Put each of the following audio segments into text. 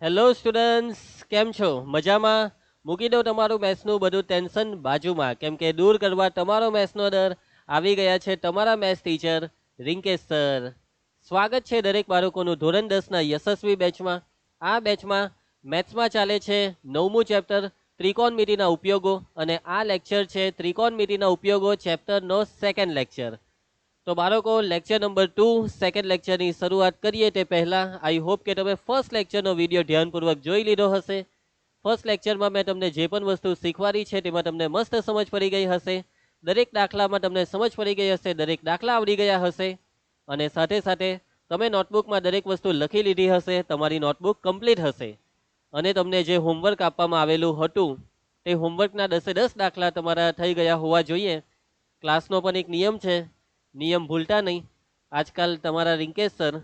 Hello students, કેમ છો? મજામાં? મૂકી દો તમારું મેથ્સનું બધું ટેન્શન બાજુમાં, કેમ કે દૂર કરવા તમારો મેથ્સનો ડર આવી ગયા છે તમારા મેથ્સ ટીચર રિંકેશ સર. સ્વાગત છે દરેક બાળકોનું ધોરણ 10ના યશસ્વી બેચમાં. આ બેચમાં મેથ્સમાં ચાલે છે 9મું ચેપ્ટર ત્રિકોણમિતિના ઉપયોગો, અને આ લેક્ચર છે ત્રિકોણમિતિના ઉપયોગો ચેપ્ટરનો સેકન્ડ લેક્ચર. તો બાળકો, લેક્ચર નંબર 2 સેકન્ડ લેક્ચરની શરૂઆત કરીએ તે પહેલાં આઈ હોપ કે તમે ફર્સ્ટ લેક્ચરનો વિડીયો ધ્યાનપૂર્વક જોઈ લીધો હશે. ફર્સ્ટ લેક્ચરમાં મેં તમને જે પણ વસ્તુ શીખવાડી છે તેમાં તમને મસ્ત સમજ પડી ગઈ હશે. દરેક દાખલામાં તમને સમજ પડી ગઈ હશે, દરેક દાખલા આવડી ગયા હશે, અને સાથે સાથે તમે નોટબુકમાં દરેક વસ્તુ લખી લીધી હશે. તમારી નોટબુક કમ્પ્લીટ હશે અને તમને જે હોમવર્ક આપવામાં આવેલું હતું તે હોમવર્કના 10 દાખલા તમારા થઈ ગયા હોવા જોઈએ. ક્લાસનો પણ એક નિયમ છે, નિયમ ભૂલતા નહીં. આજકાલ તમારા રિંકેશ સર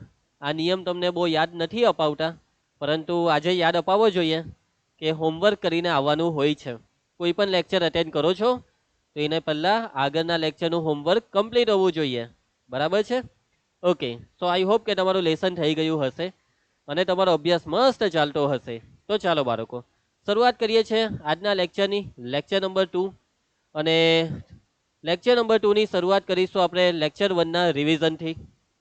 આ નિયમ તમને બહુ યાદ નથી અપાવતા, પરંતુ આજે યાદ અપાવવો જોઈએ કે હોમવર્ક કરીને આવવાનું હોય છે. કોઈ પણ લેક્ચર અટેન્ડ કરો છો તો એને પહેલાં આગળના લેક્ચરનું હોમવર્ક કમ્પ્લીટ હોવું જોઈએ. બરાબર છે? ઓકે, સો આઈ હોપ કે તમારું લેસન થઈ ગયું હશે અને તમારો અભ્યાસ મસ્ત ચાલતો હશે. તો ચાલો બાળકો, શરૂઆત કરીએ છીએ આજના લેક્ચરની, લેક્ચર નંબર 2. અને લેક્ચર નંબર 2ની શરૂઆત કરીશું આપણે લેક્ચર 1ના રિવિઝનથી.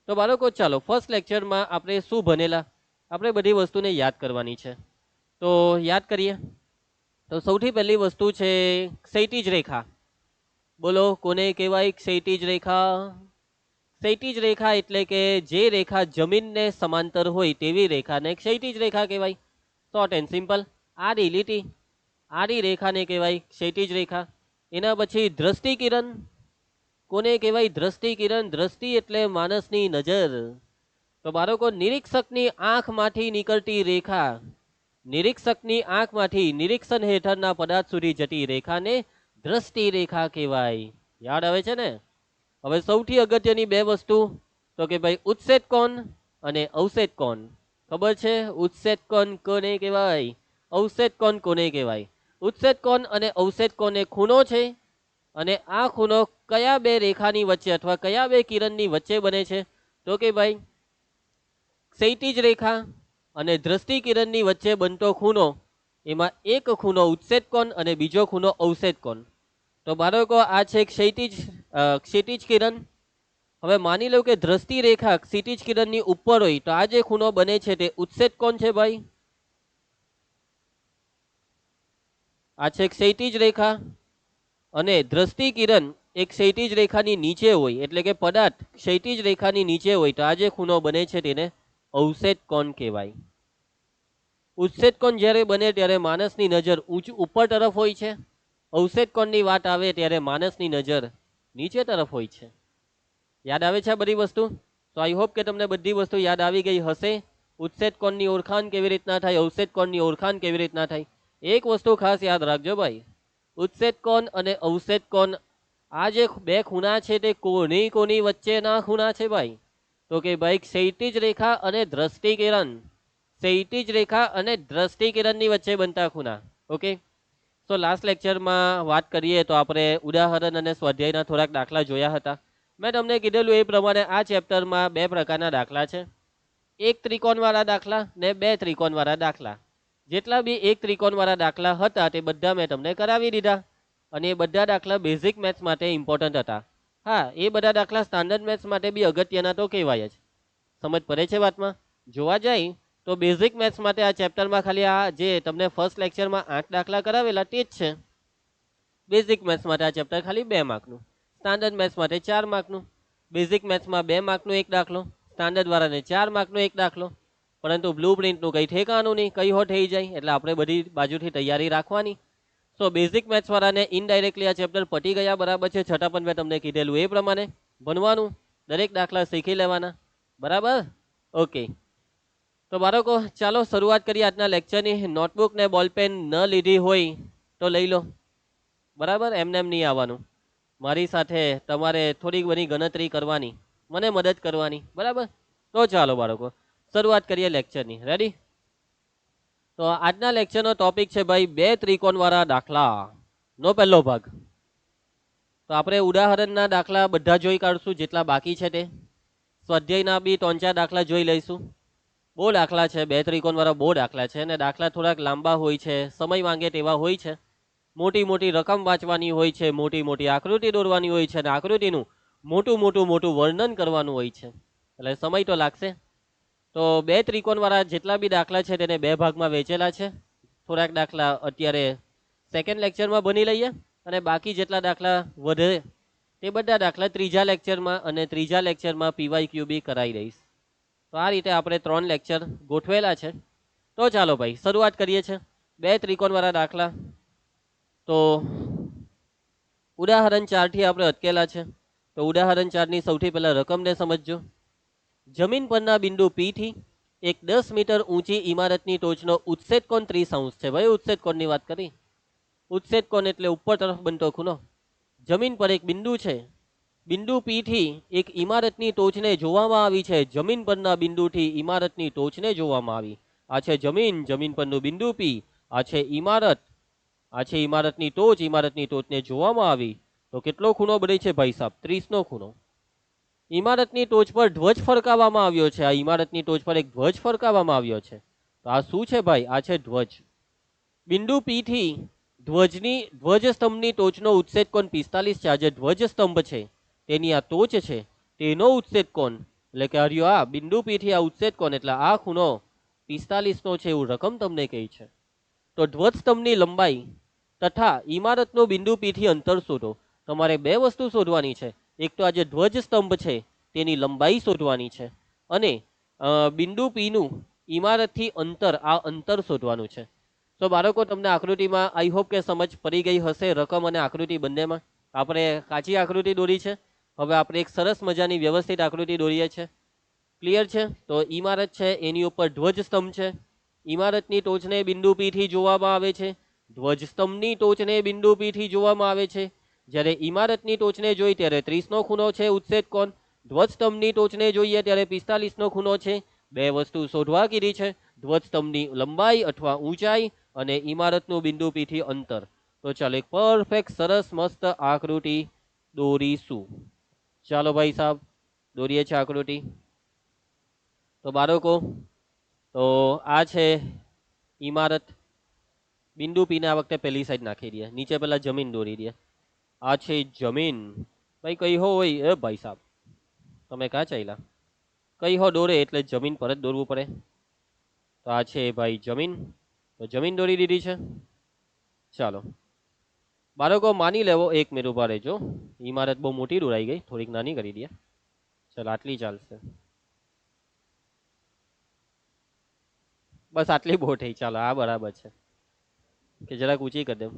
તો બાળકો ચાલો, ફર્સ્ટ લેક્ચરમાં આપણે શું ભણેલા, આપણે બધી વસ્તુને યાદ કરવાની છે. તો યાદ કરીએ. તો સૌથી પહેલી વસ્તુ છે ક્ષૈતિજ રેખા. બોલો, કોને કહેવાય ક્ષૈતિજ રેખા? ક્ષૈતિજ રેખા એટલે કે જે રેખા જમીનને સમાંતર હોય તેવી રેખાને ક્ષૈતિજ રેખા કહેવાય. શોર્ટ એન્ડ સિમ્પલ, આડી લીટી, આડી રેખાને કહેવાય ક્ષૈતિજ રેખા. એના પછી દ્રષ્ટિ કિરણ. કોને કહેવાય દ્રષ્ટિ કિરણ? દ્રષ્ટિ એટલે માણસની નજર. તો બાળકો, નિરીક્ષકની આંખમાંથી નીકળતી રેખા, નિરીક્ષકની આંખમાંથી નિરીક્ષણ હેઠળના પદાર્થ સુધી જતી રેખાને દ્રષ્ટિ રેખા કહેવાય. યાદ આવે છે ને? હવે સૌથી અગત્યની બે વસ્તુ, તો કે ભાઈ ઉત્સેદ કોણ અને અવસેદ કોણ. ખબર છે ઉત્સેદ કોણ કોને કહેવાય, અવસેદ કોણ કોને કહેવાય? ઉત્સેદ કોણ અને અવસેદ કોણ એ ખૂણો છે, અને આ ખૂણો કયા બે રેખાની વચ્ચે અથવા કયા બે કિરણની વચ્ચે બને છે? તો કે ભાઈ ક્ષૈતિજ રેખા અને દ્રષ્ટિ કિરણની વચ્ચે બનતો ખૂણો, એમાં એક ખૂણો ઉત્સેદ કોણ અને બીજો ખૂણો અવસેદ કોણ. તો બાળકો, આ છે ક્ષિતિજ કિરણ. હવે માની લો કે દ્રષ્ટિ રેખા ક્ષિતિજ કિરણની ઉપર હોય તો આ જે ખૂણો બને છે તે ઉત્સેદ કોણ છે ભાઈ? આ છે ક્ષૈતિજ રેખા, અને દ્રષ્ટિ કિરણ એક ક્ષૈતિજ રેખાની નીચે હોય, એટલે કે પદાર્થ ક્ષૈતિજ રેખાની નીચે હોય તો આ જે ખૂણો બને છે તેને અવસેદ કોણ કહેવાય. ઉત્સેદ કોણ જ્યારે બને ત્યારે માણસની નજર ઉપર તરફ હોય છે, અવસેદ કોણની વાત આવે ત્યારે માણસની નજર નીચે તરફ હોય છે. યાદ આવે છે આ બધી વસ્તુ? તો આઈ હોપ કે તમને બધી વસ્તુ યાદ આવી ગઈ હશે. ઉત્સેદ કોણની ઓળખાણ કેવી રીતના થાય, અવસેદ કોણની ઓળખાણ કેવી રીતના થાય. એક વસ્તુ ખાસ યાદ રાખજો ભાઈ, ઉત્સેદ કોણ અને અવસેદ કોણ, આ જે બે ખૂણા છે તે કોની કોની વચ્ચેના ખૂણા છે ભાઈ? તો કે ભાઈ ક્ષૈતિજ રેખા અને દ્રષ્ટિ કિરણ, ક્ષૈતિજ રેખા અને દ્રષ્ટિ કિરણની વચ્ચે બનતા ખૂણા. ઓકે, તો લાસ્ટ લેક્ચરમાં વાત કરીએ તો આપણે ઉદાહરણ અને સ્વાધ્યાયના થોડાક દાખલા જોયા હતા. મેં તમને કીધેલું એ પ્રમાણે આ ચેપ્ટરમાં બે પ્રકારના દાખલા છે, એક ત્રિકોણવાળા દાખલા ને બે ત્રિકોણવાળા દાખલા. જેટલા બી એક ત્રિકોણવાળા દાખલા હતા તે બધા મેં તમને કરાવી દીધા, અને એ બધા દાખલા બેઝિક મેથ્સ માટે ઇમ્પોર્ટન્ટ હતા. હા, એ બધા દાખલા સ્ટાન્ડર્ડ મેથ્સ માટે બી અગત્યના તો કહેવાય જ. સમજ પડે છે વાતમાં? જોવા જાય તો બેઝિક મેથ્સ માટે આ ચેપ્ટરમાં ખાલી આ જે તમને ફર્સ્ટ લેક્ચરમાં 8 દાખલા કરાવેલા તે જ છે. બેઝિક મેથ્સ માટે આ ચેપ્ટર ખાલી 2 માર્કનું, સ્ટાન્ડર્ડ મેથ્સ માટે 4 માર્કનું. બેઝિક મેથ્સમાં 2 માર્કનો એક દાખલો, સ્ટાન્ડર્ડ વાળાને 4 માર્કનો એક દાખલો. પરંતુ બ્લુ પ્રિન્ટનું કંઈ ઠેકાણું નહીં, કઈ હો થઈ જાય, એટલે આપણે બધી બાજુથી તૈયારી રાખવાની. સો બેઝિક મેથ્સ વાળાને ઇનડાયરેક્ટલી આ ચેપ્ટર પટી ગયા બરાબર છે, છતાં પણ મેં તમને કીધેલું એ પ્રમાણે ભણવાનું, દરેક દાખલા શીખી લેવાના. બરાબર? ઓકે, તો બાળકો ચાલો શરૂઆત કરીએ આજના લેક્ચરની. નોટબુક ને બોલપેન ન લીધી હોય તો લઈ લો. બરાબર? એમને એમ નહીં આવવાનું, મારી સાથે તમારે થોડીક બધી ગણતરી કરવાની, મને મદદ કરવાની. બરાબર? તો ચાલો બાળકો શરૂઆત કરીએ લેક્ચરની. રેડી? તો આજના લેક્ચરનો ટોપિક છે ભાઈ બે ત્રિકોણવાળા દાખલા નો પહેલો ભાગ. તો આપણે ઉદાહરણના દાખલા બધા જોઈ કાઢશું જેટલા બાકી છે તે. સ્વાધ્યાયના બી 3-4 દાખલા જોઈ લઈશું. બહુ દાખલા છે, 2 ત્રિકોણવાળા બહુ દાખલા છે, અને દાખલા થોડાક લાંબા હોય છે, સમય માંગે તેવા હોય છે, મોટી મોટી રકમ વાંચવાની હોય છે, મોટી મોટી આકૃતિ દોરવાની હોય છે, અને આકૃતિનું મોટું વર્ણન કરવાનું હોય છે, એટલે સમય તો લાગશે. તો 2 ત્રિકોણવાળા જેટલા બી દાખલા છે તેને 2 ભાગમાં વહેંચેલા છે. થોડાક દાખલા અત્યારે સેકન્ડ લેક્ચરમાં બની લઈએ, અને બાકી જેટલા દાખલા વધે તે બધા દાખલા ત્રીજા લેક્ચરમાં અને ત્રીજા લેક્ચરમાં PYQ બી કરાવી દઈશ. તો આ રીતે આપણે 3 લેક્ચર ગોઠવેલા છે. તો ચાલો ભાઈ શરૂઆત કરીએ છીએ. 2 ત્રિકોણવાળા દાખલા. તો ઉદાહરણ 4 થી આપણે અટકેલા છે. તો ઉદાહરણ 4 ની સૌથી પહેલા રકમને સમજજો. જમીન પરના બિંદુ P થી એક 10 મીટર ઊંચી ઇમારતની ટોચનો ઉત્સેદ કોણ 30 અંશ છે. ભાઈ ઉત્સેદ કોણની વાત કરી. ઉત્સેદ કોણ એટલે ઉપર તરફ બનતો ખૂણો. જમીન પર એક બિંદુ છે. બિંદુ P થી એક ઇમારતની ટોચને જોવામાં આવી છે. જમીન પરના બિંદુથી ઇમારતની ટોચને જોવામાં આવી. આ છે જમીન, જમીન પરનું બિંદુ P. આ છે ઇમારત, આ છે ઇમારતની ટોચ, ઇમારતની ટોચને જોવામાં આવી. તો કેટલો ખૂણો બને છે ભાઈ સાહેબ? 30 નો ખૂણો. ઇમારતની ટોચ પર ધ્વજ ફરકાવવામાં આવ્યો છે. આ ઇમારતની ટોચ પર એક ધ્વજ ફરકાવવામાં આવ્યો છે. તો આ શું છે ભાઈ? આ છે ધ્વજ. બિંદુ P થી ધ્વજસ્તંભની ટોચનો ઉત્સેદ કોણ 45 છે. આ જે ધ્વજસ્તંભ છે તેની આ ટોચ છે તેનો ઉત્સેદ કોણ એટલે કે હરિયો આ બિંદુ P થી આ ઉત્સેદ કોણ એટલે આ ખૂણો 45 નો છે એવું રકમ તમને કહી છે. તો ધ્વજસ્તંભની લંબાઈ તથા ઇમારતનો બિંદુ P થી અંતર શોધો. તમારે બે વસ્તુ શોધવાની છે. એક તો આ જે ધ્વજસ્તંભ છે તેની લંબાઈ શોધવાની છે, અને બિંદુ P નું ઇમારતથી અંતર, આ અંતર શોધવાનું છે. તો બાળકો તમને આકૃતિમાં આઈ હોપ કે સમજ પડી ગઈ હશે. રકમ અને આકૃતિ બંનેમાં આપણે કાચી આકૃતિ દોરી છે. હવે આપણે એક સરસ મજાની વ્યવસ્થિત આકૃતિ દોરીએ છીએ. ક્લિયર છે? તો ઇમારત છે, એની ઉપર ધ્વજસ્તંભ છે. ઇમારતની ટોચને બિંદુ P થી જોવામાં આવે છે. ધ્વજસ્તંભની ટોચને બિંદુ P થી જોવામાં આવે છે. જ્યારે ઇમારતની ટોચને જોઈ ત્યારે 30 નો ખૂણો છે ઉત્સેદ કોણ. ધ્વજસ્તંભની ટોચને જોઈએ ત્યારે 45 નો ખૂણો છે. બે વસ્તુ શોધવા કીધી છે, ધ્વજસ્તંભની લંબાઈ અથવા ઊંચાઈ અને ઇમારતનું બિંદુ P થી અંતર. તો ચાલો એક પરફેક્ટ સરસ મસ્ત આકૃતિ દોરીશું. ચાલો ભાઈ સાહેબ દોરીએ છીએ આકૃતિ. તો બાળકો, તો આ છે ઇમારત. બિંદુ P ને આ વખતે પહેલી સાઈડ નાખી દે, નીચે પહેલા જમીન દોરી દે. આ છે જમીન. ભાઈ કઈ હોય એ ભાઈ સાહેબ તમે ક્યાં ચાલ્યા? કઈ હો દોરે એટલે જમીન પર જ દોરવું પડે. તો આ છે ભાઈ જમીન. તો જમીન દોરી દીધી છે. ચાલો બાળકો માની લેવો, એક મિનિટ ઉભા રહેજો. ઇમારત બહુ મોટી દોરાઈ ગઈ, થોડીક નાની કરી દે. ચાલો આટલી ચાલશે, બસ આટલી બહુ થઈ. ચાલો આ બરાબર છે કે જરાક ઊંચી કરી દઉં?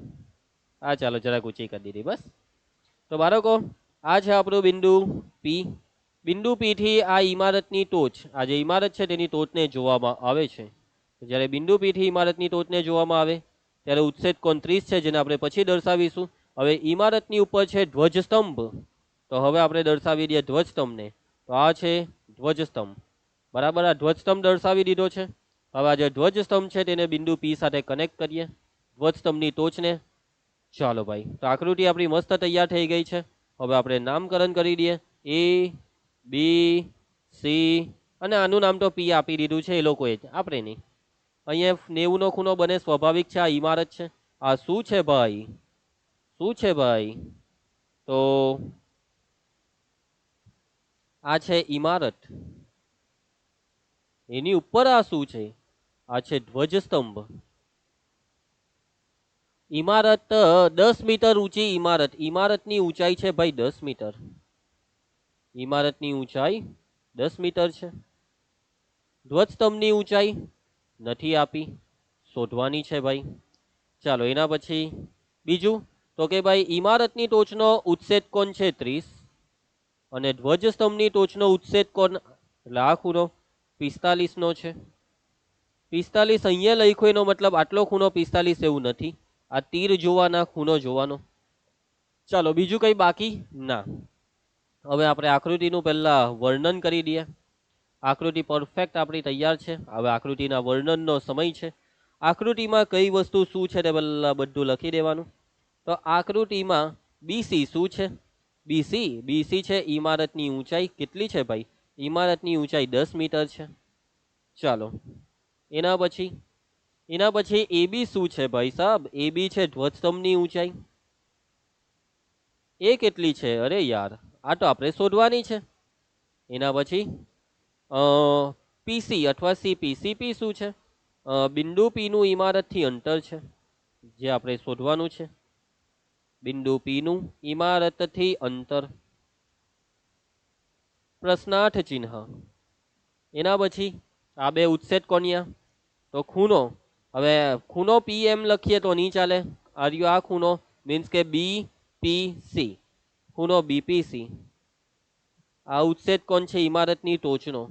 હા ચાલો જરાક ઊંચી કરી દીધી બસ. તો બાળકો આ છે આપણું બિંદુ P. બિંદુ P થી આ ઇમારતની ટોચ, આ જે ઇમારત છે તેની ટોચને જોવામાં આવે છે. જ્યારે બિંદુ P થી ઇમારતની ટોચને જોવામાં આવે ત્યારે ઉત્સેદ કોણ 30 છે, જેને આપણે પછી દર્શાવીશું. હવે ઇમારતની ઉપર છે ધ્વજસ્તંભ, તો હવે આપણે દર્શાવી દઈએ ધ્વજસ્તંભને. તો આ છે ધ્વજસ્તંભ. બરાબર, આ ધ્વજસ્તંભ દર્શાવી દીધો છે. હવે આ જે ધ્વજસ્તંભ છે તેને બિંદુ P સાથે કનેક્ટ કરીએ, ધ્વજસ્તંભની ટોચને. ચાલો ભાઈ, તો આકૃતિ આપણી મસ્ત તૈયાર થઈ ગઈ છે. હવે આપણે નામકરણ કરી દઈએ, A, B, C, અને આનું નામ તો P આપી દીધું છે એ લોકોએ, આપણે નહીં. અહીંયા 90 નો ખૂણો બને, સ્વાભાવિક છે. આ ઇમારત છે. આ શું છે ભાઈ? શું છે ભાઈ? તો આ છે ઇમારત. એની ઉપર આ શું છે? આ છે ધ્વજસ્તંભ. ઇમારત 10 મીટર ઊંચી ઇમારત. ઇમારતની ઊંચાઈ છે ભાઈ 10 મીટર. ઇમારતની ઊંચાઈ 10 મીટર છે. ધ્વજસ્તંભની ઊંચાઈ નથી આપી, શોધવાની છે ભાઈ. ચાલો એના પછી બીજું તો કે ભાઈ ઇમારતની ટોચનો ઉત્સેદ કોણ છે 30, અને ધ્વજસ્તંભની ટોચનો ઉત્સેદ કોણ એટલે આ ખૂણો 45 નો છે. 45 અહીંયા લખ્યો એનો મતલબ આટલો ખૂણો 45 એવું નથી. આ તીર જોવાના, ખૂણો જોવાનો. ચાલો બીજું કઈ બાકી ના. હવે આપણે આકૃતિનું પહેલા વર્ણન કરી દઈએ. આકૃતિ પરફેક્ટ આપણી તૈયાર છે. હવે આકૃતિના વર્ણનનો સમય છે. આકૃતિમાં કઈ વસ્તુ શું છે તે પહેલા બધું લખી દેવાનું. તો આકૃતિમાં BC શું છે? BC છે ઇમારતની ઊંચાઈ. કેટલી છે ભાઈ? ઇમારતની ઊંચાઈ 10 મીટર છે. ચાલો એના પછી એબી શું છે ભાઈ સાહેબ? એબી છે ધ્વજસ્તંભની ઊંચાઈ. એ કેટલી છે? અરે યાર, આ તો આપણે શોધવાની છે. એના પછી પીસી અથવા સીપી. સીપી શું છે? બિંદુ પી નું ઇમારતથી અંતર છે, જે આપણે શોધવાનું છે. બિંદુ પી નું ઇમારતથી અંતર. પ્રશ્નાર્થ ચિહ્ન. એના પછી આ બે ઉચ્છેદ કોણિયા. તો ખૂણો, હવે ખૂણો પી એમ લખીએ તો નહીં ચાલે. આ ખૂણો મીન્સ કે બી પી સી, ખૂણો બીપીસી. આ ઉચ્છેદ કોણ છે ઇમારતની ટોચનો.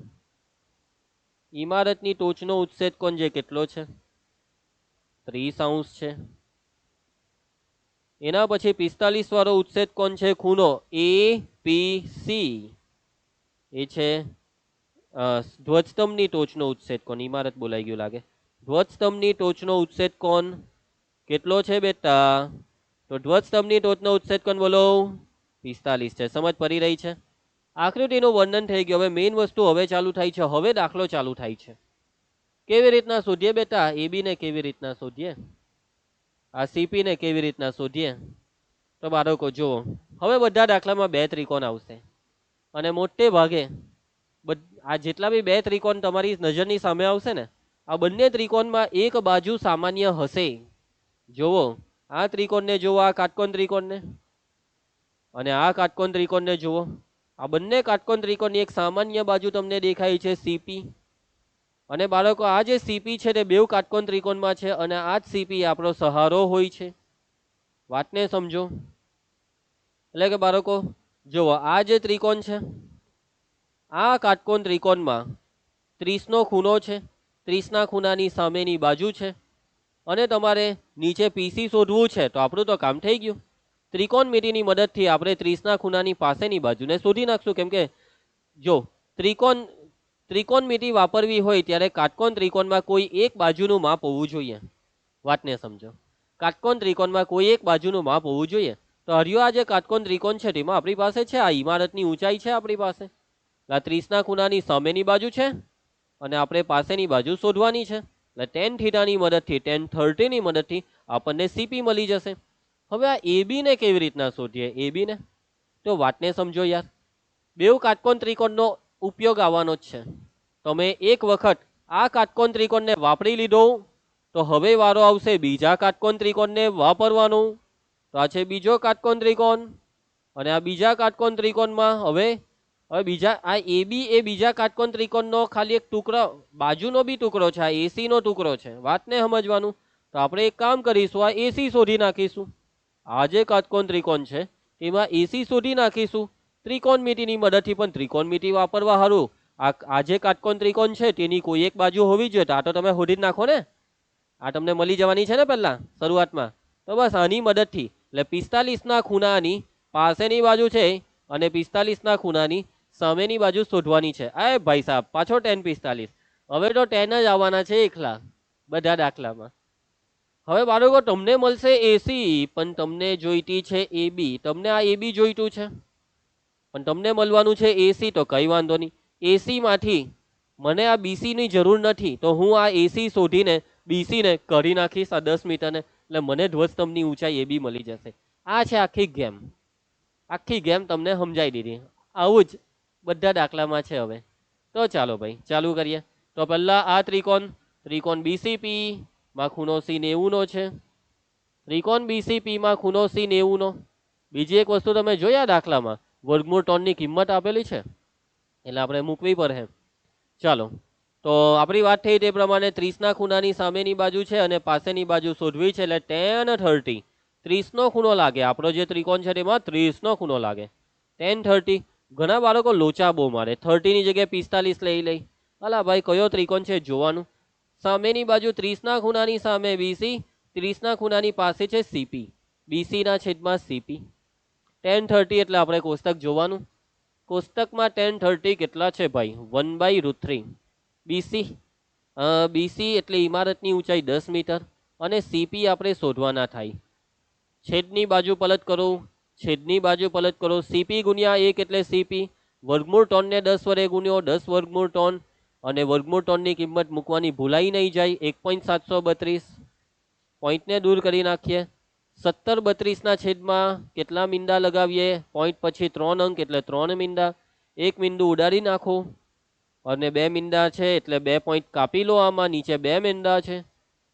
ઇમારતની ટોચનો ઉચ્છેદ કોણ જે કેટલો છે? 30° છે. એના પછી 45 વાળો ઉચ્છેદ કોણ છે ખૂણો એ પી સી. એ છે ધ્વજસ્તંભની ટોચનો ઉચ્છેદ કોણ. ઇમારત બોલાઈ ગયું લાગે. ધ્વજસ્તંભની ટોચનો ઉચ્છેદ કોણ કેટલો છે બેટા? તો ધ્વજસ્તંભની ટોચનો ઉચ્છેદ કોણ બોલો? 45 છે. સમજ પડી રહી છે? આકૃતિનું વર્ણન થઈ ગયું. હવે મેઇન વસ્તુ હવે ચાલુ થાય છે. હવે દાખલો ચાલુ થાય છે. કેવી રીતના શોધીએ બેટા? એબી ને કેવી રીતના શોધીએ? આ સીપી ને કેવી રીતના શોધીએ? તો બાળકો જુઓ, હવે બધા દાખલામાં બે ત્રિકોણ આવશે અને મોટે ભાગે આ જેટલા બી બે ત્રિકોણ તમારી નજરની સામે આવશે ને, આ બંને ત્રિકોણમાં એક બાજુ સામાન્ય હશે. જુઓ, આ ત્રિકોણને જુઓ, આ કાટકોણ ત્રિકોણને, અને આ કાટકોણ ત્રિકોણને જુઓ. આ બંને કાટકોણ ત્રિકોણની એક સામાન્ય બાજુ તમને દેખાય છે સીપી. અને બાળકો આ જે સીપી છે તે બેઉ કાટકોણ ત્રિકોણમાં છે અને આ જ સીપી આપણો સહારો હોય છે. વાતને સમજો. એટલે કે બાળકો જુઓ, આ જે ત્રિકોણ છે, આ કાટકોણ ત્રિકોણમાં 30 નો ખૂણો છે. 30 ના ખૂણાની સામેની બાજુ છે અને તમારે નીચે પીસી શોધવું છે. તો આપણું તો કામ થઈ ગયું. ત્રિકોણમિતિની મદદથી આપણે 30 ના ખૂણાની પાસેની બાજુને શોધી નાખશું. કેમ કે જો ત્રિકોણમિતિ વાપરવી હોય ત્યારે કાટકોણ ત્રિકોણમાં કોઈ એક બાજુનું માપ હોવું જોઈએ. વાતને સમજો. કાટકોણ ત્રિકોણમાં કોઈ એક બાજુનું માપ હોવું જોઈએ. તો હરિયો આ જે કાટકોણ ત્રિકોણ છે તેમાં આપણી પાસે છે આ ઇમારતની ઊંચાઈ છે આપણી પાસે. આ 30 ના ખૂણાની સામેની બાજુ છે અને આપણે પાસેની બાજુ શોધવાની છે. એટલે tan થીટાની મદદથી, tan 30 ની મદદથી આપણને સીપી મળી જશે. હવે આ એબી ને કેવી રીતના શોધીએ? એબી ને તો વાતને સમજો યાર. બેઉ કાટકોણ ત્રિકોણનો ઉપયોગ આવવાનો જ છે. તમે એક વખત આ કાટકોણ ત્રિકોણને વાપરી લીધો તો હવે વારો આવશે બીજા કાટકોણ ત્રિકોણને વાપરવાનો. તો આ છે બીજો કાટકોણ ત્રિકોણ અને આ બીજા કાટકોણ ત્રિકોણમાં હવે બીજા આ એબી એ બીજા કાટકોણ ત્રિકોણનો ખાલી એક ટુકડો, બાજુનો બી ટુકડો છે. આ એસી નો ટુકડો છે. વાતને સમજવાનું. તો આપણે એક કામ કરીશું, આ એસી શોધી નાખીશું. આ જે કાટકોણ ત્રિકોણ છે એમાં એસી શોધી નાખીશું ત્રિકોણમિતિની મદદથી. પણ ત્રિકોણમિતિ વાપરવા સારું આ જે કાટકોણ ત્રિકોણ છે તેની કોઈ એક બાજુ હોવી જોઈએ. તો આ તો તમે શોધી જ નાખો ને. આ તમને મળી જવાની છે ને પહેલા શરૂઆતમાં. તો બસ આની મદદથી એટલે 45 ના ખૂણાની પાસેની બાજુ છે અને 45 ના ખૂણાની સામેની બાજુ શોધવાની છે. આ ભાઈ સાહેબ પાછો tan 45. હવે તો tan જ આવવાના છે એકલા બધા દાખલામાં. હવે બાળકો તમને મળશે એસી પણ તમને જોઈતી છે એબી. તમને આ એબી જોઈતું છે પણ તમને મળવાનું છે એસી. તો કઈ વાંધો નહીં, એસી માંથી મને આ બીસી ની જરૂર નથી તો હું આ એસી શોધીને બીસી ને કરી નાખીશ આ 10 મીટરને. એટલે મને ધ્વજસ્તંભની ઊંચાઈ એબી મળી જશે. આ છે આખી ગેમ. આખી ગેમ તમને સમજાઈ દીધી. આવું જ બધા દાખલામાં છે. હવે તો ચાલો ભાઈ ચાલુ કરીએ. તો પહેલા આ ત્રિકોણ બીસીપી માં ખૂણો સી 90 નો છે. ત્રિકોણ બીસીપી માં ખૂણો સી 90 નો. બીજી એક વસ્તુ તમે જોયા દાખલામાં વર્ગમૂળ 3 ની કિંમત આપેલી છે એટલે આપણે મૂકવી પડે. ચાલો, તો આપણી વાત થઈ તે પ્રમાણે 30 ના ખૂણાની સામેની બાજુ છે અને પાસેની બાજુ શોધવી છે. એટલે tan 30 30 નો ખૂણો લાગે. આપણો જે ત્રિકોણ છે તેમાં 30 નો ખૂણો લાગે. tan 30. ઘણા બાળકો લોચા બહુ મારે, 30 ની જગ્યાએ 45 લઈ. અલા ભાઈ કયો ત્રિકોણ છે જોવાનું. સામેની બાજુ 30 ના ખૂણાની સામે બીસી, 30 ના ખૂણાની પાસે છે સીપી. બીસી ના છેદમાં સીપી. tan 30 એટલે આપણે કોષ્ટક જોવાનું. કોષ્ટકમાં tan 30 કેટલા છે ભાઈ? 1/√3. બીસી એટલે ઇમારતની ઊંચાઈ 10 મીટર અને સીપી આપણે શોધવાના થાય. છેદની બાજુ પલટ કરો, છેદની બાજુ પલટ કરો. સીપી ગુણ્યા 1 એટલે સીપી. વર્ગમૂળ 3 ને 10 વડે ગુણ્યો, 10 વર્ગમૂળ 3 અને વર્ગમૂળ 3ની કિંમત મૂકવાની ભૂલાઈ નહીં જાય. 1.732 પોઈન્ટને દૂર કરી નાખીએ. 1732ના છેદમાં કેટલા મીંડા લગાવીએ? પોઈન્ટ પછી 3 અંક એટલે 3 મીંડા. 1 મીંડું ઉડાડી નાખો અને 2 મીંડા છે એટલે 2 પોઈન્ટ કાપી લો. આમાં નીચે 2 મીંડા છે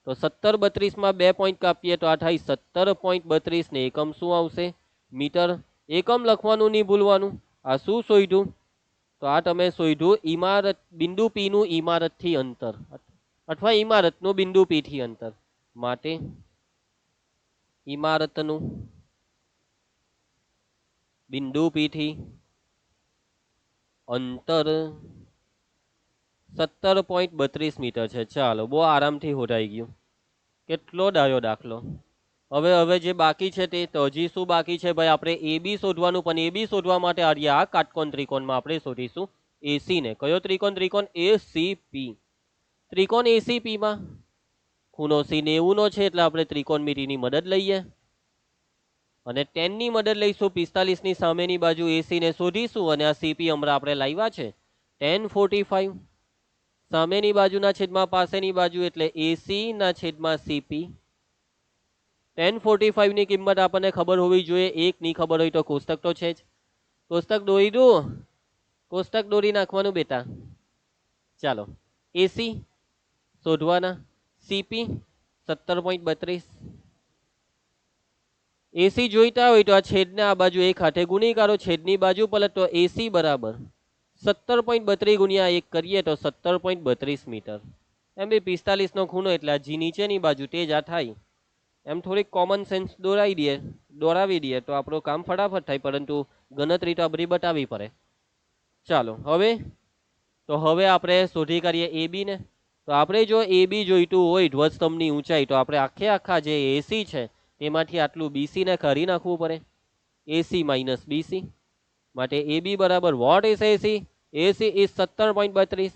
તો 1732માં 2 પોઈન્ટ કાપીએ તો આ થાય 17.32 ને એકમ શું આવશે? મીટર. એકમ લખવાનું નહીં ભૂલવાનું. આ શું શોધ્યું? તો આ તમે શોધ્યું ઇમારત, બિંદુ પી નું ઇમારતથી અંતર અથવા ઇમારતનું બિંદુ પી થી અંતર. માટે ઇમારતનું બિંદુ પી થી અંતર 17.32 મીટર છે. ચાલો, બહુ આરામથી હોડાઈ ગયું. કેટલો ડાયો દાખલો. હવે જે બાકી છે તે તો હજી શું બાકી છે ભાઈ? આપણે એ બી શોધવાનું, પણ એ બી શોધવા માટે આ કાટકોણ ત્રિકોણમાં આપણે શોધીશું એસી ને. કયો ત્રિકોણ? ત્રિકોણ એસીપી. ત્રિકોણ એસીપી માં ખૂણો સી 90 નો છે એટલે આપણે ત્રિકોણમિતિની મદદ લઈએ અને tan ની મદદ લઈશું. 45 ની સામેની બાજુ એસી ને શોધીશું અને આ સીપી હમણાં આપણે લાવ્યા છે tan 45. સામેની બાજુના છેદમાં પાસેની બાજુ એટલે એસી ના છેદમાં સીપી. tan 45 ની કિંમત આપણને ખબર હોવી જોઈએ. 1 ની ખબર હોય તો કોષ્ટક તો છે જ. કોષ્ટક દોરી દો, કોષ્ટક દોરી નાખવાનું બેટા. ચાલો, એસી શોધવાના, સીપી 17.32. એસી જોઈતા હોય તો આ છેદને આ બાજુ એક હાથે ગુણી કાઢો, છેદની બાજુ પલટ તો એસી બરાબર 17.32 ગુણ્યા 1 કરીએ તો 17.32 મીટર. એમ બી 45 નો ખૂણો એટલે આ જી નીચેની બાજુ તે જ આ થાય. એમ થોડીક કોમન સેન્સ દોરાવી દઈએ તો આપણું કામ ફટાફટ થાય, પરંતુ ગણતરી તો આ બધી બતાવવી પડે. ચાલો, હવે આપણે શોધી કાઢીએ એ બી ને. તો આપણે જો એ બી જોઈતું હોય ધ્વજસ્તંભની ઊંચાઈ, તો આપણે આખા જે એસી છે તેમાંથી આટલું બીસી ને કાઢી નાખવું પડે. એસી માઇનસ બીસી. માટે એ બી બરાબર what is AC? AC is 17.32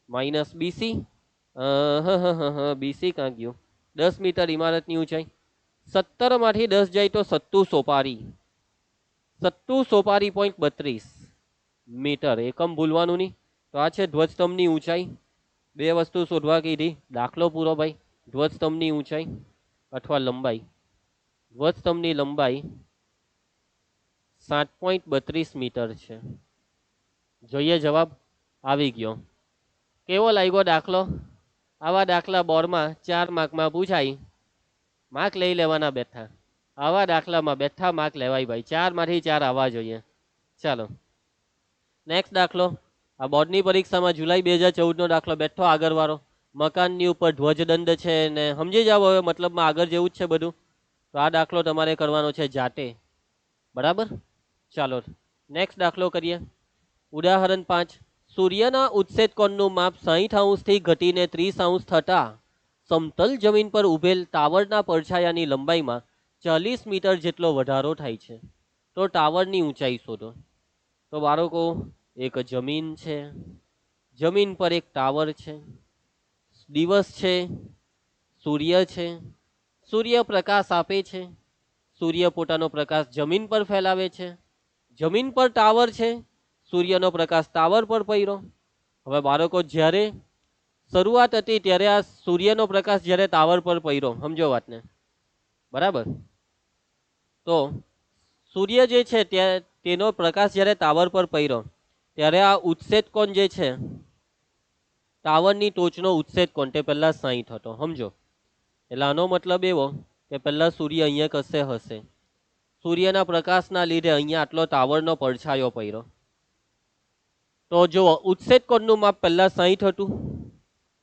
minus BC. BC ક્યાં ગયું? 10 મીટર ઇમારતની ઊંચાઈ. 17 માંથી 10 જાય તો 7 સોપારી. 7 સોપારી.32 મીટર. એકમ ભૂલવાનું નહીં. તો આ છે ધ્વજસ્તંભની ઊંચાઈ. બે વસ્તુ શોધવા કીધી. દાખલો પૂરો ભાઈ. ધ્વજસ્તંભની ઊંચાઈ અથવા લંબાઈ. ધ્વજસ્તંભની લંબાઈ 7.32 મીટર છે. જોઈએ જવાબ. આવી ગયો. કેવો લાગ્યો દાખલો? આવા દાખલા બોર્ડમાં 4 માર્કમાં પૂછાય, માર્ક લઈ લેવાના બેઠા. આવા દાખલામાં બેઠા માર્ક લેવાય ભાઈ. 4 માંથી 4 આવવા જોઈએ. ચાલો, નેક્સ્ટ દાખલો. આ બોર્ડની પરીક્ષામાં જુલાઈ 2014 નો દાખલો બેઠો આગળ વાળો. મકાનની ઉપર ધ્વજદંડ છે ને સમજી જાવ હવે, મતલબમાં આગળ જેવું જ છે બધું. તો આ દાખલો તમારે કરવાનો છે જાતે. બરાબર? ચાલો, નેક્સ્ટ દાખલો કરીએ. ઉદાહરણ 5. સૂર્યના ઉત્સેદ કોણનું માપ 60 થી ઘટીને 30 થતા સમતલ જમીન પર ઉભેલ ટાવરના પડછાયાની લંબાઈમાં 40 મીટર જેટલો વધારો થાય છે. તો ટાવરની ઊંચાઈ શોધો. તો બાળકો, એક જમીન છે, જમીન પર એક ટાવર છે, દિવસ છે, સૂર્ય છે, સૂર્ય પ્રકાશ આપે છે, સૂર્ય પોતાનો પ્રકાશ જમીન પર ફેલાવે છે, જમીન પર ટાવર છે, સૂર્યનો પ્રકાશ ટાવર પર પડ્યો. હવે બાળકો, જ્યારે શરૂઆત હતી ત્યારે આ સૂર્યનો પ્રકાશ જ્યારે ટાવર પર પડ્યો, સમજો વાતને. બરાબર? તો સૂર્ય જે છે તેનો પ્રકાશ જ્યારે ટાવર પર પડ્યો ત્યારે આ ઉત્સેદ કોણ જે છે, ટાવરની ટોચનો ઉત્સેદ કોણ, તે પહેલા 60 હતો. સમજો. એટલે આનો મતલબ એવો કે પહેલા સૂર્ય અહીંયા કશે હશે. સૂર્યના પ્રકાશના લીધે અહીંયા આટલો ટાવરનો પડછાયો પડ્યો. તો જો ઉત્સેદ કોણનું માપ પહેલા 60 હતું.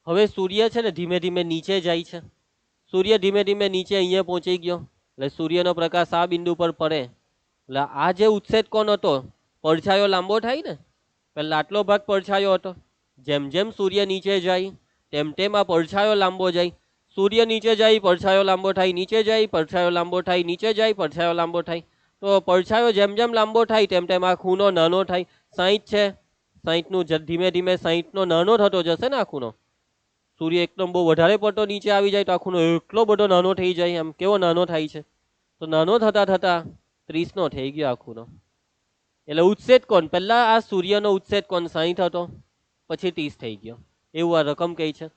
હવે સૂર્ય છે ને ધીમે ધીમે નીચે જાય છે. સૂર્ય ધીમે ધીમે નીચે અહીંયા પહોંચી ગયો. એટલે સૂર્યનો પ્રકાશ આ બિંદુ પર પડે એટલે આ જે ઉત્સેદ કોણ હતો, પડછાયો લાંબો થાય ને. પહેલા આટલો ભાગ પડછાયો હતો. જેમ જેમ સૂર્ય નીચે જાય તેમ તેમ આ પડછાયો લાંબો જાય. સૂર્ય નીચે જાય, પડછાયો લાંબો થાય, નીચે જાય, પડછાયો લાંબો થાય, નીચે જાય, પડછાયો લાંબો થાય. તો પડછાયો જેમ જેમ લાંબો થાય તેમ તેમ આ ખૂણો નાનો થાય. 60 છે, 60 નું ધીમે ધીમે 60 નો નાનો થતો જશે ને આ ખૂણો. સૂર્ય એકદમ બહુ વધારે પડતો નીચે આવી જાય તો આ ખૂણો એટલો બધો નાનો થઈ જાય. એમ કેવો નાનો થાય છે? તો નાનો થતા થતા 30 નો થઈ ગયો આ ખૂણો. એટલે ઉત્સેદ કોણ, પહેલા આ સૂર્યનો ઉત્સેદ કોણ 60 હતો. પછી 30 થઈ ગયો, એવું આ રકમ કહી છે.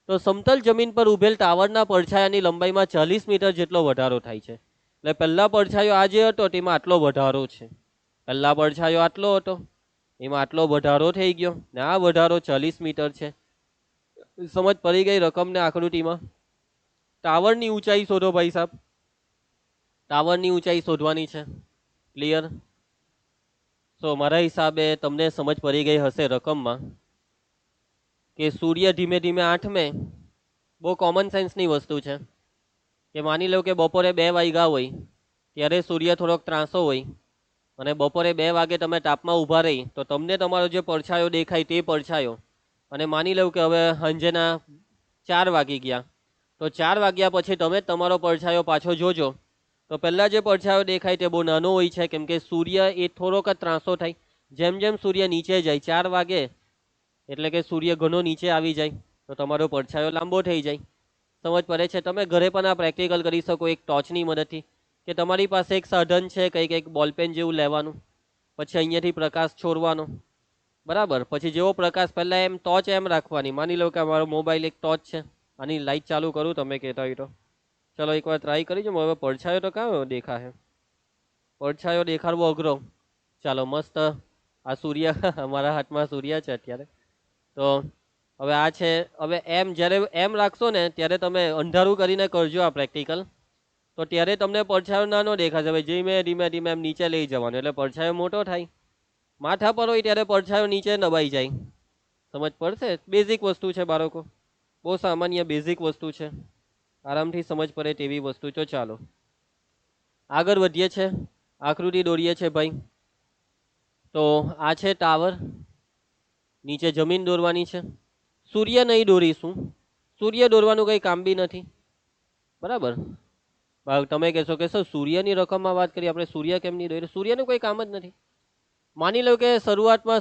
તો સમતલ જમીન પર ઉભેલ ટાવરના પડછાયાની લંબાઈમાં 40 મીટર જેટલો વધારો થાય છે. એટલે પહેલા પડછાયો આ જે હતો તેમાં આટલો વધારો છે. પહેલા પડછાયો આટલો હતો, એમાં આટલો વધારો થઈ ગયો ને આ વધારો 40 મીટર છે. સમજ પડી ગઈ રકમને આકૃતિમાં? ટાવરની ઊંચાઈ શોધો ભાઈ સાહેબ, ટાવરની ઊંચાઈ શોધવાની છે. ક્લિયર? તો મારા હિસાબે તમને સમજ પડી ગઈ હશે રકમમાં કે સૂર્ય ધીમે ધીમે આઠમે. બહુ કોમન સેન્સની વસ્તુ છે કે માની લો કે બપોરે 2 વાગ્યા હોય ત્યારે સૂર્ય થોડોક ત્રાસો હોય અને બપોરે 2 વાગે તમે તાપમાં ઊભા રહી તો તમને તમારો જે પડછાયો દેખાય તે પડછાયો, અને માની લો કે હવે સાંજના 4 વાગી ગયા તો 4 વાગ્યા પછી તમે તમારો પડછાયો પાછો જોજો તો પહેલા જે પડછાયો દેખાય તે બહુ નાનો હોય છે, કેમ કે સૂર્ય એ થોડોક જ ત્રાસો થાય. જેમ જેમ સૂર્ય નીચે જાય 4 વાગે એટલે કે સૂર્ય ઘણો નીચે આવી જાય તો તમારો પડછાયો લાંબો થઈ જાય. સમજ પડે છે? તમે ઘરે પણ આ પ્રેક્ટિકલ કરી શકો એક ટોર્ચની મદદથી, કે તમારી પાસે એક સાધન છે કંઈક બોલપેન જેવું લેવાનું, પછી અહીંયાથી પ્રકાશ છોડવાનો, બરાબર? પછી જેવો પ્રકાશ પહેલા એમ ટોર્ચ એમ રાખવાની. માની લો કે અમારો મોબાઈલ એક ટોર્ચ છે, આની લાઈટ ચાલુ કરું તમે કહેતા હોય તો. ચલો એકવાર ટ્રાય કરી જો. હવે પડછાયો તો ક્યાં દેખાશે? પડછાયો દેખાડવો અઘરો. ચાલો મસ્ત આ સૂર્ય અમારા હાથમાં સૂર્ય છે અત્યારે. તો હવે આ છે, હવે એમ જ્યારે એમ રાખશો ને ત્યારે તમે અંધારું કરીને કરજો આ પ્રેક્ટિકલ, તો ત્યારે તમને પડછાયો નાનો દેખાશે. હવે ધીમે ધીમે ધીમે એમ નીચે લઈ જવાનું એટલે પડછાયો મોટો થાય. માથા પર હોય ત્યારે પડછાયો નીચે દબાઈ જાય. સમજ પડશે? બેઝિક વસ્તુ છે બાળકો, બહુ સામાન્ય બેઝિક વસ્તુ છે, આરામથી સમજ પડે તેવી વસ્તુ. તો ચાલો આગળ વધીએ છે, આકૃતિ દોરીએ છે ભાઈ. તો આ છે ટાવર, નીચે જમીન દોરવાની છે. સૂર્ય નહીં દોરીશું, સૂર્ય દોરવાનું કંઈ કામ બી નથી, બરાબર? તમે કહેશો કે સર સૂર્યની રકમમાં વાત કરી આપણે, સૂર્ય કેમ નહીં દોરીએ? સૂર્યનું કોઈ કામ જ નથી. માની લો કે શરૂઆતમાં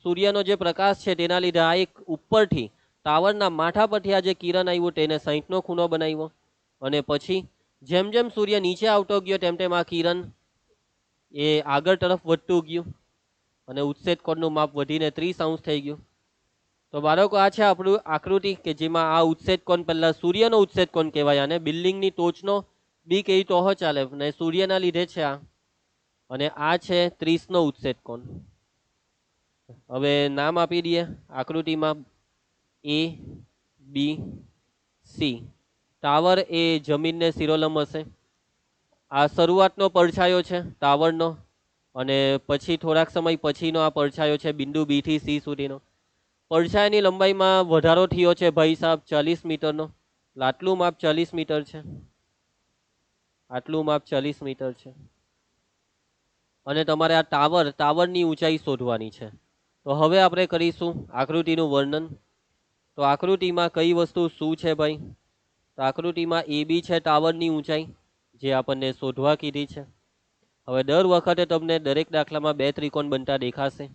સૂર્યનો જે પ્રકાશ છે તેના લીધે આ એક ઉપરથી ટાવરના માથા પરથી આ જે કિરણ આવ્યું તેને 60નો ખૂણો બનાવ્યો, અને પછી જેમ જેમ સૂર્ય નીચે આવતો ગયો તેમ તેમ આ કિરણ એ આગળ તરફ વધતું ગયું અને ઉચ્છેદ કોણનું માપ વધીને 30° થઈ ગયું. તો બાળકો આ છે આપણું આકૃતિ કે જેમાં આ ઉચ્છેદ કોણ પહેલા સૂર્યનો ઉચ્છેદ કોણ કહેવાય, અને બિલ્ડિંગની ટોચનો બી કહી તો ચાલે, ને સૂર્યના લીધે છે આ, અને આ છે 30નો ઉચ્છેદ કોણ. હવે નામ આપી દઈએ આકૃતિમાં A B C. ટાવર એ જમીનને શિરોલંબ હશે. આ શરૂઆતનો પડછાયો છે ટાવરનો, અને પછી થોડાક સમય પછીનો આ પડછાયો છે બિંદુ B થી C સુધીનો. પડછાયાની લંબાઈમાં વધારો થયો છે ભાઈ સાહેબ 40 મીટરનો. આટલું માપ 40 મીટર છે, આટલું માપ 40 મીટર છે. અને તમારે આ ટાવરની ઊંચાઈ શોધવાની છે. તો હવે આપણે કરીશું આકૃતિનું વર્ણન. તો આકૃતિમાં કઈ વસ્તુ શું છે ભાઈ? તો આકૃતિમાં AB છે ટાવરની ઊંચાઈ, જે આપણને શોધવા કીધી છે. હવે દર વખતે તમને દરેક દાખલામાં 2 ત્રિકોણ બનતા દેખાશે.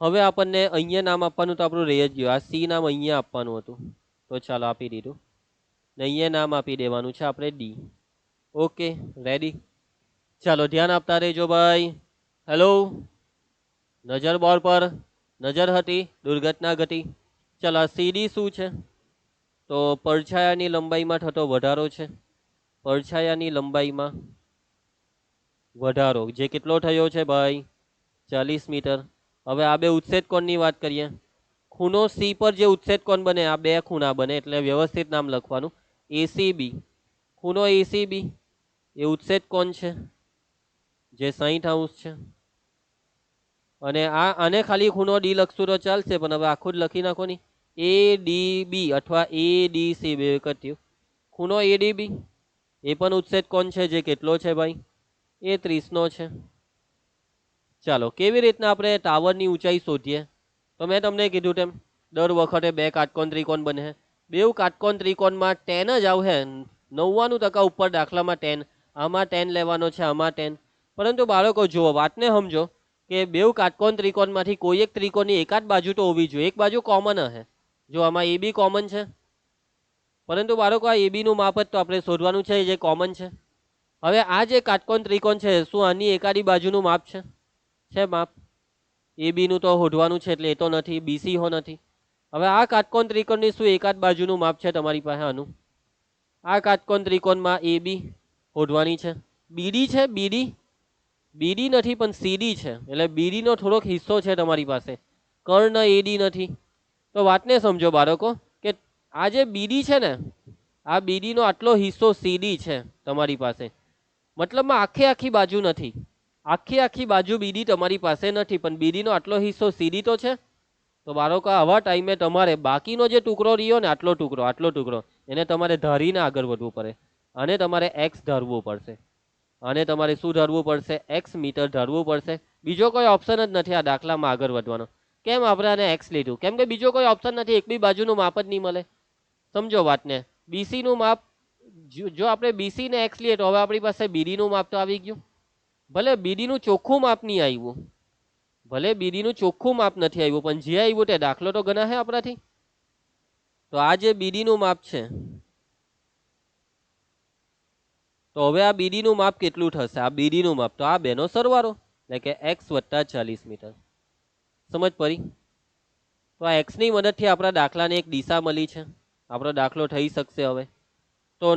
હવે આપણને અહીંયા નામ આપવાનું તો આપણું રહી જ ગયું. આ C નામ અહીંયા આપવાનું હતું, તો ચાલો આપી દીધું, ને અહીંયા નામ આપી દેવાનું છે આપણે D. Okay, ready? ચાલો ધ્યાન આપતા રહેજો ભાઈ. હેલો, નજર બોર્ડ પર, નજર હતી, દુર્ઘટના ઘટી. ચાલો આ CD શું છે? તો પડછાયાની લંબાઈમાં થતો વધારો છે. પડછાયાની લંબાઈમાં વધારો જે કેટલો થયો છે ભાઈ? 40 મીટર. હવે આ બે ઉચ્છેદ કોણની વાત કરીએ. ખૂણો C પર જે ઉચ્છેદ કોણ બને, આ બે ખૂણા બને એટલે વ્યવસ્થિત નામ લખવાનું ACB. ખૂણો ACB એ ઉચ્છેદ કોણ છે જે 60° છે. અને આને ખાલી ખૂણો D લખશું તો ચાલશે, પણ હવે આખું જ લખી નાખો ની. ADB અથવા ADC બે વખત થયું. ખૂણો ADB એ પણ ઉચ્છેદ કોણ છે જે કેટલો છે ભાઈ? એ 30નો છે. ચાલો કેવી રીતના આપણે ટાવરની ઊંચાઈ શોધીએ? તો મેં તમને કીધું તેમ દર વખતે 2 કાટકોણ ત્રિકોણ બને. બેઉ કાટકોણ ત્રિકોણમાં tan જ આવશે. 99% ઉપર દાખલામાં tan. આમાં tan લેવાનો છે, આમાં tan. પરંતુ બાળકો જુઓ, વાતને સમજો કે બેઉ કાટકોણ ત્રિકોણમાંથી કોઈ એક ત્રિકોણની એકાદ બાજુ તો હોવી જોઈએ, એક બાજુ કોમન હશે. જો આમાં AB કોમન છે, પરંતુ બાળકો આ AB નું માપ જ તો આપણે શોધવાનું છે જે કોમન છે. હવે આ જે કાટકોણ ત્રિકોણ છે, શું આની એકાદી બાજુનું માપ છે? છે માપ? એ બીનું તો હોધવાનું છે એટલે એ તો નથી, બીસી હો નથી. હવે આ કાટકોણ ત્રિકોણની શું એકાદ બાજુનું માપ છે તમારી પાસે આનું? આ કાટકોણ ત્રિકોણમાં એ બી હોધવાની છે. બીડી છે, બીડી બીડી નથી પણ સીડી છે, એટલે બીડીનો થોડોક હિસ્સો છે તમારી પાસે. કર્ણ એડી નથી. તો વાતને સમજો બાળકો કે આ જે બીડી છે ને, આ બીડીનો આટલો હિસ્સો સીડી છે તમારી પાસે. મતલબમાં આખી બાજુ નથી, આખી બાજુ બીડી તમારી પાસે નથી, પણ બીડીનો આટલો હિસ્સો સીડી તો છે. તો બાળકો આવા ટાઈમે તમારે બાકીનો જે ટુકડો રહ્યો ને, આટલો ટુકડો એને તમારે ધારીને આગળ વધવું પડે. અને તમારે એક્સ ધારવું પડશે. અને તમારે શું ધારવું પડશે? એક્સ મીટર ધારવું પડશે. બીજો કોઈ ઓપ્શન જ નથી આ દાખલામાં આગળ વધવાનો. કેમ આપણે આને એક્સ લીધું? કેમ કે બીજો કોઈ ઓપ્શન નથી, એક બી બાજુનું માપ જ નહીં મળે. સમજો વાતને. બીસી નું માપ, જો આપણે બીસી ને એક્સ લઈએ તો હવે આપણી પાસે બીડી નું માપ તો આવી ગયું. ભલે બીડી નું ચોખ્ખું માપ નહીં આવ્યું, ભલે બીડી નું ચોખ્ખું માપ નથી આવ્યું, પણ જે આવ્યું તે દાખલો તો ગણાશે આપણાથી. તો આ જે બીડી નું માપ છે, તો હવે આ બીડી નું માપ કેટલું થશે? આ બીડી નું માપ તો આ બેનો સરવાળો, એટલે કે એક્સ વત્તા 40 મીટર. સમજ પડી? તો આ એક્સ ની મદદથી આપણા દાખલાને એક દિશા મળી છે. આપણો દાખલો થઈ શકશે હવે. તો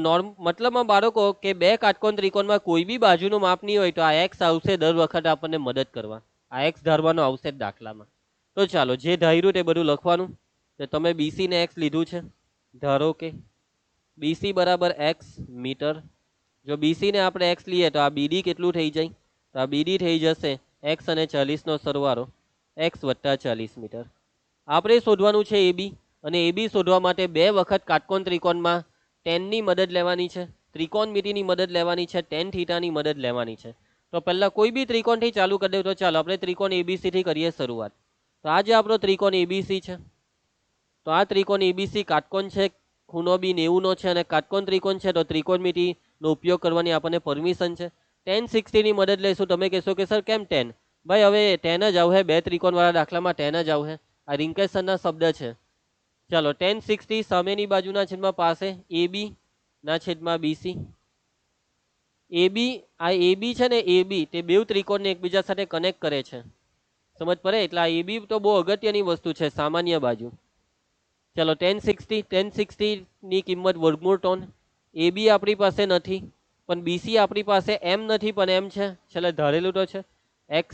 મતલબમાં બાળકો કે બે કાટકોણ ત્રિકોણમાં કોઈ બી બાજુનું માપ નહીં હોય તો આ એક્સ આવશે દર વખત આપણને મદદ કરવા. આ એક્સ ધારવાનો આવશે જ દાખલામાં. તો ચાલો જે ધાર્યું તે બધું લખવાનું. તો તમે બીસી ને એક્સ લીધું છે. ધારો કે બીસી બરાબર એક્સ મીટર. જો બીસી ને આપણે એક્સ લઈએ તો આ બીડી કેટલું થઈ જાય? તો આ બીડી થઈ જશે એક્સ અને 40 નો સરવાળો, એક્સ વત્તા 40 મીટર. આપણે શોધવાનું છે એ બી, અને એ બી શોધવા માટે બે વખત કાટકોણ ત્રિકોણમાં ટેનની મદદ લેવાની છે, ત્રિકોણમિતિની મદદ લેવાની છે, ટેન થીટાની મદદ લેવાની છે. તો પહેલા કોઈ બી ત્રિકોણથી ચાલુ કરી દઉં. તો ચાલો આપણે ત્રિકોણ એબીસી થી કરીએ શરૂઆત. તો આ જે આપણો ત્રિકોણ એબીસી છે, તો આ ત્રિકોણ એબીસી કાટકોણ છે, ખૂણો બી 90 નો છે અને કાટકોણ ત્રિકોણ છે, તો ત્રિકોણમિતિનો ઉપયોગ કરવાની આપણને પરમિશન છે. tan 60 ની મદદ લઈશું. તમે કહેશો કે સર કેમ 10? ભાઈ હવે 10 જ આવશે, બે ત્રિકોણવાળા દાખલામાં 10 જ આવશે. આ રિંકેસનના શબ્દ છે. ચાલો tan 60 સામેની બાજુના છેદમાં પાસે AB ના છેદમાં BC. AB, આ AB છે ને, AB તે બે ત્રિકોણને એકબીજા સાથે કનેક્ટ કરે છે. સમજ પડે? એટલે આ AB તો બહુ અગત્યની વસ્તુ છે, સામાન્ય બાજુ. ચાલો tan 60 ની કિંમત વર્ગમૂળ 3. AB આપણી પાસે નથી, પણ BC આપણી પાસે M નથી પણ M છે, છેલ્લે ધારેલું તો છે. X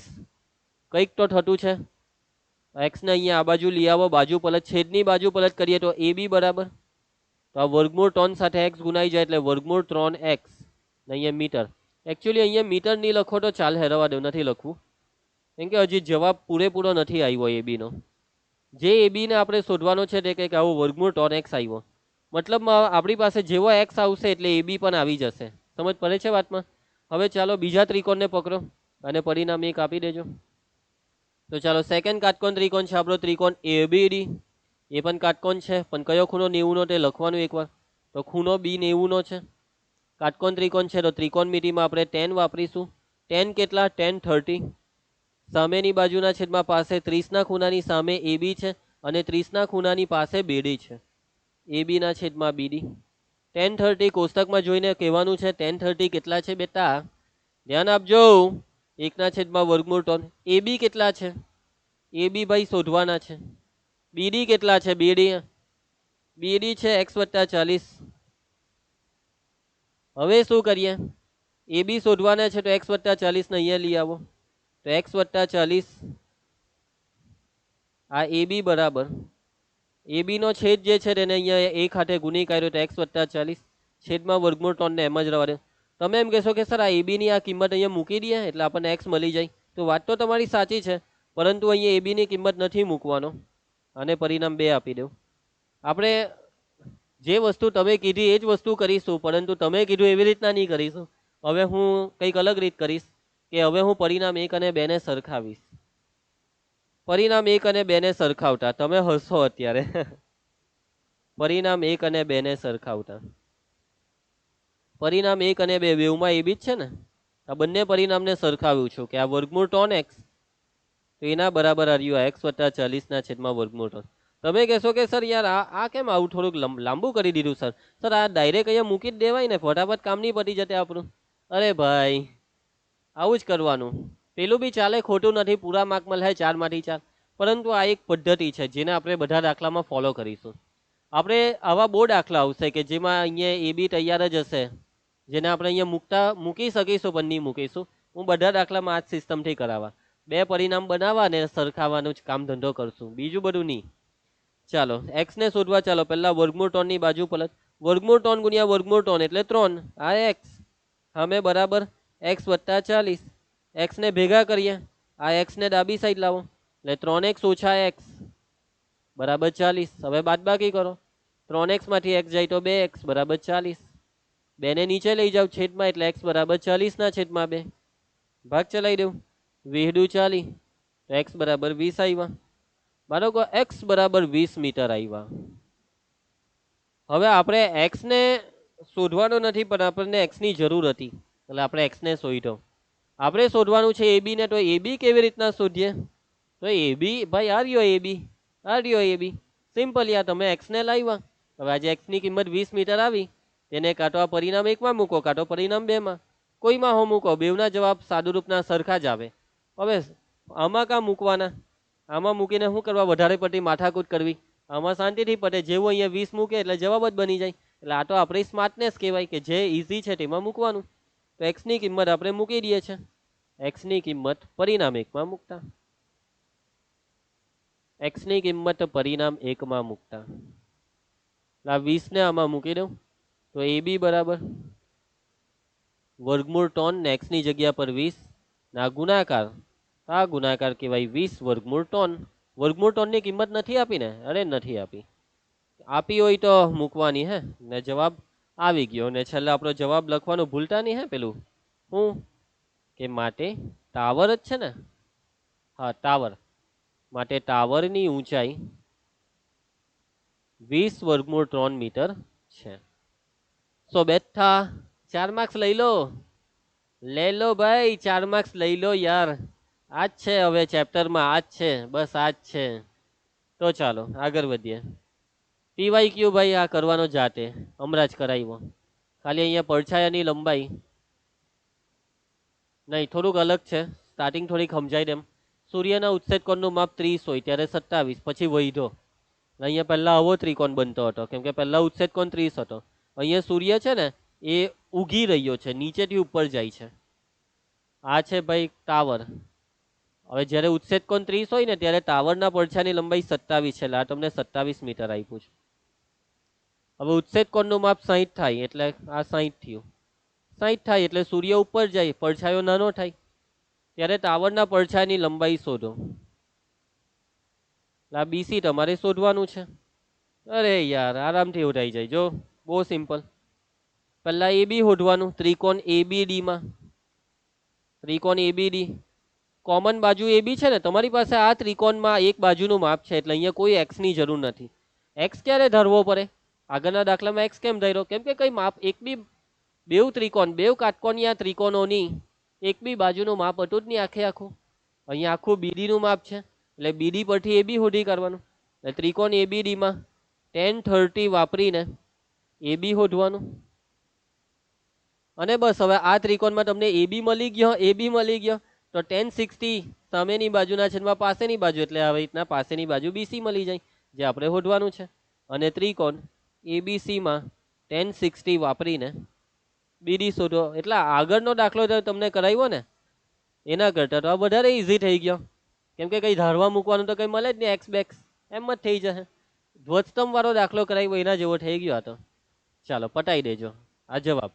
કંઈક તો થતું છે. એક્સ ને અહીંયા આ બાજુ લઈ આવો, બાજુ પલટ, છેદની બાજુ પલટ કરીએ તો AB બરાબર, તો આ વર્ગમૂળ 3 સાથે x ગુણાઈ જાય એટલે વર્ગમૂળ 3x. અહીંયા મીટર, એકચ્યુઅલી અહીંયા મીટર નહીં લખો તો ચાલે, રવા દો, નથી લખવું, કેમ કે હજી જવાબ પૂરેપૂરો નથી આવ્યો AB નો. જે AB ને આપણે શોધવાનો છે તે કંઈક આવો વર્ગમૂળ 3x આવ્યો. મતલબમાં આપણી પાસે જેવો x આવશે એટલે AB પણ આવી જશે. સમજ પડે છે વાતમાં? હવે ચાલો બીજા ત્રિકોણને પકડો અને પરિણામ 1 આપી દેજો. તો ચાલો સેકન્ડ કાટકોણ ત્રિકોણ છે આપણો ત્રિકોણ ABD. એ પણ કાટકોણ છે, પણ કયો ખૂણો 90 નો તે લખવાનું એકવાર. તો ખૂણો બી 90 નો છે. કાટકોણ ત્રિકોણ છે તો ત્રિકોણમિતિમાં આપણે tan વાપરીશું. tan કેટલા? tan 30. સામેની બાજુના છેદમાં પાસે 30 ના ખૂણાની સામે AB છે અને 30 ના ખૂણાની પાસે BD છે. AB ના છેદમાં BD. tan 30 કોષ્ટકમાં જોઈને કહેવાનું છે tan 30 કેટલા છે બેટા? ધ્યાન આપજો. 1 ના છેદમાં વર્ગમૂળ 3. AB કેટલા છે? AB ભાઈ શોધવાના છે. BD કેટલા છે? BD છે x વત્તા 40. હવે શું કરીએ? AB શોધવાના છે તો x વત્તા 40 ને અહીંયા લઈ આવો. તો x વત્તા 40 આ AB બરાબર, AB નો છેદ જે છે તેને અહીંયા એક હાથે ગુણી કાઢ્યો તો x વત્તા 40 છેદમાં વર્ગમૂળ 3 ને એમ જ રહેવા દે. તમે એમ કહેશો કે સર આ AB ની આ કિંમત અહીંયા મૂકી દઈએ એટલે આપણને x મળી જાય. તો વાત તો તમારી સાચી છે, પરંતુ અહીંયા AB ની કિંમત નથી મૂકવાનો અને પરિણામ 2 આપી દઉં. આપણે જે વસ્તુ તમે કીધી એ જ વસ્તુ કરીશું, પરંતુ તમે કીધું એવી રીતના નહીં કરીશું. હવે હું કંઈક અલગ રીત કરીશ કે હવે હું પરિણામ 1 અને 2 ને સરખાવીશ. પરિણામ 1 અને 2 ને સરખાવતા તમે હસો અત્યારે. પરિણામ 1 અને 2 ને સરખાવતા, પરિણામ 1 અને 2 બેવમાં AB જ છે ને. આ બંને પરિણામને સરખાવ્યું છું કે આ વર્ગમૂળ 3x તો એના બરાબર આવ્યું x વત્તા 40 ના છેદમાં વર્ગમૂળ 3. તમે કહેશો કે સર યાર આ કેમ આવું થોડુંક લાંબુ કરી દીધું સર? સર આ ડાયરેક્ટ અહીંયા મૂકી જ દેવાય ને, ફટાફટ કામ નહીં પતી જતે આપણું. અરે ભાઈ આવું જ કરવાનું. પેલું બી ચાલે, ખોટું નથી, પૂરા માર્ક મળે 4માંથી 4, પરંતુ આ એક પદ્ધતિ છે જેને આપણે બધા દાખલામાં ફોલો કરીશું. આપણે આવા બહુ દાખલા આવશે કે જેમાં અહીંયા એ બી તૈયાર જ હશે, જેને આપણે અહીંયા મૂકી શકીશું પણ નહીં મૂકીશું. હું બધા દાખલામાં આ જ સિસ્ટમથી કરાવવા, 2 પરિણામ બનાવવા અને સરખાવાનું જ કામ ધંધો કરશું, બીજું બધું નહીં. ચાલો એક્સ ને શોધવા, ચાલો પહેલા વર્ગમૂળ 3 ની બાજુ પલટ. વર્ગમૂળ 3 ગુણ્યા વર્ગમૂળ 3 એટલે 3. આ એક્સ સામે બરાબર એક્સ વત્તા 40. એક્સ ને ભેગા કરીએ, આ એક્સ ને ડાબી સાઈડ લાવો એટલે 3x ઓછા એક્સ બરાબર 40. હવે બાદબાકી કરો, 3x માંથી x જાય તો 2x બરાબર 40. 2 ને નીચે લઈ જાવ છેદમાં એટલે x બરાબર 40 ના છેદમાં 2. ભાગ ચલાવી દઉં, 20 40 તો x બરાબર 20 આવ્યા. બાળકો x બરાબર 20 મીટર આવ્યા. હવે આપણે x ને શોધવાનો નથી પણ આપણને x ની જરૂર હતી એટલે આપણે x ને શોધ્યો. આપણે શોધવાનું છે ab ને, તો ab કેવી રીતના શોધીએ? તો ab ભાઈ આ રહ્યો ab સિમ્પલ યાર. તમે x ને લાવ્યા, હવે આજે x ની કિંમત 20 મીટર આવી, તેને કાં તો આ પરિણામ 1 માં મૂકો કાં તો પરિણામ 2 માં, કોઈમાં હો મૂકો, બેવના જવાબ સાદુરૂપના સરખા જ આવે. હવે આમાં કાં મૂકવાના? આમાં મૂકીને શું કરવા વધારે પડતી માથાકૂટ કરવી? આમાં શાંતિથી પતે, જેવું અહીંયા 20 મૂકે એટલે જવાબ જ બની જાય. એટલે આ તો આપણી સ્માર્ટનેસ કહેવાય કે જે ઇઝી છે તેમાં મૂકવાનું. તો x ની કિંમત આપણે મૂકી દઈએ છીએ, x ની કિંમત પરિણામ 1 માં મૂકતા, x ની કિંમત પરિણામ 1 માં મૂકતા, આ 20 ને આમાં મૂકી દઉં તો ab બરાબર વર્ગમૂળ 3 ને x ની જગ્યા પર 20 ના ગુણાકાર, આ ગુણાકાર કહેવાય 20 વર્ગમૂળ 3. વર્ગમૂળ 3 ની કિંમત નથી આપી ને? અરે નથી આપી, આપી હોય તો મૂકવાની હે ને. જવાબ આવી ગયો ને છેલ્લે આપણો જવાબ લખવાનું ભૂલતા નહીં હે. પેલું હું કે માટે ટાવર જ છે ને, હા ટાવર, માટે ટાવરની ઊંચાઈ 20 વર્ગમૂળ 3 મીટર છે. સો બેઠા 4 માર્ક્સ લઈ લો ભાઈ, 4 માર્ક્સ લઈ લો યાર. આજ છે હવે ચેપ્ટરમાં, આજ છે, બસ આજ છે. તો ચાલો આગળ વધીએ. પીવાય ક્યુ ભાઈ આ કરવાનો જાતે, હમણાં જ કરાવ્યો. ખાલી અહીંયા પડછાયાની લંબાઈ નહીં, થોડુંક અલગ છે, સ્ટાર્ટિંગ થોડીક સમજાય દેમ. સૂર્યના ઉત્સેદ કોણનું માપ 30 હોય ત્યારે 27, પછી વધ્યો. અહીંયા પહેલા આવો ત્રિકોણ બનતો હતો કેમ કે પહેલા ઉત્સેદ કોણ 30 હતો. અહીંયા સૂર્ય છે ને એ ઉગી રહ્યો છે, નીચેથી ઉપર જાય છે. આ છે ભાઈ ટાવર. હવે જ્યારે ઉત્સેદ કોણ 30 હોય ને ત્યારે ટાવરના પડછાની લંબાઈ 27 છે, એટલે આ તમને 27 મીટર આપ્યું છે. હવે ઉત્સેદ કોણનું માપ 60 થાય એટલે આ 60 થયું. 60 થાય એટલે સૂર્ય ઉપર જાય, પડછાયો નાનો થાય, ત્યારે ટાવરના પડછાયાની લંબાઈ શોધો. આ બીસી તમારે શોધવાનું છે. અરે યાર આરામથી ઉઠાઈ જાય, જો બહુ સિમ્પલ. પહેલા એ બી શોધવાનું, ત્રિકોણ ABD માં. ત્રિકોણ ABD કોમન બાજુ એ બી છે ને તમારી પાસે, આ ત્રિકોણમાં એક બાજુનું માપ છે એટલે અહીંયા કોઈ x ની જરૂર નથી. x ક્યારે ધરવો પડે? આગળના દાખલામાં x કેમ ધર્યો? કેમ કે કઈ માપ એક બી, બેવ ત્રિકોણ, બેવ કાટકોણિયા ત્રિકોણોની એક બી બાજુનું માપ હતું જ નહીં આખે આખું. અહીંયા આખું BD નું માપ છે એટલે BD પરથી AB શોધી કાઢવાનું. એટલે ત્રિકોણ ABD માં tan 30 વાપરીને AB શોધવાનું. અને બસ હવે આ ત્રિકોણમાં તમને AB મળી ગયો તો tan 60 સામેની બાજુના છેદમાં પાસેની બાજુ, એટલે આવી રીતના પાસેની બાજુ BC મળી જાય, જે આપણે શોધવાનું છે. અને ત્રિકોણ ABC માં tan 60 વાપરીને BD શોધો. એટલે આગળનો દાખલો તમને કરાવ્યો ને એના કરતાં તો આ વધારે ઇઝી થઈ ગયો, કેમ કે કંઈ ધારવા મૂકવાનું તો કંઈ મળે જ નહીં, એક્સ બેક્સ એમ જ થઈ જશે. ધ્વજસ્તંભ વાળો દાખલો કરાવ્યો એના જેવો થઈ ગયો આ તો. ચાલો પટાઈ દેજો આ જવાબ.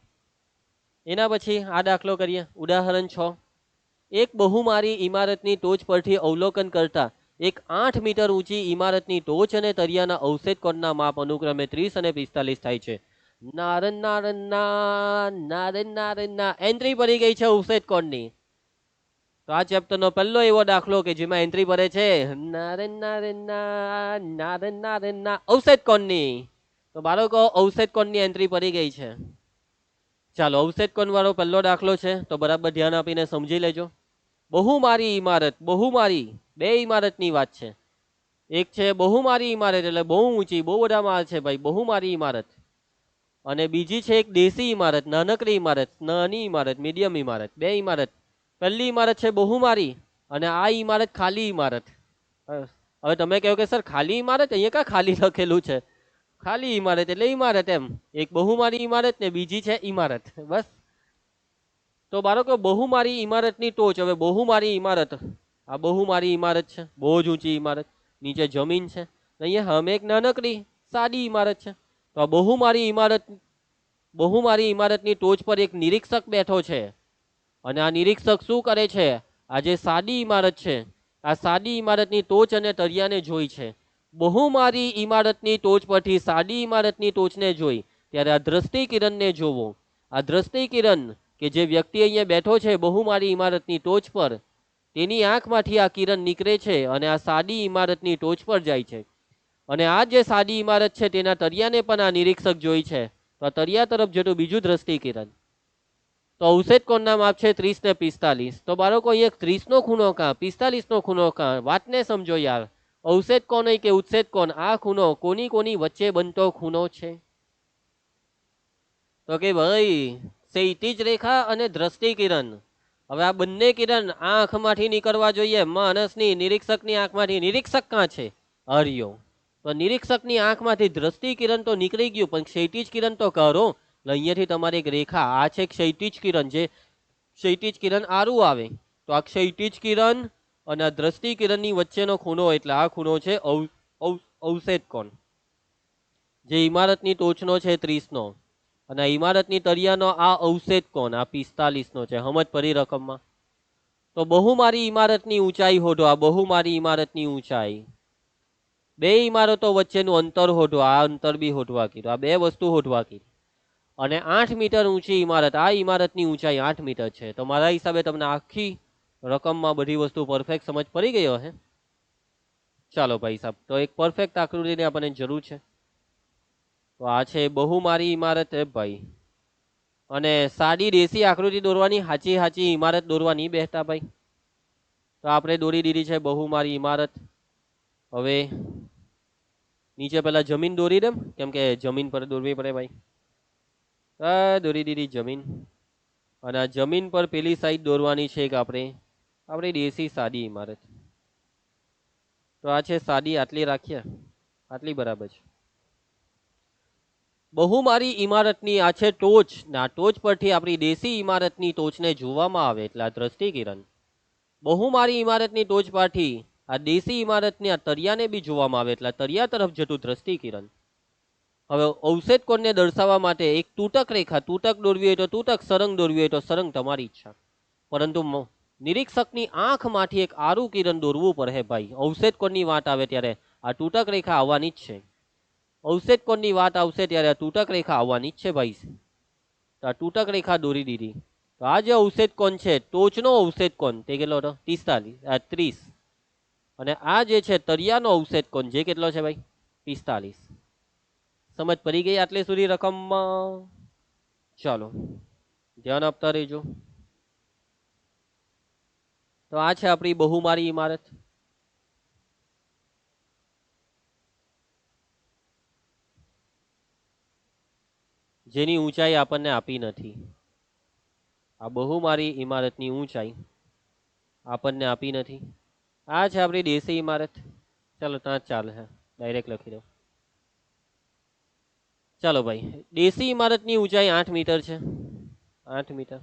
એના પછી આ દાખલો કરીએ, ઉદાહરણ 6. એક બહુમાળી ઇમારતની ટોચ પરથી અવલોકન કરતા એક 8 મીટર ઊંચી ઇમારતની ટોચ અને તળિયાના અવશેષ કોણના માપ અનુક્રમે 30 અને 45 થાય છે. નારન એન્ટ્રી પડી ગઈ છે અવશેષ કોણની. તો આ ચેપ્ટરનો પહેલો એવો દાખલો કે જેમાં એન્ટ્રી પડે છે અવશેષ કોણની. તો બાળકો અવશેષ કોણની એન્ટ્રી પડી ગઈ છે. ચાલો અવશેષ કોણ વાળો પહેલો દાખલો છે તો બરાબર ધ્યાન આપીને સમજી લેજો. બહુમાળી ઇમારત, બહુમાળી બે ઇમારતની વાત છે. એક છે બહુમાળી ઇમારત એટલે બહુ ઊંચી, બહુ બધા માળ છે ભાઈ, બહુમાળી ઇમારત. અને બીજી છે એક દેશી ઇમારત, નાનકડી ઇમારત, નાની ઇમારત, મીડિયમ ઇમારત. બે ઇમારત પહેલી ઇમારત છે બહુમારી અને આ ઇમારત ખાલી ઇમારત. હવે તમે કહો કે સર ખાલી ઇમારત, અહીંયા કા ખાલી લખેલું છે? ખાલી ઇમારત એટલે ઇમારત એમ. એક બહુમારી ઇમારત ને બીજી છે ઇમારત, બસ. તો બાળકો બહુમારી ઇમારતની ટોચ, હવે બહુમારી ઇમારત, આ બહુમારી ઇમારત છે, બહુ જ ઊંચી ઇમારત, નીચે જમીન છે. અહીંયા અમે એક નાનકડી સાદી ઇમારત છે. તો આ બહુમારી ઇમારતની ટોચ પર એક નિરીક્ષક બેઠો છે અને આ નિરીક્ષક શું કરે છે? આ જે સાદી ઇમારત છે, આ સાદી ઇમારતની ટોચ અને તળિયાને જોઈ છે. બહુમારી ઇમારતની ટોચ પરથી સાદી ઇમારતની ટોચને જોઈ ત્યારે આ દ્રષ્ટિ કિરણને જોવો. આ દ્રષ્ટિ કિરણ કે જે વ્યક્તિ અહીંયા બેઠો છે બહુમારી ઇમારતની ટોચ પર, તેની આંખમાંથી આ કિરણ નીકળે છે અને આ સાદી ઇમારતની ટોચ પર જાય છે. અને આ જે સાદી ઇમારત છે તેના તળિયાને પણ આ નિરીક્ષક જોઈ છે. તો આ તળિયા તરફ જતું બીજું દ્રષ્ટિ કિરણ. તો અવષેદ કોણના માપ છે 30 ને 45. તો બાળકો અહીંયા 30 નો ખૂણો કાં, 45 નો ખૂણો કાં? વાતને સમજો યાર. અવષેદ કોણ કે ઉત્સેદ કોણ, આ ખૂણો કોની વચ્ચે બનતો ખૂણો છે? તો કે ભાઈ ક્ષૈતિજ રેખા અને દ્રષ્ટિ કિરણ. હવે આ બંને કિરણ આંખમાંથી નીકળવા જોઈએ, માણસની નિરીક્ષકની આંખમાંથી. નિરીક્ષક ક્યાં છે? હરિયો. તો નિરીક્ષકની આંખમાંથી દ્રષ્ટિ કિરણ તો નીકળી ગયું, પણ ક્ષૈતિજ કિરણ તો કરો. અહીંયાથી તમારી એક રેખા, આ છે ક્ષૈતિજ કિરણ. જે ક્ષૈતિજ કિરણ આરું આવે, તો આ ક્ષૈતિજ કિરણ અને આ દ્રષ્ટિ કિરણની વચ્ચેનો ખૂણો, એટલે આ ખૂણો છે અવષેદ કોણ. જે ઇમારતની ટોચનો છે 30 નો અને ઇમારતની તળિયાનો આ અવષેદ કોણ, આ 45 નો છે. સમજ પડી રકમમાં? તો બહુમારી ઇમારતની ઊંચાઈ હોધો. આ બહુમારી ઇમારતની ઊંચાઈ, બે ઇમારતો વચ્ચેનું અંતર હોધો. આ અંતર બી હોધવા કીધું. આ બે વસ્તુ હોધવા કીધી. અને 8 મીટર ઊંચી ઇમારત, આ ઇમારતની ઊંચાઈ 8 મીટર છે. તો મારા હિસાબે તમને આખી રકમમાં બધી વસ્તુ પરફેક્ટ સમજ પડી ગયો હે? ચાલો ભાઈ સાહેબ, તો એક પરફેક્ટ આકૃતિની આપણને જરૂર છે. તો આ છે બહુમારી ઇમારત ભાઈ. અને સાદી દેશી આકૃતિ દોરવાની, હાચી ઇમારત દોરવા નહીં બેસતા ભાઈ. તો આપણે દોરી દીધી છે બહુમારી ઇમારત. હવે નીચે પેલા જમીન દોરી દેમ, કેમ કે જમીન પર દોરવી પડે ભાઈ. દોરી દીધી જમીન. અને આ જમીન પર પેલી સાઈડ દોરવાની છે કે આપણે દેશી સાદી ઇમારત. તો આ છે સાદી, આટલી રાખીએ, આટલી બરાબર છે. બહુમારી ઇમારતની આ છે ટોચ. ના ટોચ પરથી આપણી દેશી ઇમારતની ટોચને જોવામાં આવે એટલે આ દ્રષ્ટિ કિરણ. બહુમારી ઇમારતની ટોચ પરથી આ દેશી ઇમારતની આ તળિયાને બી જોવામાં આવે એટલે તળિયા તરફ જતું દ્રષ્ટિ કિરણ. હવે અવષેદ કોણને દર્શાવવા માટે એક તૂટક રેખા, તૂટક દોરવી હોય તો તૂટક, સરંગ દોરવી હોય તો સરંગ, તમારી ઈચ્છા. પરંતુ નિરીક્ષકની આંખમાંથી એક આરું કિરણ દોરવું પડે ભાઈ. અવષેદ કોણની વાત આવે ત્યારે આ તૂટક રેખા આવવાની જ છે. અવષેદ કોણની વાત આવશે ત્યારે આ તૂટક રેખા આવવાની જ છે ભાઈ. તો આ તૂટક રેખા દોરી દીધી. તો આ જે અવષેદ કોણ છે, ટોચનો અવષેદ કોણ, તે કેટલો હતો? 30. અને આ જે છે તળિયાનો અવષેદ કોણ, જે કેટલો છે ભાઈ? 45. સમજ પડી ગઈ આટલે સુધી રકમમાં? ચાલો ધ્યાન આપતા રહેજો. તો આ છે આપણી બહુમારી ઇમારત. જેની ઊંચાઈ આપણને આપી નથી. આ બહુમારી ઇમારતની ઊંચાઈ આપણને આપી નથી. આ છે આપણી દેશી ઇમારત. ચાલો ત્યાં ચાલે છે, ડાયરેક્ટ લખી દો. ચાલો ભાઈ, દેશી ઇમારતની ઊંચાઈ 8 મીટર છે. 8 મીટર.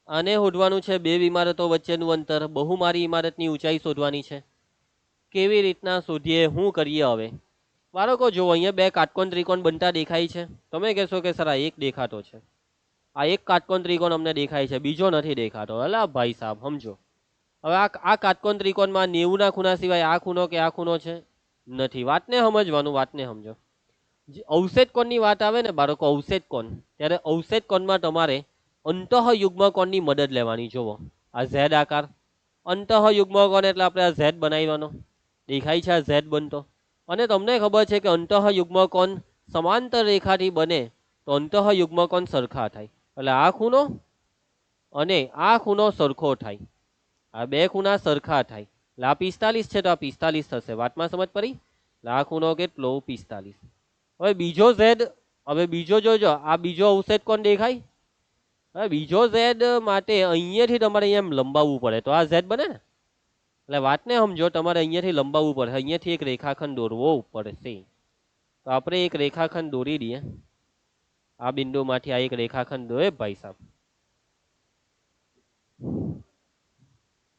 આને શોધવાનું છે બે ઇમારતો વચ્ચેનું અંતર. બહુમારી ઇમારતની ઊંચાઈ શોધવાની છે. કેવી રીતના શોધીએ, શું કરીએ? હવે બાળકો જો અહીંયા બે કાટકોણ ત્રિકોણ બનતા દેખાય છે. તમે કહેશો કે સર આ એક દેખાતો છે. આ એક કાટકોણ ત્રિકોણ અમને દેખાય છે, બીજો નથી દેખાતો. અલા ભાઈ સાહેબ સમજો. હવે આ કાટકોણ ત્રિકોણમાં 90 ના ખૂણા સિવાય આ ખૂણો કે આ ખૂણો છે? નથી. વાતને સમજવાનું, વાતને સમજો. અવષેદ કોણની વાત આવે ને બાળકો, અવષેદ કોણ, ત્યારે અવષેદ કોણમાં તમારે અંતઃયુગ્મ કોણની મદદ લેવાની. જોવો આ ઝેડ આકાર, અંતઃયુગ્મ કોણ એટલે આપણે આ ઝેડ બનાવવાનો. દેખાય છે આ ઝેડ બનતો. અને તમને ખબર છે કે અંતઃયુગ્મ કોણ સમાંતર રેખાથી બને તો અંતઃયુગ્મ કોણ સરખા થાય. એટલે આ ખૂણો અને આ ખૂણો સરખો થાય. આ બે ખૂણા સરખા થાય. એટલે આ 45 છે તો આ 45 થશે. વાતમાં સમજ પડી? એટલે આ ખૂણો કેટલો? 45. હવે બીજો ઝેડ, હવે બીજો જોજો, આ બીજો અવષેદ કોણ દેખાય? હવે બીજો ઝેડ માટે અહીંયાથી તમારે અહીંયા એમ લંબાવવું પડે તો આ ઝેડ બને ને. એટલે વાતને સમજો, તમારે અહીંયાથી લંબાવવું પડે, અહીંયાથી એક રેખાખંડ દોરવો પડશે. તો આપણે એક રેખાખંડ દોરી દઈએ. આ બિંદુમાંથી આ એક રેખાખંડ દોરે ભાઈ સાહેબ.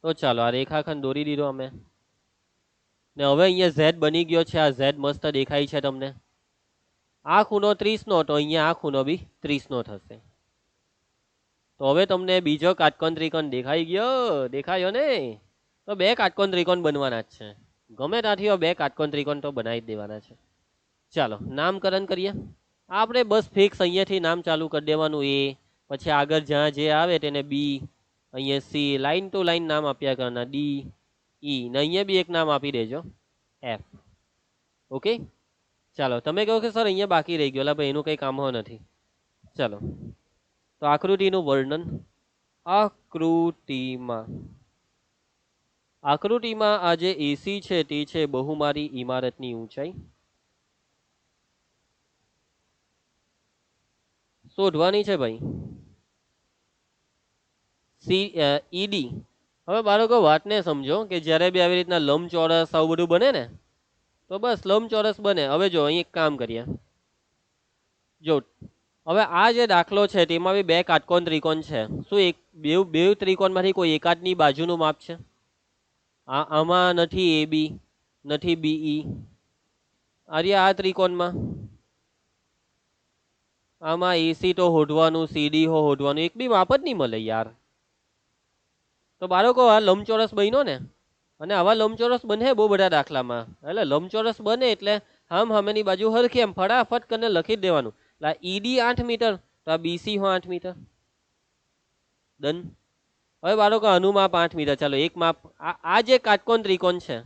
તો ચાલો આ રેખાખંડ દોરી દીધો અમે, ને હવે અહીંયા ઝેડ બની ગયો છે. આ ઝેડ મસ્ત દેખાય છે તમને. આ ખૂણો 30 નો, તો અહીંયા આ ખૂણો બી 30 નો થશે. તો હવે તમને બીજો કાટકોણ ત્રિકોણ દેખાઈ ગયો, દેખાયો ને? તો બે કાટકોણ ત્રિકોણ બનવાના જ છે, ગમે ત્યાંથી બે કાટકોણ ત્રિકોણ તો બનાવી જ દેવાના છે. ચાલો નામકરણ કરીએ આપણે. બસ ફિક્સ અહીંયાથી નામ ચાલુ કરી દેવાનું એ, પછી આગળ જ્યાં જે આવે તેને બી, અહીંયા સી, લાઈન ટુ લાઈન નામ આપ્યા કરવાના, ડી, ઈ, ને અહીંયા બી એક નામ આપી દેજો, એફ. ઓકે ચાલો તમે કહો કે સર અહીંયા બાકી રહી ગયો, ભાઈ એનું કંઈ કામ હો નથી. ચાલો તો આકૃતિનું વર્ણન. આકૃતિમાં આ જે એસી છે તે છે બહુમાળી ઇમારતની ઊંચાઈ શોધવાની છે ભાઈ. ઈડી. હવે બાળકો વાતને સમજો કે જ્યારે બી આવી રીતના લંબચોરસ આવું બધું બને ને, તો બસ લંબચોરસ બને. હવે જો અહીં એક કામ કરીએ, જો હવે આ જે દાખલો છે તેમાં બી બે કાટકોણ ત્રિકોણ છે. શું એક બે ત્રિકોણમાંથી કોઈ એકાદની બાજુનું માપ છે? આમાં નથી એ બી, નથી બીઈ. આ ત્રિકોણમાં આમાં એસી તો હોધવાનું, સીડી હોધવાનું, એક બી માપ જ નહીં મળે યાર. તો બાળકો આ લંબચોરસ બન્યો ને, અને આવા લંબચોરસ બને બહુ બધા દાખલામાં. એટલે લંબચોરસ બને એટલે સામેની બાજુ હરખી એમ ફટાફટ કરીને લખી જ દેવાનું. ઈડી 8 મીટર, તો આ બીસી 8 મીટર. ડન. હવે બાળકો આનું માપ 8 મીટર. ચાલો એક માપ, આ જે કાટકોણ ત્રિકોણ છે,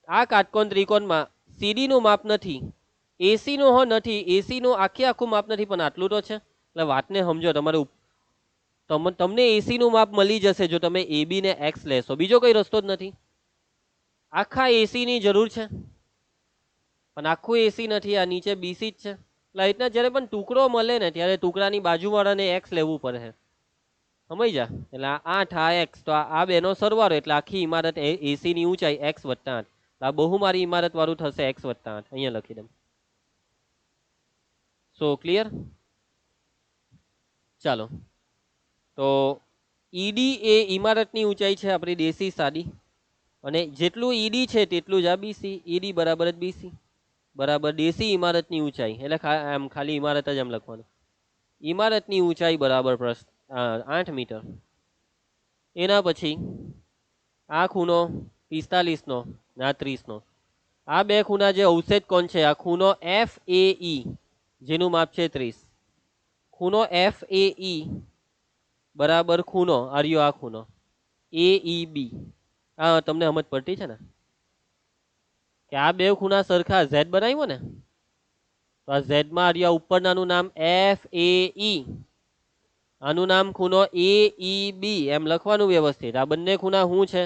આ કાટકોણ ત્રિકોણમાં સીડી નું માપ નથી, એસી નું નથી, એસી નું આખું માપ નથી, પણ આટલું તો છે. એટલે વાતને સમજો, તમારે તમને એસી નું માપ મળી જશે જો તમે એ બી ને એક્સ લેશો. બીજો કોઈ રસ્તો જ નથી. આખા એસી ની જરૂર છે, પણ આખું એસી નથી, આ નીચે બીસી જ છે. એટલે જ્યારે પણ ટુકડો મળે ને ત્યારે ટુકડાની બાજુવાળાને એક્સ લેવું પડે, સમજ જા. એટલે 8 આ એક્સ, તો આ બેનો સરવાળો, એટલે આખી ઇમારત એસી ની ઊંચાઈ એક્સ વત્તા 8. આ બહુમાળી ઇમારત વાળું થશે એક્સ વત્તા 8. અહીંયા લખી દઉં. સો ક્લિયર? ચાલો તો ઈડી એ ઇમારતની ઊંચાઈ છે આપણી દેશી સાદી, અને જેટલું ઈડી છે તેટલું જ આ બીસી. ઈડી બરાબર જ બીસી બરાબર દેશી ઇમારતની ઊંચાઈ, એટલે આમ ખાલી ઇમારત જ એમ લખવાનું. ઇમારતની ઊંચાઈ બરાબર 8 મીટર. એના પછી આ ખૂણો 45 નો, આ 30 નો. આ બે ખૂણા જે અવષેદ કોણ છે, આ ખૂણો એફ એ ઈ જેનું માપ છે 30. ખૂણો એફ એ ઈ બરાબર ખૂણો આર્યો આ ખૂણો એ ઈ બી. આ તમને સમજ પડતી છે ને કે આ બે ખૂણા સરખા ઝેડ બનાવ્યો ને, તો આ ઝેડ માં આર્યા ઉપરનાનું નામ એફ એ ઈ, આનું નામ ખૂણો એ ઈ બી એમ લખવાનું વ્યવસ્થિત. આ બંને ખૂણા શું છે?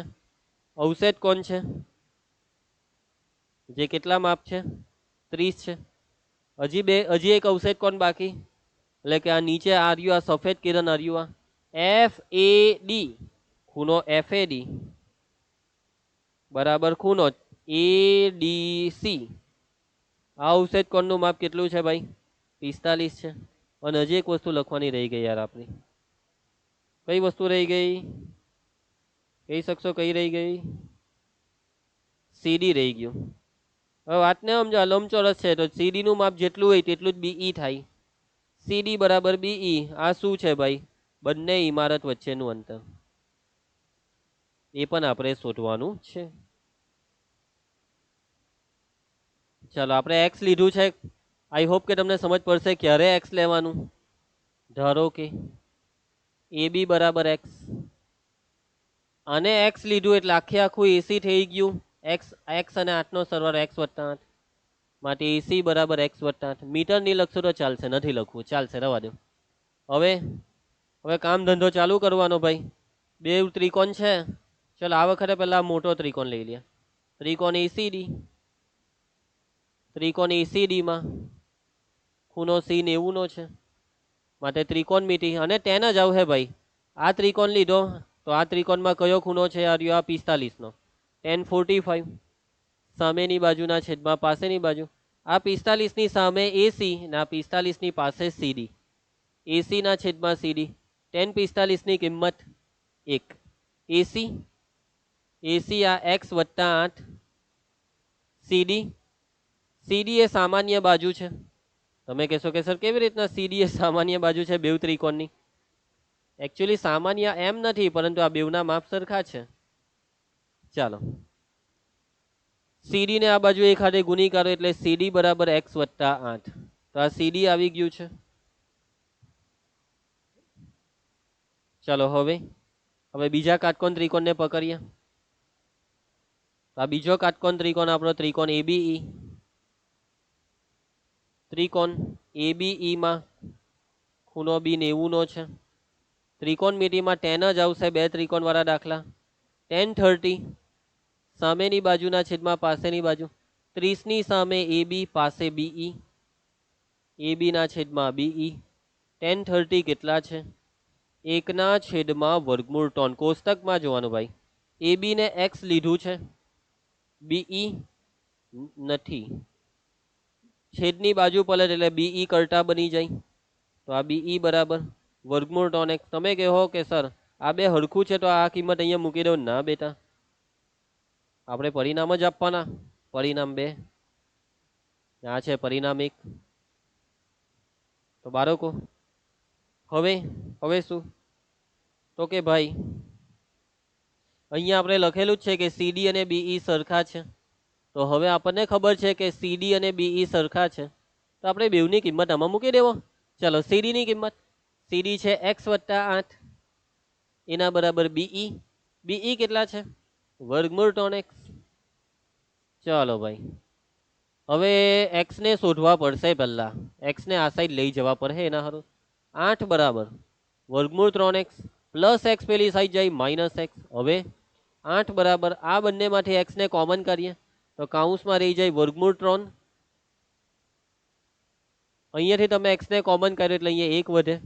અવષેદ કોણ છે, જે કેટલા માપ છે? 30 છે. હજી એક અવષેદ કોણ બાકી, એટલે કે આ નીચે આર્યું આ સફેદ કિરણ આર્યું આ એફ એ ડી, ખૂણો એફ એ ડી બરાબર ખૂણો એ ડી સી. આ અવષેદ કોણનું માપ કેટલું છે ભાઈ? 45 છે. અને હજી એક વસ્તુ લખવાની રહી ગઈ યાર આપણી. કઈ વસ્તુ રહી ગઈ? કહી શકશો કઈ રહી ગઈ? સીડી રહી ગયું. હવે વાતને સમજો, લંબચોરસ છે તો સીડી નું માપ જેટલું હોય તેટલું જ બીઈ થાય. સીડી બરાબર બીઈ. આ શું છે ભાઈ? બંને ઇમારત વચ્ચેનું અંતર. એ પણ આપણે શોધવાનું છે. ચાલો આપણે એક્સ લીધું છે. આઈ હોપ કે તમને સમજ પડશે ક્યારે એક્સ લેવાનું. ધારો કે એ બી બરાબર એક્સ, અને એક્સ લીધું એટલે આખું એસી થઈ ગયું. એક્સ અને 8 નો સરવાળો એક્સ વત્તા 8, માટે એસી બરાબર એક્સ વત્તા 8. મીટર ની લખશો તો ચાલશે, નથી લખવું ચાલશે, રવા દો. હવે કામ ધંધો ચાલુ કરવાનો ભાઈ. બે ત્રિકોણ છે. ચલો આ વખતે પહેલા મોટો ત્રિકોણ લઈ લે. ત્રિકોણ એસીડી. ત્રિકોણ એસીડી માં ખૂણો સી 90 નો છે. માટે ત્રિકોણમિતિ અને tan જ આવશે ભાઈ. આ ત્રિકોણ લીધો તો આ ત્રિકોણમાં કયો ખૂણો છે? આ રહ્યો આ 45 નો tan 45 સામેની બાજુના છેદમાં પાસેની બાજુ. આ 45 ની સામે એસી અને આ 45 ની પાસે સીડી. એસી ના છેદમાં સીડી. tan 45 ની કિંમત 1. એસી એસી આ x વત્તા 8. સીડી સીડી એ સામાન્ય બાજુ છે. તમે કહેશો કે સર કેવી રીતના સીડી એ સામાન્ય બાજુ છે બેવ ત્રિકોણની? એકચ્યુઅલી સામાન્ય એમ નથી, પરંતુ આ બેવના માપ સરખા છે. ચાલો, સીડી ને આ બાજુ એક હાથે ગુણી કરો એટલે સીડી બરાબર x વત્તા 8. તો આ સીડી આવી ગયું છે. ચાલો હવે બીજા કાટકોણ ત્રિકોણને પકડીએ. આ બીજો કાટકોણ ત્રિકોણ આપણો ત્રિકોણ એબીઈ. ત્રિકોણ એબીઈ માં ખૂણો બી 90 નો છે. ત્રિકોણમિતિમાં tan જ આવશે બે ત્રિકોણ વાળા દાખલા. tan 30 સામેની બાજુના છેદમાં પાસેની બાજુ. 30 ની સામે એબી પાસે બીઈ. એબી ના છેદમાં બીઈ. tan 30 કેટલા છે? 1 ના છેદમાં વર્ગમૂળ 3. કોષ્ટકમાં જોવાનું ભાઈ. એબી ને x લીધું છે, બીઈ નથી. છેદની બાજુ પલટ એટલે બીઈ કરતા બની જાય. તો આ બીઈ બરાબર વર્ગમૂળ 3x. તમે કહો કે સર આ બે હરખું છે તો આ કિંમત અહીંયા મૂકી દો. ના બેટા, આપણે પરિણામ જ આપવાના. પરિણામ 2, આ છે પરિણામ 1. તો બાળકો હવે શું? તો કે ભાઈ અહીંયા આપણે લખેલું જ છે કે સીડી અને બીઈ સરખા છે. તો હવે આપણને ખબર છે કે સીડી અને બીઈ સરખા છે, તો આપણે બેવની કિંમત આમાં મૂકી દેવો. ચલો, સીડી ની કિંમત, સીડી છે x વત્તા 8 એના બરાબર બીઈ. બીઈ કેટલા છે? વર્ગમૂળ 3x. ચાલો ભાઈ, હવે x ને શોધવા પડશે. પહેલા x ને આ સાઈડ લઈ જવા પડશે. એના હારું 8 બરાબર વર્ગમૂળ 3x પ્લસ x પેલી સાઈડ જાય માઇનસ x. હવે 8 બરાબર આ બંનેમાંથી x ને કોમન કરીએ તો કાઉન્સમાં રહી જાય વર્ગમૂળ 3. અહીંયાથી તમે x ને કોમન કર્યો એટલે અહીંયા 1 વધે.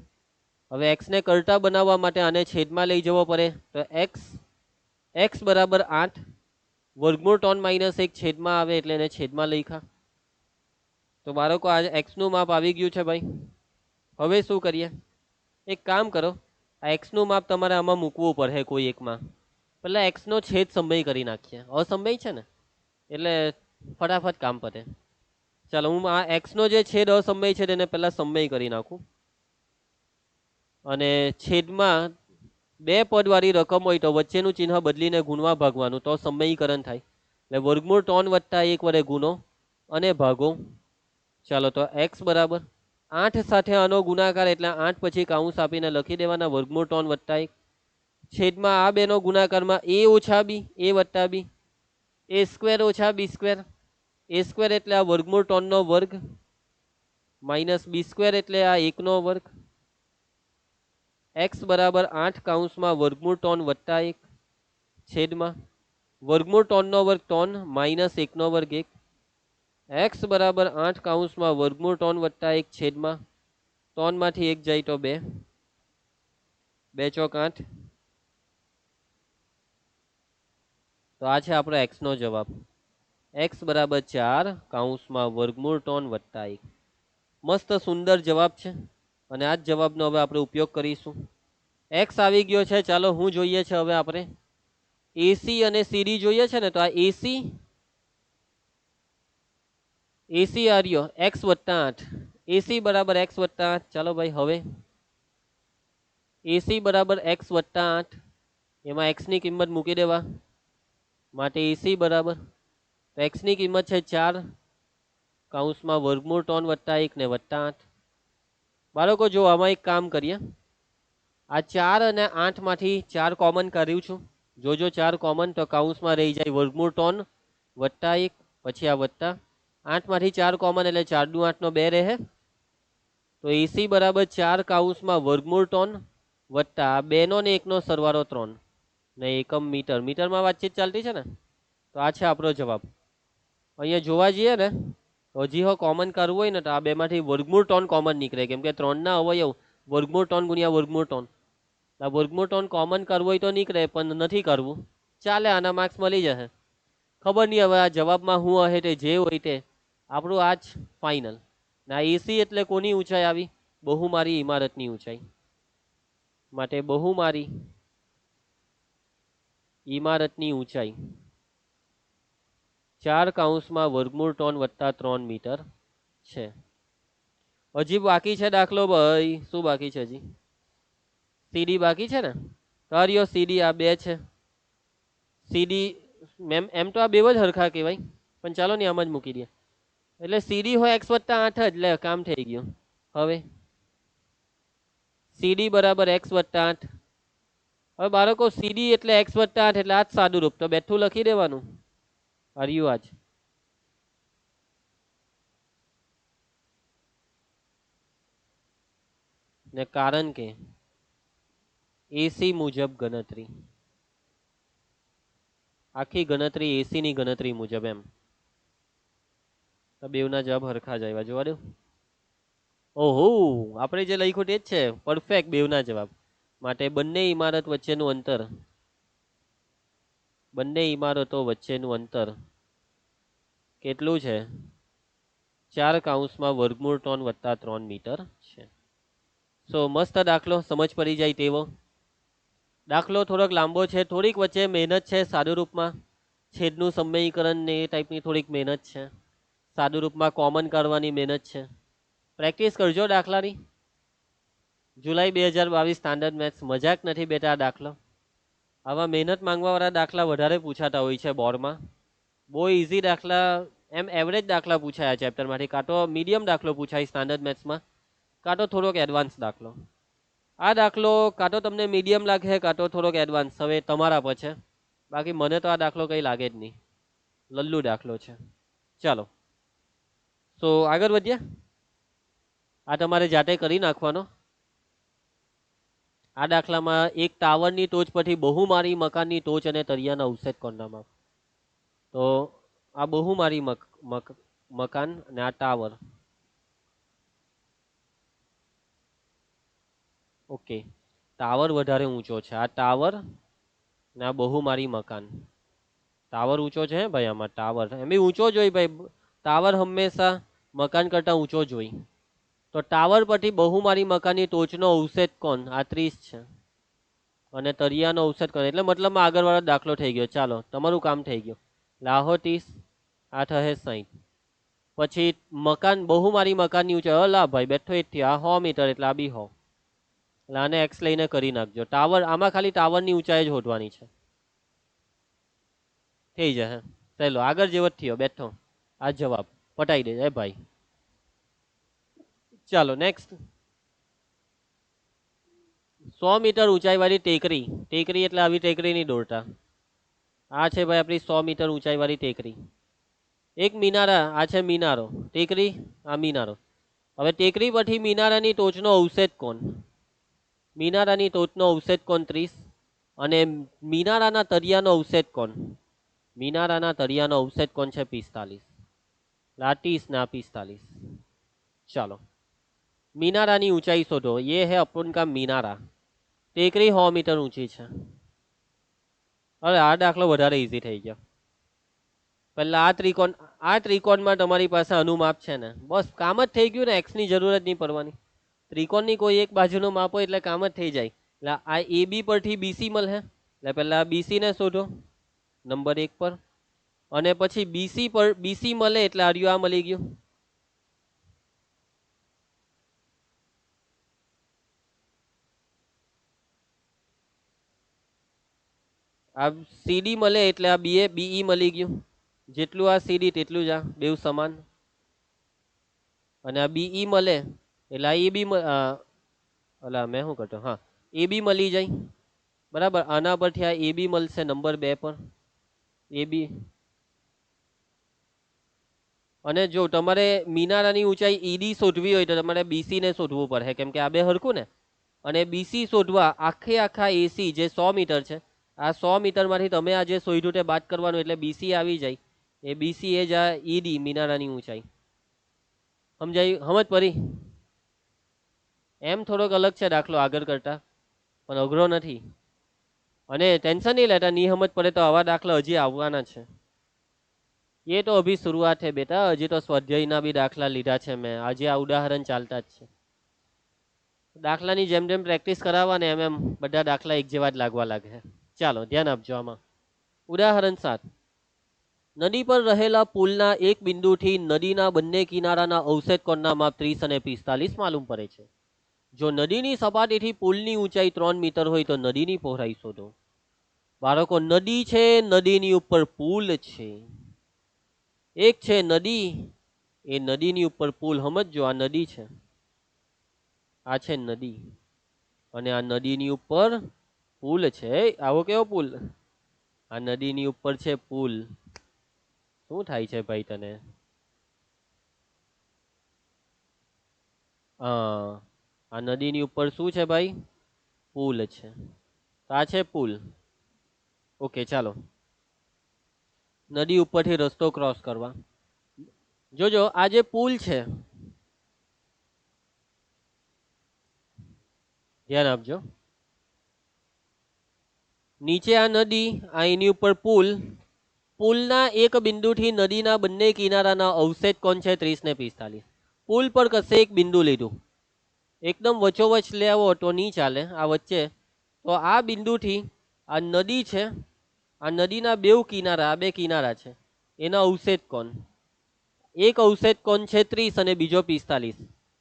હવે x ને કરતા બનાવવા માટે આને છેદમાં લઈ જવો પડે. તો x બરાબર 8 વર્ગમૂળ 3 માઇનસ 1 છેદમાં આવે એટલે એને છેદમાં લખ્યા. તો બાળકો આ x નું માપ આવી ગયું છે ભાઈ. હવે શું કરીએ? એક કામ કરો, આ x નું માપ તમારે આમાં મૂકવું પડે કોઈ એકમાં. પહેલા x નો છેદ સમય કરી નાખીએ. અસમય છે ને એટલે ફટાફટ કામ પતે. ચાલો, હું આ x નો જે છેદ અસમય છે તેને પહેલા સમય કરી નાખું. અને છેદમાં બે પદ વાળી રકમ હોય તો વચ્ચેનું ચિહ્ન બદલીને ગુણવા ભાગવાનું, તો સમયીકરણ થાય. એટલે વર્ગમૂળ 3 વત્તા 1 વડે ગુણો અને ભાગો. ચાલો, તો x બરાબર 8 સાથે આનો ગુણાકાર એટલે 8 પછી કાઉન્સ આપીને લખી દેવાના વર્ગમૂળ 3 વત્તા 1. છેદમાં આ બેનો ગુણાકારમાં a ઓછા b, a વત્તા b, a સ્ક્વેર ઓછા b સ્ક્વેર. a સ્ક્વેર એટલે આ વર્ગમૂળ 3 નો વર્ગ માઇનસ b સ્ક્વેર એટલે આ 1 નો વર્ગ. x બરાબર 8 કાઉન્સમાં વર્ગમૂળ 3 વત્તા 1 છેદમાં વર્ગમૂળ 3 નો વર્ગ 3 માઇનસ 1 નો વર્ગ 1. x બરાબર 8 કાઉન્સમાં વર્ગમૂળ 3 વત્તા 1 છેદમાં 3 માંથી 1 જાય તો 2, 2 ચોક 8. તો આ છે આપણો x નો જવાબ. x બરાબર 4 કાઉન્સમાં વર્ગમૂળ 3 વત્તા 1. મસ્ત સુંદર જવાબ છે અને આ જ જવાબનો હવે આપણે ઉપયોગ કરીશું. x આવી ગયો છે. ચાલો, હું જોઈએ છે હવે આપણે એસી અને સીડી જોઈએ છે ને. તો આ એસી આ રહ્યો x વત્તા 8. એસી બરાબર x વત્તા 8. ચાલો ભાઈ, હવે એસી બરાબર x વત્તા 8 એમાં x ની કિંમત મૂકી દેવા માટે એસી બરાબર x ની કિંમત છે 4 કાઉન્સમાં વર્ગમૂળ 3 વત્તા 1 ને વત્તા 8. બાળકો જો આમાં એક કામ કરીએ, આ 4 અને 8 માંથી 4 કોમન કર્યું છું. જો 4 કોમન તો કાઉન્સમાં રહી જાય વર્ગમૂળ 3 વત્તા 1 પછી આ વત્તા 8 માંથી 4 કોમન એટલે 4 દુ 8 નો 2 રહે. તો એસી બરાબર 4 કાઉન્સમાં વર્ગમૂળ 3 વત્તા 2 નો ને 1 નો સરવાળો 3 ને એકમ મીટર. મીટરમાં વાતચીત ચાલતી છે ને. તો આ છે આપણો જવાબ. અહીંયા જોવા જઈએ ને, હજી કોમન કરવું હોય ને તો આ બેમાંથી વર્ગમૂળ 3 કોમન નીકળે, કેમ કે 3 ના અવયવ વર્ગમૂળ 3 ગુણ્યા વર્ગમૂળ 3. આ વર્ગમૂળ 3 કોમન કરવું હોય તો નીકળે, પણ નથી કરવું, ચાલે, આના માર્ક્સ મળી જશે. ખબર નહીં હવે આ જવાબમાં હું હશે તે જે હોય તે, આપણું આ જ ફાઇનલ. ના એસી એટલે કોની ઊંચાઈ આવી? બહુમારી ઇમારતની ઊંચાઈ. માટે બહુમારી ઇમારતની ઊંચાઈ 4 કૌંસમાં વર્ગમૂળ 3 વત્તા 3 મીટર છે. હજી બાકી છે દાખલો ભાઈ, શું બાકી છે હજી? સીડી બાકી છે ને? કર્યો સીડી, આ 2 છે સીડી. એમ તો આ 2 જ હરખા કહેવાય, પણ ચાલો ને આમ જ મૂકી દે. એટલે સીડી હોય x+8 જ, લે કામ થઈ ગયું. હવે સીડી બરાબર x+8. હવે બાળકો સીડી એટલે x+8 એટલે આ જ સાદું રૂપ, તો બેઠું લખી દેવાનું. હર્યું આજ. ને કારણ કે એસી મુજબ ગણતરી, આખી ગણતરી એસી ની ગણતરી મુજબ, એમ તો બેવના જવાબ હરખા જ આવ્યા. જોવા દો. ઓહો, આપણે જે લખ્યું તે જ છે, પરફેક્ટ બેવના જવાબ. માટે બંને ઇમારત વચ્ચેનું અંતર, બંને ઇમારતો વચ્ચેનું અંતર કેટલું છે? 4 કૌંસમાં વર્ગમૂળ 3 વત્તા 3 મીટર છે. સો મસ્ત દાખલો, સમજ પડી જાય તેવો દાખલો. થોડોક લાંબો છે, થોડીક વચ્ચે મહેનત છે. સાદું રૂપમાં છેદનું સમીકરણ ને એ ટાઈપની થોડીક મહેનત છે. સાદું રૂપમાં કોમન કાઢવાની મહેનત છે. પ્રેક્ટિસ કરજો દાખલાની. જુલાઈ 2022 સ્ટાન્ડર્ડ મેથ્સ, મજાક નથી બેટા આ દાખલો. આવા મહેનત માંગવાવાળા દાખલા વધારે પૂછાતા હોય છે બોર્ડમાં. બહુ ઇઝી દાખલા, એમ એવરેજ દાખલા પૂછાય આ ચેપ્ટરમાંથી. કાં તો મીડિયમ દાખલો પૂછાય સ્ટાન્ડર્ડ મેથ્સમાં, કાં તો થોડોક એડવાન્સ દાખલો. આ દાખલો કાં તો તમને મીડિયમ લાગે, કાં તો થોડોક એડવાન્સ, હવે તમારા પર છે. બાકી મને તો આ દાખલો કંઈ લાગે જ નહીં, લલ્લુ દાખલો છે. ચાલો, તો આગળ વધ્યા. આ તમારે જાતે કરી નાખવાનો. આ દાખલામાં એક ટાવરની ટોચ પરથી બહુમાળી મકાનની ટોચ અને તળિયાના અવશેષ કોણના માપ. તો આ બહુમાળી મકાન અને આ ટાવર. ઓકે, ટાવર વધારે ઊંચો છે. આ ટાવર ને આ બહુમાળી મકાન. ટાવર ઊંચો છે ભાઈ, આમાં ટાવર એમ બી ઊંચો જ હોય ભાઈ. ટાવર હંમેશા મકાન કરતા ઊંચો જ હોય. તો ટાવર પરથી બહુમાળી મકાનની ટોચનો અવશેષ કોણ? આ 30 છે. અને તળિયાનો અવશેષ કોણ, એટલે મતલબમાં આગળવાળો દાખલો થઈ ગયો. ચાલો, તમારું કામ થઈ ગયું. લાહો 30, આ થશે 60. પછી મકાન, બહુમાળી મકાનની ઊંચાઈ, અલા ભાઈ બેઠો એ થી, આ 100 મીટર એટલે આ બી 100. એટલે આને એક્સ લઈને કરી નાખજો. ટાવર, આમાં ખાલી ટાવરની ઊંચાઈ જ શોધવાની છે. થઈ જશે. ચાલો આગળ જેવો જ થયો, બેઠો. આ જવાબ પટાઈ દે ભાઈ. ચાલો નેક્સ્ટ. 100 મીટર ઊંચાઈ વાળી ટેકરી. ટેકરી એટલે આવી ટેકરી નહીં દોરતા. આ છે ભાઈ આપણી 100 મીટર ઊંચાઈ વાળી ટેકરી. એક મિનારા, આ છે મિનારો. ટેકરી, આ મિનારો. હવે ટેકરી પરથી મિનારાની ટોચનો અવશેષ કોણ? મિનારાની ટોચનો અવશેષ કોણ 30, અને મિનારાના તળિયાનો અવશેષ કોણ? મિનારાના તળિયાનો અવશેષ કોણ છે 45. 30 ના 45. ચાલો, મીનાरानी ऊंचाई शोधो. ये है अपन का मीनारा. टेकरी 100 मीटर ऊंची છે. હવે આ દાખલો વધારે ઈઝી થઈ ગયો. પહેલા આ ત્રિકોણમાં તમારી પાસે અનુમાપ છે ને, બસ કામ જ થઈ ગયું ને. એક્સ ની જરૂર જ નહીં પડવાની. ત્રિકોણની કોઈ એક બાજુનો માપ હોય એટલે કામ જ થઈ જાય. એટલે આ એ બી પરથી બીસી મળે, એટલે પહેલા બીસી ને શોધો નંબર 1 પર, અને પછી બીસી મળે એટલે આર્યું આ મળી ગયું. આ સીડી મળે એટલે આ બીઈ મળી ગયું. જેટલું આ સીડી તેટલું જ આ બેવ સમાન. અને આ બીઈ મળે એટલે આ એ બી, અલા મેં શું કરતો, હા એ બી મળી જાય બરાબર. આના પરથી આ એ બી મળશે નંબર 2 પર, એ બી. અને જો તમારે મિનારાની ઊંચાઈ ઈડી શોધવી હોય તો તમારે બીસી ને શોધવું પડે, કેમ કે આ બે હરખું ને. અને બીસી શોધવા આખા એસી જે 100 મીટર છે, આ 100 મીટરમાંથી તમે આ જે શોધ્યું તે બાદ કરવાનું, એટલે બીસી આવી જાય. એ બીસી એ જ આ ઈડી મિનારાની ઊંચાઈ. સમજાય? સમજ પડી? એમ થોડોક અલગ છે દાખલો આગળ કરતા, પણ અઘરો નથી. અને ટેન્શન નહીં લેતા, નહીં સમજ પડે તો આવા દાખલા હજી આવવાના છે. એ તો અભી શરૂઆત છે બેટા, હજી તો સ્વાધ્યાયના બી દાખલા લીધા છે મેં, આજે આ ઉદાહરણ ચાલતા જ છે. દાખલાની જેમ જેમ પ્રેક્ટિસ કરાવવા ને એમ એમ બધા દાખલા એક જેવા જ લાગવા લાગે. ચાલો ધ્યાન આપજો આમાં. ઉદાહરણ 7. નદી પર રહેલા પુલના એક બિંદુથી નદીના બંને કિનારાના અવશેષ કોણના માપ 30 અને 45 માલુમ પડે છે. જો નદીની સપાટીથી પુલની ઊંચાઈ 3 મીટર હોય તો નદીની પહોળાઈ શોધો. બાળકો, નદી છે, નદીની ઉપર પુલ છે. એક છે નદી, એ નદીની ઉપર પુલ. સમજો, આ નદી છે, આ છે નદી, અને આ નદીની ઉપર પુલ છે. આવો કેવો પુલ? આ નદીની ઉપર છે પુલ. શું થાય છે ભાઈ તને? આ નદીની ઉપર શું છે ભાઈ? પુલ છે. આ છે પુલ. ઓકે, ચાલો નદી ઉપરથી રસ્તો ક્રોસ કરવા. જોજો, આ જે પુલ છે, ધ્યાન આપજો. નીચે આ નદી, આ એની ઉપર પુલ. પુલના એક બિંદુથી નદીના બંને કિનારાના અવશેષ કોણ છે 30 ને 45. પુલ પર કશે એક બિંદુ લીધું, એકદમ વચ્ચોવચ લેવો તો નહીં ચાલે, આ વચ્ચે. તો આ બિંદુથી આ નદી છે, આ નદીના બે કિનારા, આ બે કિનારા છે, એના અવશેષ કોણ. એક અવશેષ કોણ છે 30 અને બીજો 45.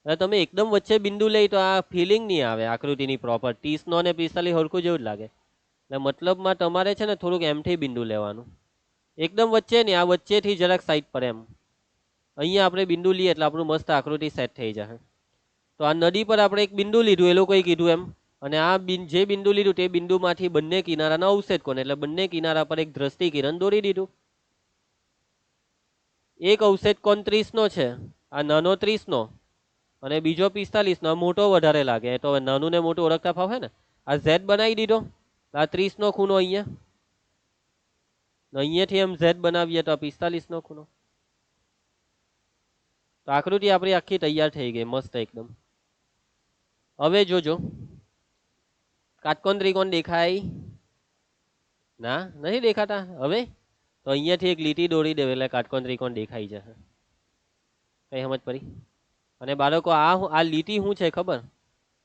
હવે તમે એકદમ વચ્ચે બિંદુ લઈ તો આ ફિલિંગ નહીં આવે આકૃતિની પ્રોપર. 30 નો અને 45 હરખું જેવું જ લાગે. એટલે મતલબમાં તમારે છે ને થોડુંક એમથી બિંદુ લેવાનું, એકદમ વચ્ચે નહીં, આ વચ્ચેથી જરાક સાઈડ પર એમ. અહીંયા આપણે બિંદુ લઈએ એટલે આપણું મસ્ત આકૃતિ સેટ થઈ જાય. તો આ નદી પર આપણે એક બિંદુ લીધું, એ લોકોએ કીધું એમ, અને આ જે બિંદુ લીધું તે બિંદુમાંથી બંને કિનારાના અવશેષ કોણ, એટલે બંને કિનારા પર એક દ્રષ્ટિ કિરણ દોરી દીધું. એક અવશેષ કોણ 30 નો છે, આ નાનો 30 નો, અને બીજો 45 નો. મોટો વધારે લાગે તો નાનું ને મોટું ઓળખતા ફાવે ને. આ ઝેડ બનાવી દીધો, આ 30 નો ખૂણો અહીંયા, અહીંયાથી એમ ઝેડ બનાવીએ તો 45 નો ખૂણો. તો આકૃતિ આપણી આખી તૈયાર થઈ ગઈ, મસ્ત એકદમ. હવે જોજો, કાટકોણ ત્રિકોણ દેખાય? ના, નથી દેખાતા. હવે તો અહીંયાથી એક લીટી દોરી દેવે એટલે કાટકોણ ત્રિકોણ દેખાઈ જશે. કઈ સમજ પડી? અને બાળકો, આ લીટી શું છે ખબર?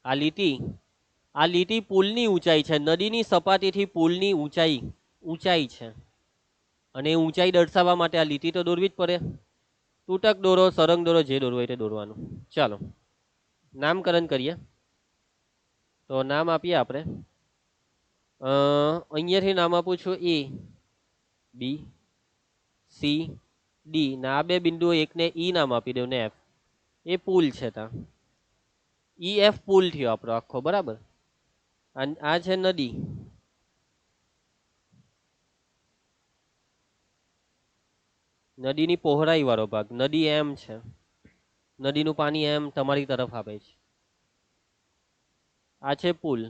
આ લીટી પુલની ઊંચાઈ છે. નદીની સપાટીથી પુલની ઊંચાઈ છે, અને ઊંચાઈ દર્શાવવા માટે આ લીટી તો દોરવી જ પડે. તૂટક દોરો, સરંગ દોરો, જે દોરવો હોય તે દોરવાનું. ચાલો નામકરણ કરીએ. તો નામ આપીએ આપણે. અહીંયાથી નામ આપું છું A, B, C, D. ના આ બે બિંદુઓ, એકને E નામ આપી દઉં ને F. એ પુલ છે. ત્યાં EF પુલ થયો આપણો આખો, બરાબર. આ છે નદી, નદીની પહોળાઈ વાળો ભાગ. નદી એમ છે, નદીનું પાણી એમ તમારી તરફ આવે છે. આ છે પુલ.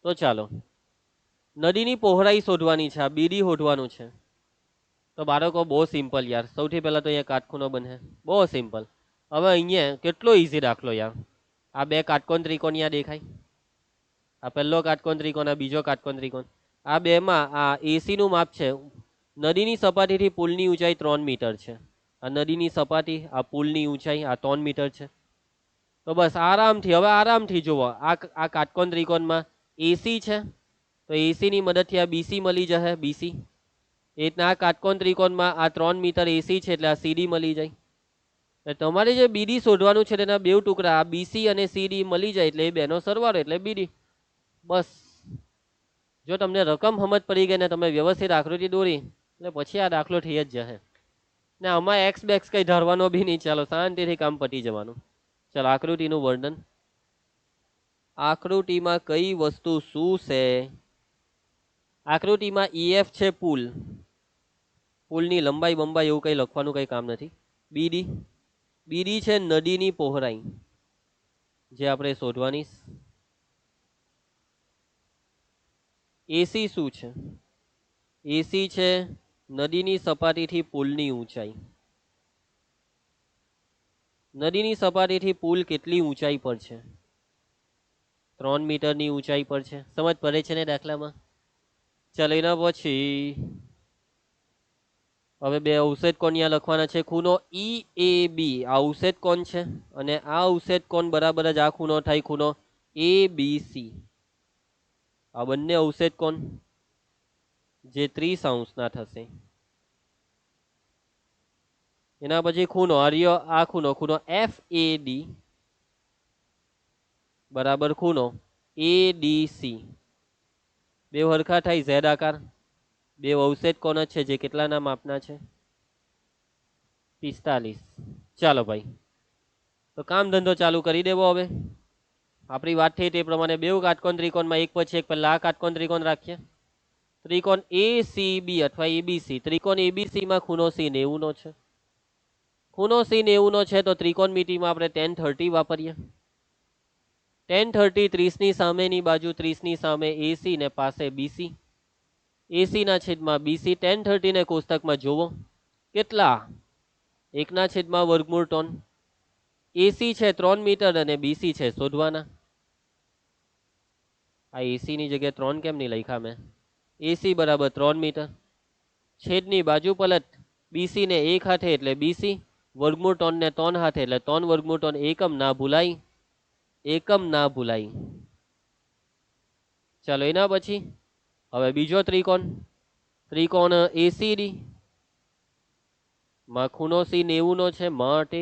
તો ચાલો નદીની પહોળાઈ શોધવાની છે, આ BD શોધવાનું છે. તો બાળકો બહુ સિમ્પલ યાર. સૌથી પહેલા તો અહીંયા કાટખૂણો બને, બહુ સિમ્પલ. હવે અહીંયા કેટલો ઈઝી દાખલો યાર. આ બે કાટકોણ ત્રિકોણ અહીંયા દેખાય, આ પહેલો કાટકોણ ત્રિકોણ, આ બીજો કાટકોણ ત્રિકોણ. આ બેમાં આ AC નું માપ છે. નદીની સપાટીથી પુલની ઊંચાઈ 3 મીટર છે. આ નદીની સપાટી, આ પુલની ઊંચાઈ, આ 3 મીટર છે. તો બસ આરામથી, હવે આરામથી જુઓ, આ કાટકોણ ત્રિકોણમાં AC છે, તો AC ની મદદથી આ BC મળી જશે, BC. એ રીતના આ કાટકોણ ત્રિકોણમાં આ 3 મીટર AC છે, એટલે આ CD મળી જાય. તમારે જે BD શોધવાનું છે તેના બે ટુકડા, આ BC અને CD મળી જાય એટલે એ બેનો સરવાળો, એટલે BD. બસ જો તમને રકમ સમજ પડી ગઈ ને તમે વ્યવસ્થિત આકૃતિ દોરી, એટલે પછી આ દાખલો થઈ જ જશે ને. આમાં એક્સ બેક્સ કઈ ધારવાનો બી નહીં. ચાલો શાંતિથી કામ પતી જવાનું. ચાલો આકૃતિનું વર્ણન. આકૃતિમાં કઈ વસ્તુ શું છે? આકૃતિમાં EF છે પુલ, પુલની લંબાઈ બંબાઈ એવું કઈ લખવાનું કઈ કામ નથી. BD છે નદીની પહોળાઈ, જે આપણે શોધવાની. AC શું છે? AC છે નદીની સપાટીથી પુલની ઊંચાઈ. નદીની સપાટીથી પુલ કેટલી ઊંચાઈ પર છે? 3 મીટરની ઊંચાઈ પર છે. સમજ પડે છે ને દાખલામાં? ચાલો એના પછી હવે બે અવષેદ કોણ અહીંયા લખવાના છે. ખૂણો ઈ એ બી આ અવષેદ કોણ છે અને આ અવષેદ કોણ બરાબર જ આ ખૂણો થાય ખૂણો એ બી સી. આ બંને અવષેદ કોણ જે 30 અંશના થશે. એના પછી ખૂણો આર્ય આ ખૂણો એફ એ ડી બરાબર ખૂણો એ ડી સી. બે હરખા થાય ઝેડ આકાર. બે અવષેદ કોણ જ છે જે કેટલાના માપના છે? 45. ચાલો ભાઈ, તો કામ ધંધો ચાલુ કરી દેવો. હવે આપણી વાત થઈ તે પ્રમાણે બે કાટકોણ ત્રિકોણમાં એક પછી એક પહેલા આ કાટકોણ ત્રિકોણ રાખીએ. ત્રિકોણ એ સી બી અથવા એબીસી. ત્રિકોણ એબીસી માં ખૂણો સી 90 નો છે. ખૂણો સી 90 નો છે તો ત્રિકોણમિતિમાં આપણે tan 30 વાપરીએ. tan 30 30 ની સામેની બાજુ 30 ની સામે એસી ને પાસે બીસી. એસી ના છેદમાં બીસી. tan 30 ને કોષ્ટકમાં જોવો કેટલા? 1/√ ટોન. એસી છે 3 મીટર અને બીસી છે શોધવાના. આ એસી ની જગ્યાએ 3 કેમ નહીં લખ્યા મેં? એસી બરાબર 3 મીટર. છેદની બાજુ પલટ બીસી ને 1 હાથે એટલે બીસી. વર્ગમૂળ ટોન ને 3 હાથે એટલે 3 વર્ગમૂળ ટોન. એકમ ના ભૂલાય. એકમ ના ભૂલાય. ચાલો એના પછી હવે બીજો ત્રિકોણ. ત્રિકોણ એસીડી માં ખૂણો સી 90 નો છે માટે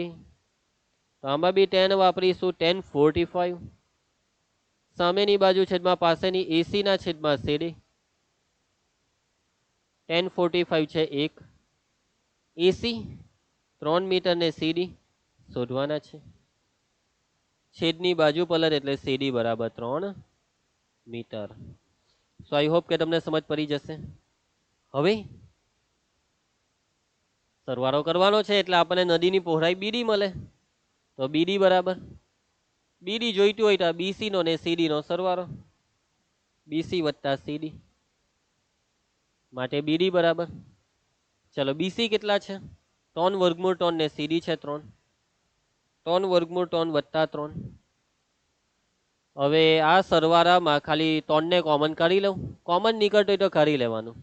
તો આમાં બી tan વાપરીશું. tan 45. સામેની બાજુ છેદમાં પાસેની એસી ના છેદમાં સીડી. tan 45 છે 1. એસી 3 મીટર ને સીડી શોધવાના છે. છેદની બાજુ પલટ એટલે સીડી બરાબર 3 મીટર. સો આઈ હોપ કે તમને સમજ પડી જશે. હવે સરવાળો કરવાનો છે એટલે આપણને નદીની પહોળાઈ બીડી મળે. તો બીડી બરાબર બીડી જોઈતું હોય તો બીસી નો ને સીડી નો સરવાળો. બીસી વત્તા સીડી માટે બીડી બરાબર. ચલો બીસી કેટલા છે? 3 વર્ગમૂળ ટોન ને સીડી છે 3. 3 વર્ગમૂળ ટોન વત્તા 3. હવે આ સરવાળામાં ખાલી 3 ને કોમન કાઢી લઉં. કોમન નીકળતો હોય તો કાઢી લેવાનું.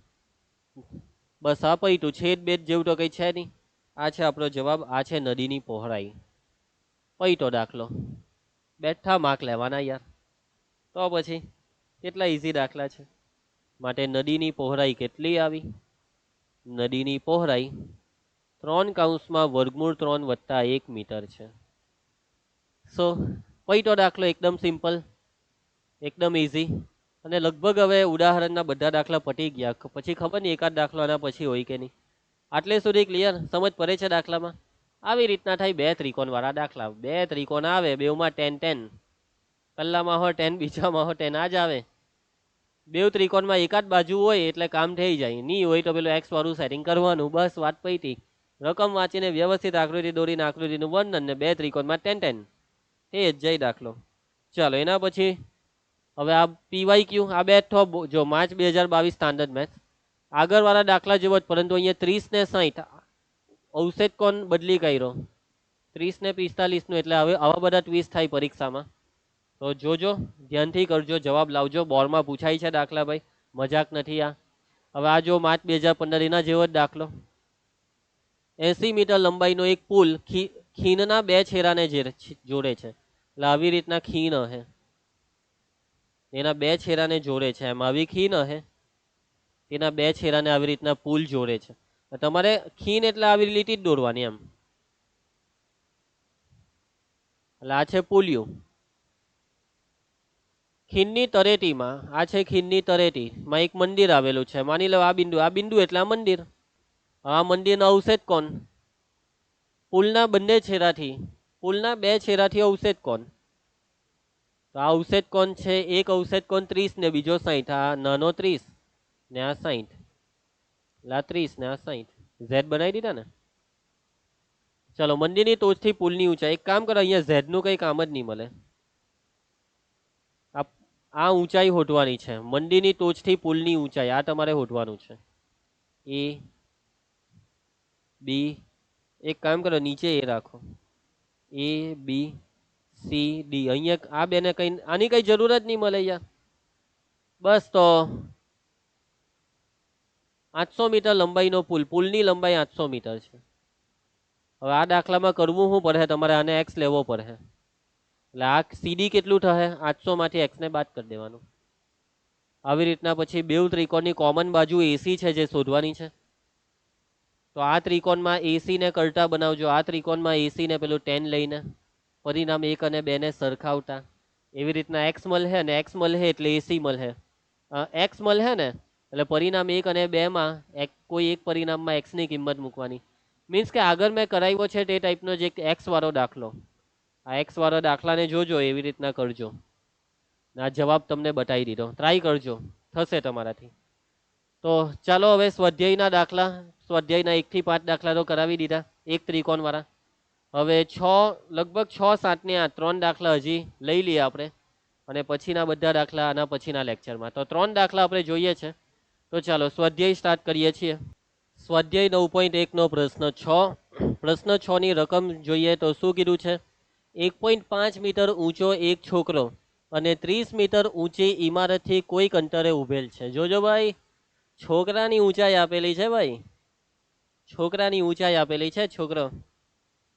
બસ આ પૈતું છેદ બેદ જેવું તો કઈ છે નહીં. આ છે આપણો જવાબ. આ છે નદીની પહોળાઈ. પૈતો દાખલો. બેઠા માર્ક લેવાના યાર. તો પછી કેટલા ઈઝી દાખલા છે. માટે નદીની પહોળાઈ કેટલી આવી? નદીની પહોળાઈ 3 વત્તા 1 મીટર છે. સો પૈતો દાખલો એકદમ સિમ્પલ, એકદમ ઈઝી. અને લગભગ હવે ઉદાહરણના બધા દાખલા પટી ગયા. પછી ખબર નહીં એકાદ દાખલો આના પછી હોય કે નહીં. આટલે સુધી ક્લિયર? સમજ પડે છે દાખલામાં? આવી રીતના થાય બે ત્રિકોણ વાળા દાખલા. બે ત્રિકોણ આવે, બેવમાં tan. પહેલામાં હો tan, બીજામાં હો tan. આ જ આવે. બે ત્રિકોણમાં એકાદ બાજુ હોય એટલે કામ થઈ જાય. નહીં હોય તો પેલું x વાળું સેટિંગ કરવાનું. બસ વાત પૈતી. રકમ વાંચીને વ્યવસ્થિત આકૃતિ દોરીને આકૃતિનું વર્ણન ને બે ત્રિકોણમાં tan. એ જ જઈ દાખલો. ચાલો એના પછી હવે આ PYQ આ બેઠો જો માર્ચ 2022 સ્ટાન્ડર્ડ મેથ આગળ વાળા દાખલા જેવો જ, પરંતુ અહીંયા 30 ને 60 અવષેદ કોણ બદલી કર્યો. 30 ને 45 નું એટલે હવે આવા બધા ટ્વિસ્ટ થાય પરીક્ષામાં. તો જોજો, ધ્યાનથી કરજો, જવાબ લાવજો. બોર્ડમાં પૂછાય છે દાખલા ભાઈ, મજાક નથી આ. હવે આ જો માર્ચ 2015 એના જેવો જ દાખલો. 80 મીટર લંબાઈનો એક પુલ ખીણના બે છેડાને જોડે છે. એટલે આવી રીતના ખીણ હે, એના બે છેડાને જોડે છે. એમ આવી ખીણ હે, તેના બે છેડાને આવી રીતના પુલ જોડે છે. તમારે ખીણ એટલે આવી લીટી જ દોરવાની એમ. એટલે આ છે પુલિયું. ખીણની તળેટીમાં આ છે ખીણની તળેટીમાં એક મંદિર આવેલું છે. માની લો આ બિંદુ એટલે આ મંદિર. આ મંદિરનો અવષેદ કોણ પુલના બંને છેડાથી, પુલના બે છેડાથી અવષેદ કોણ. તો આ અવષેદ કોણ છે? એક અવષેદ કોણ 30 ને બીજો 60. આ નાનો 30 ને આ 60. એટલે આ 30 ને આ 60. ઝેડ બનાવી દીધા ને. ચલો મંદિરની ટોચથી પુલની ઊંચાઈ. એક કામ કરો, અહીંયા ઝેડ નું કઈ કામ જ નહીં મળે. આ ઊંચાઈ હોટવાની છે. મંદિરની ટોચથી પુલની ઊંચાઈ આ તમારે હોટવાનું છે. A B એક કામ કરો, નીચે A રાખો. A B C D અહીંયા આ બેને કઈ આની કઈ જરૂર જ નહીં મળે યાર. બસ તો 800 મીટર લંબાઈનો પુલની લંબાઈ 800 મીટર છે. હવે આ દાખલામાં કરવું શું પડે, તમારે આને x લેવો પડે. એટલે આ સીડી કેટલું થશે, 800 માંથી x ને બાદ કરી દેવાનું. આવી રીતના પછી બેઉ ત્રિકોણની કોમન બાજુ એસી છે જે શોધવાની છે. તો આ ત્રિકોણમાં એસી ને કરતા બનાવજો. આ ત્રિકોણમાં એસી ને પેલું 10 લઈને પરિણામ 1 અને 2 ને સરખાવતા એવી રીતના x મળે ને x મળે એટલે એસી મળે. x મળે ને એટલે પરિણામ 1 અને 2 માં કોઈ એક પરિણામમાં x ની કિંમત મૂકવાની. મીન્સ કે આગળ મેં કરાવ્યો છે તે ટાઈપનો જે x વાળો દાખલો, આ x વાળા દાખલાને જોજો, એવી રીતના કરજો. આ જવાબ તમને બતાવી દીધો, ટ્રાય કરજો, થશે તમારાથી. તો ચાલો હવે સ્વાધ્યાયના દાખલા, સ્વાધ્યાયના 1 થી 5 દાખલા તો કરાવી દીધા એક ત્રિકોણ વાળા. હવે લગભગ 6, 7 ને 3 દાખલા હજી લઈ લઈએ આપણે, અને પછીના બધા દાખલા આના પછીના લેક્ચરમાં. તો 3 દાખલા આપણે જોઈએ છે. તો ચાલો સ્વાધ્યાય સ્ટાર્ટ કરીએ છીએ. સ્વાધ્યાય 9.1 નો પ્રશ્ન 6. પ્રશ્ન 6 ની રકમ જોઈએ તો શું કીધું છે, 1.5 મીટર ઊંચો એક છોકરો અને 30 મીટર ઊંચી ઇમારતથી કોઈક અંતરે ઉભેલ છે. જોજો ભાઈ, છોકરાની ઊંચાઈ આપેલી છે. ભાઈ છોકરાની ઊંચાઈ આપેલી છે.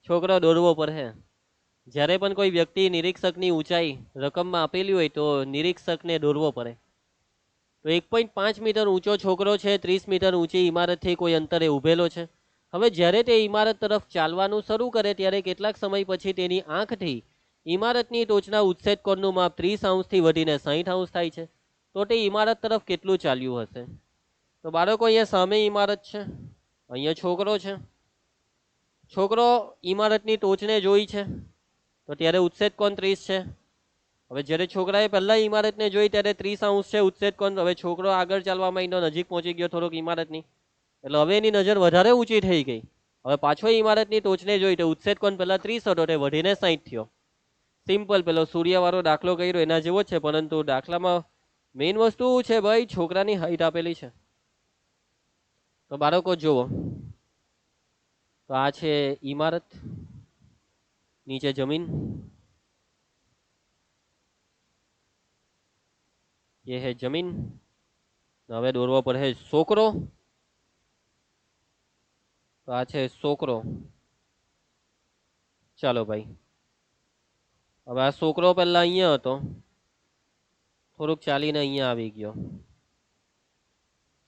છોકરો દોરવો પડે. જ્યારે પણ કોઈ વ્યક્તિ નિરીક્ષકની ઊંચાઈ રકમમાં આપેલી હોય તો નિરીક્ષકને દોરવો પડે. તો 1.5 મીટર ઊંચો છોકરો છે, 30 મીટર ઊંચી ઇમારતથી કોઈ અંતરે ઉભેલો છે. હવે જ્યારે તે ઇમારત તરફ ચાલવાનું શરૂ કરે ત્યારે કેટલાક સમય પછી તેની આંખથી ઇમારતની ટોચના ઉચ્છેદ કોણનું માપ 30 અંશથી વધીને 60 અંશ થાય છે. તો તે ઇમારત તરફ કેટલું ચાલ્યું હશે? તો બાળકો અહીંયા સામે ઇમારત છે, અહીંયા છોકરો છે. છોકરો ઇમારતની ટોચને જોઈ છે તો ત્યારે ઉચ્છેદ કોણ 30 છે. હવે જ્યારે છોકરાએ પહેલા ઇમારતને જોઈ ત્યારે 30 અંશ છે ઉચ્છેદ કોણ. હવે છોકરો આગળ ચાલવા માંડ્યો, નજીક પહોંચી ગયો થોડોક ઇમારતની, એટલે હવે એની નજર વધારે ઊંચી થઈ ગઈ. હવે પાછો ઇમારતની ટોચને જોઈ તો ઉચ્છેદ કોણ પહેલા 30 હતો તે વધીને 60 થયો. સિમ્પલ, પેલો સૂર્યવાળો દાખલો કર્યો એના જેવો છે, પરંતુ દાખલામાં મેઇન વસ્તુ છે ભાઈ, છોકરાની હાઈટ આપેલી છે. તો બાળકો જુઓ, તો આ છે ઇમારત, નીચે જમીન, ये है जमीन. હવે દોરવો પડે છોકરો. તો આ છે છોકરો. ચાલો ભાઈ, હવે આ છોકરો પહેલા અહીંયા હતો, થોડુંક ચાલીને અહીંયા આવી ગયો.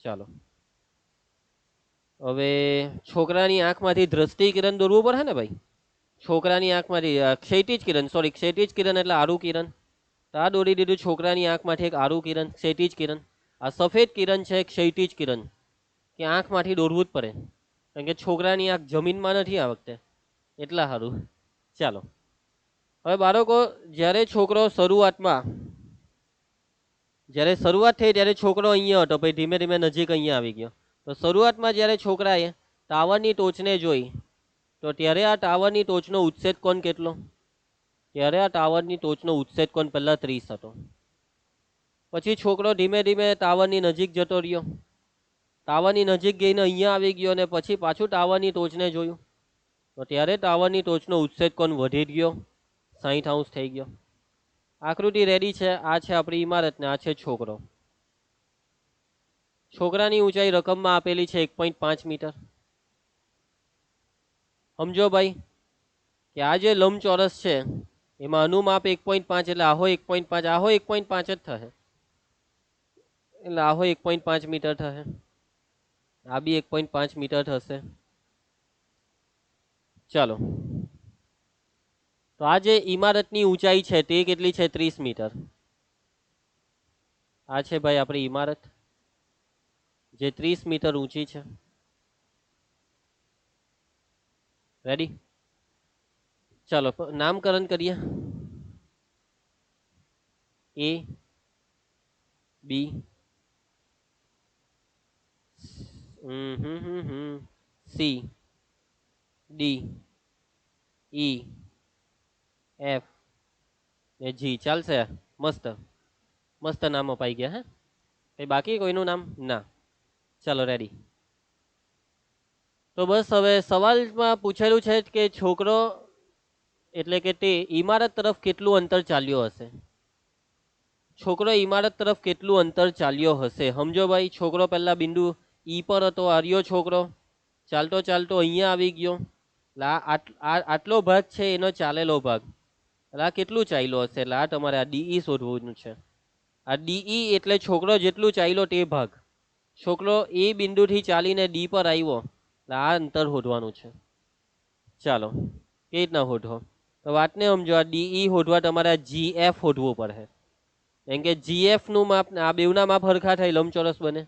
ચાલો, હવે છોકરાની આંખમાંથી દ્રષ્ટિ કિરણ દોરવું પડે ને ભાઈ. છોકરાની આંખમાંથી ક્ષૈતિજ કિરણ, સોરી ક્ષૈતિજ કિરણ એટલે આરું કિરણ. તો આ દોરી દીધું છોકરાની આંખમાંથી એક આરું કિરણ, ક્ષૈતિજ કિરણ. આ સફેદ કિરણ છે ક્ષૈતિજ કિરણ, કે આંખમાંથી દોરવું જ પડે, કારણ કે છોકરાની આંખ જમીનમાં નથી આ વખતે, એટલા સારું. ચાલો, હવે બાળકો જ્યારે છોકરો જ્યારે શરૂઆત થઈ ત્યારે છોકરો અહીંયા હતો, પછી ધીમે ધીમે નજીક અહીંયા આવી ગયો. તો શરૂઆતમાં જ્યારે છોકરાએ ટાવરની ટોચને જોઈ તો ત્યારે આ ટાવરની ટોચનો ઉચ્છેદ કોણ કેટલો? ત્યારે આ ટાવરની ટોચનો ઉચ્છેદ કોણ પહેલા 30 હતો. પછી છોકરો ધીમે ધીમે ટાવરની નજીક જતો રહ્યો, ટાવરની નજીક ગઈને અહીંયા આવી ગયો, અને પછી પાછું ટાવરની ટોચને જોયું તો ત્યારે ટાવરની ટોચનો ઉચ્છેદ કોણ વધી ગયો, 60 અંશ થઈ ગયો. આકૃતિ રેડી છે. આ છે આપણી ઇમારત ને આ છે છોકરો. છોકરાની ઊંચાઈ રકમમાં આપેલી છે 1.5 મીટર. સમજો ભાઈ કે આ જે લંબચોરસ છે એમાં આનું માપ 1.5 એટલે આહો 1.5, આહો 1.5 જ થશે, એટલે આહો 1.5 મીટર થશે, આ બી 1.5 મીટર થશે. ચાલો, તો આ જે ઇમારતની ઊંચાઈ છે તે કેટલી છે? 30 મીટર. આ છે ભાઈ આપણી ઇમારત જે 30 મીટર ઊંચી છે. રેડી? ચાલો નામકરણ કરીએ. A B C D E F ને G. ચાલશે? મસ્ત મસ્ત નામ અપાઈ ગયા. હે કઈ બાકી કોઈનું નામ? ના. ચાલો રેડી. તો બસ હવે સવાલમાં પૂછેલું છે કે છોકરો એટલે કે તે ઇમારત તરફ કેટલું અંતર ચાલ્યો હશે? છોકરો ઇમારત તરફ કેટલું અંતર ચાલ્યો હશે? સમજો ભાઈ, છોકરો પહેલા બિંદુ ઈ પર હતો, આર્યો છોકરો ચાલતો ચાલતો અહીંયા આવી ગયો, આટલો ભાગ છે એનો ચાલેલો ભાગ, એટલે આ કેટલું ચાલ્યો હશે? એટલે આ તમારે આ ડીઈ શોધવું છે. આ ડીઈ એટલે છોકરો જેટલું ચાલ્યો તે ભાગ. છોકરો એ બિંદુથી ચાલીને ડી પર આવ્યો, એટલે આ અંતર શોધવાનું છે. ચાલો કેવી રીતના શોધો? તો વાતને સમજો, આ ડીઈ શોધવા તમારે જીએફ શોધવું પડે. કેમ કે જીએફ નું માપ, આ બેવના માપ હરખા થાય, લંબચોરસ બને.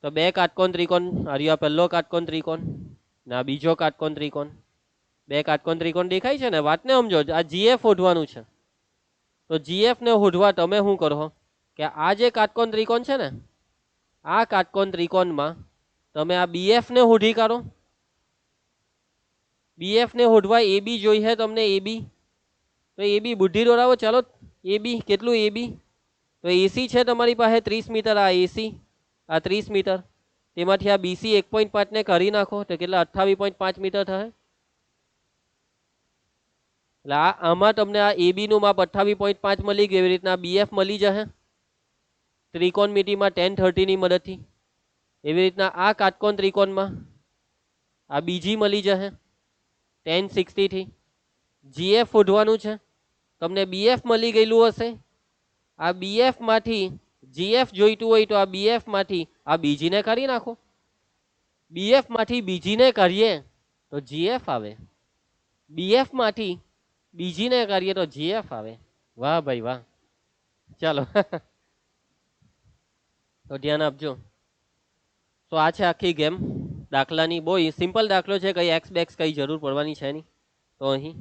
તો બે કાટકોણ ત્રિકોણ, આ પહેલો કાટકોણ ત્રિકોણ ને આ બીજો કાટકોણ ત્રિકોણ, બે કાટકોણ ત્રિકોણ દેખાય છે ને? વાતને સમજો, આ જીએફ શોધવાનું છે. તો જીએફ ને શોધવા તમે શું કરો કે આ જે કાટકોણ ત્રિકોણ છે ને, આ કાટકોણ ત્રિકોણમાં તમે આ બીએફ ને શોધી કાઢો. બીએફ ને શોધવા એબી જોઈએ તમને, એબી. તો એબી બુદ્ધિ દોરાવો. ચાલો એબી કેટલું? એબી તો એસી છે તમારી પાસે 30 મીટર. આ એસી આ 30 મીટર, તેમાંથી આ બીસી 1.5 ને કરી નાખો તો કેટલા? 28.5 મીટર થાય. એટલે આમાં તમને આ એબી નું માપ 28.5 મળી ગયું. એવી રીતના બીએફ મળી જશે ત્રિકોણમિતિમાં tan 30 ની મદદથી. એવી રીતના આ કાટકોણ ત્રિકોણમાં આ બીજી મળી જશે tan 60 થી. જીએફ શોધવાનું છે. તમને બીએફ મળી ગયેલું હશે. આ બીએફ માંથી જીએફ જોઈતું હોય તો આ બીએફ માંથી આ બીજીને કાઢી નાખો. બીએફ માંથી બીજીને કાઢીએ તો જીએફ આવે. બીએફ માંથી બીજીને કાઢીએ તો જીએફ આવે. વાહ ભાઈ વાહ. ચાલો તો ધ્યાન આપજો. તો આ છે આખી ગેમ દાખલાની. બહુ સિમ્પલ દાખલો છે, કઈ એક્સ બેક્સ કઈ જરૂર પડવાની છે નહીં. તો અહીં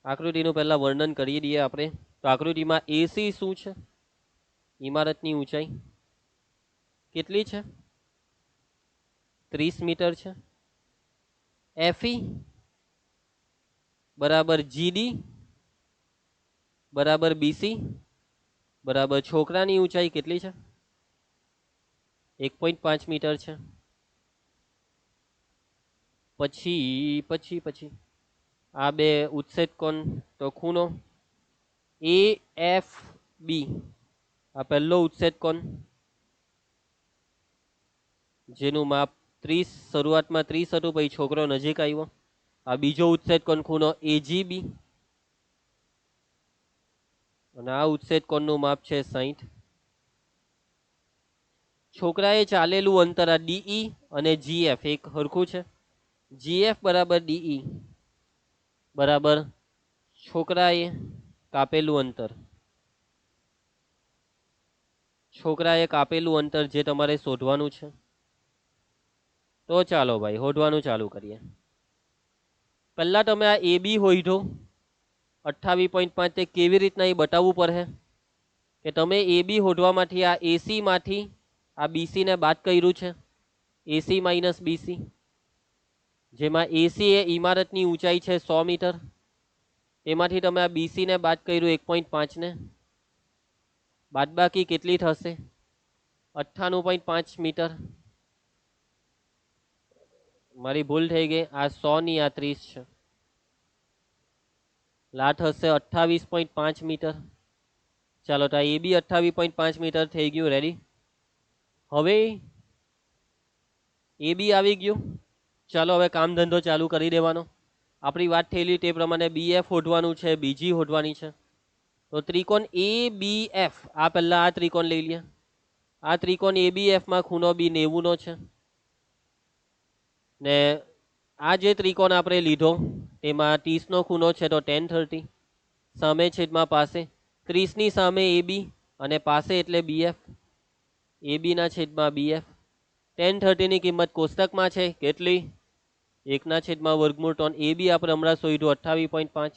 આકૃતિનું પહેલા વર્ણન કરી દઈએ આપણે. તો આકૃતિમાં એસી શું છે? ઇમારતની ઊંચાઈ કેટલી છે? 30 મીટર છે. એફઈ બરાબર જીડી બરાબર બીસી બરાબર છોકરાની ઊંચાઈ કેટલી છે? 1.5 મીટર છે. પછી આ બે ઉત્સેદ કોણ, તો ખૂણો એ એફ બી. આ પહેલો ઉત્સેદ કોણ જેનું માપ 30, શરૂઆતમાં 30 હતું, પછી છોકરો નજીક આવ્યો. આ બીજો ઉત્સેદ કોણ ખૂણો એજીબી, અને આ ઉત્સેદ કોણનું માપ છે 60. છોકરાએ ચાલેલું અંતર આ ડીઈ અને જીએફ એક હરખું છે. જીએફ બરાબર ડીઈ બરાબર છોકરાએ કાપેલું અંતર. છોકરાએ કાપેલું અંતર જે તમારે શોધવાનું છે. તો ચાલો ભાઈ શોધવાનું ચાલુ કરીએ. પહેલા તમે આ એબી શોધો 28.5. તે કેવી રીતના એ બતાવવું પડે કે તમે એબી શોધવામાંથી આ એસી માંથી આ બીસી ને બાદ કર્યું છે. એસી માઇનસ બીસી, જેમાં એસી એ ઇમારતની ઊંચાઈ છે 100 મીટર. એમાંથી તમે આ બીસી ને બાદ કર્યું 1.5 ને, બાદબાકી કેટલી થશે? 98.5 મીટર. મારી ભૂલ થઈ ગઈ. આ 100 ની આ 30 છે. લાટ હશે 28.5 મીટર. ચાલો તો એ બી 28.5 મીટર થઈ ગયું. રેડી? હવે એ બી આવી ગયું. ચાલો હવે કામ ધંધો ચાલુ કરી દેવાનો. આપણી વાત થયેલી તે પ્રમાણે બીએફ શોધવાનું છે, બીજી શોધવાની છે. તો ત્રિકોણ એ બી એફ, આ પહેલા આ ત્રિકોણ લઈ લે. આ ત્રિકોણ એ બી એફ માં ખૂણો બી 90 નો છે. ને આ જે ત્રિકોણ આપણે લીધો તેમાં 30 નો ખૂણો છે, તો tan 30. સામે છેદમાં પાસે 30 ની સામે એબી અને પાસે એટલે બીએફ. એબી ના છેદમાં બીએફ. tan 30 ની કિંમત કોષ્ટકમાં છે કેટલી? 1/√ ટોન. એબી આપણે હમણાં શોધ્યું 28.5.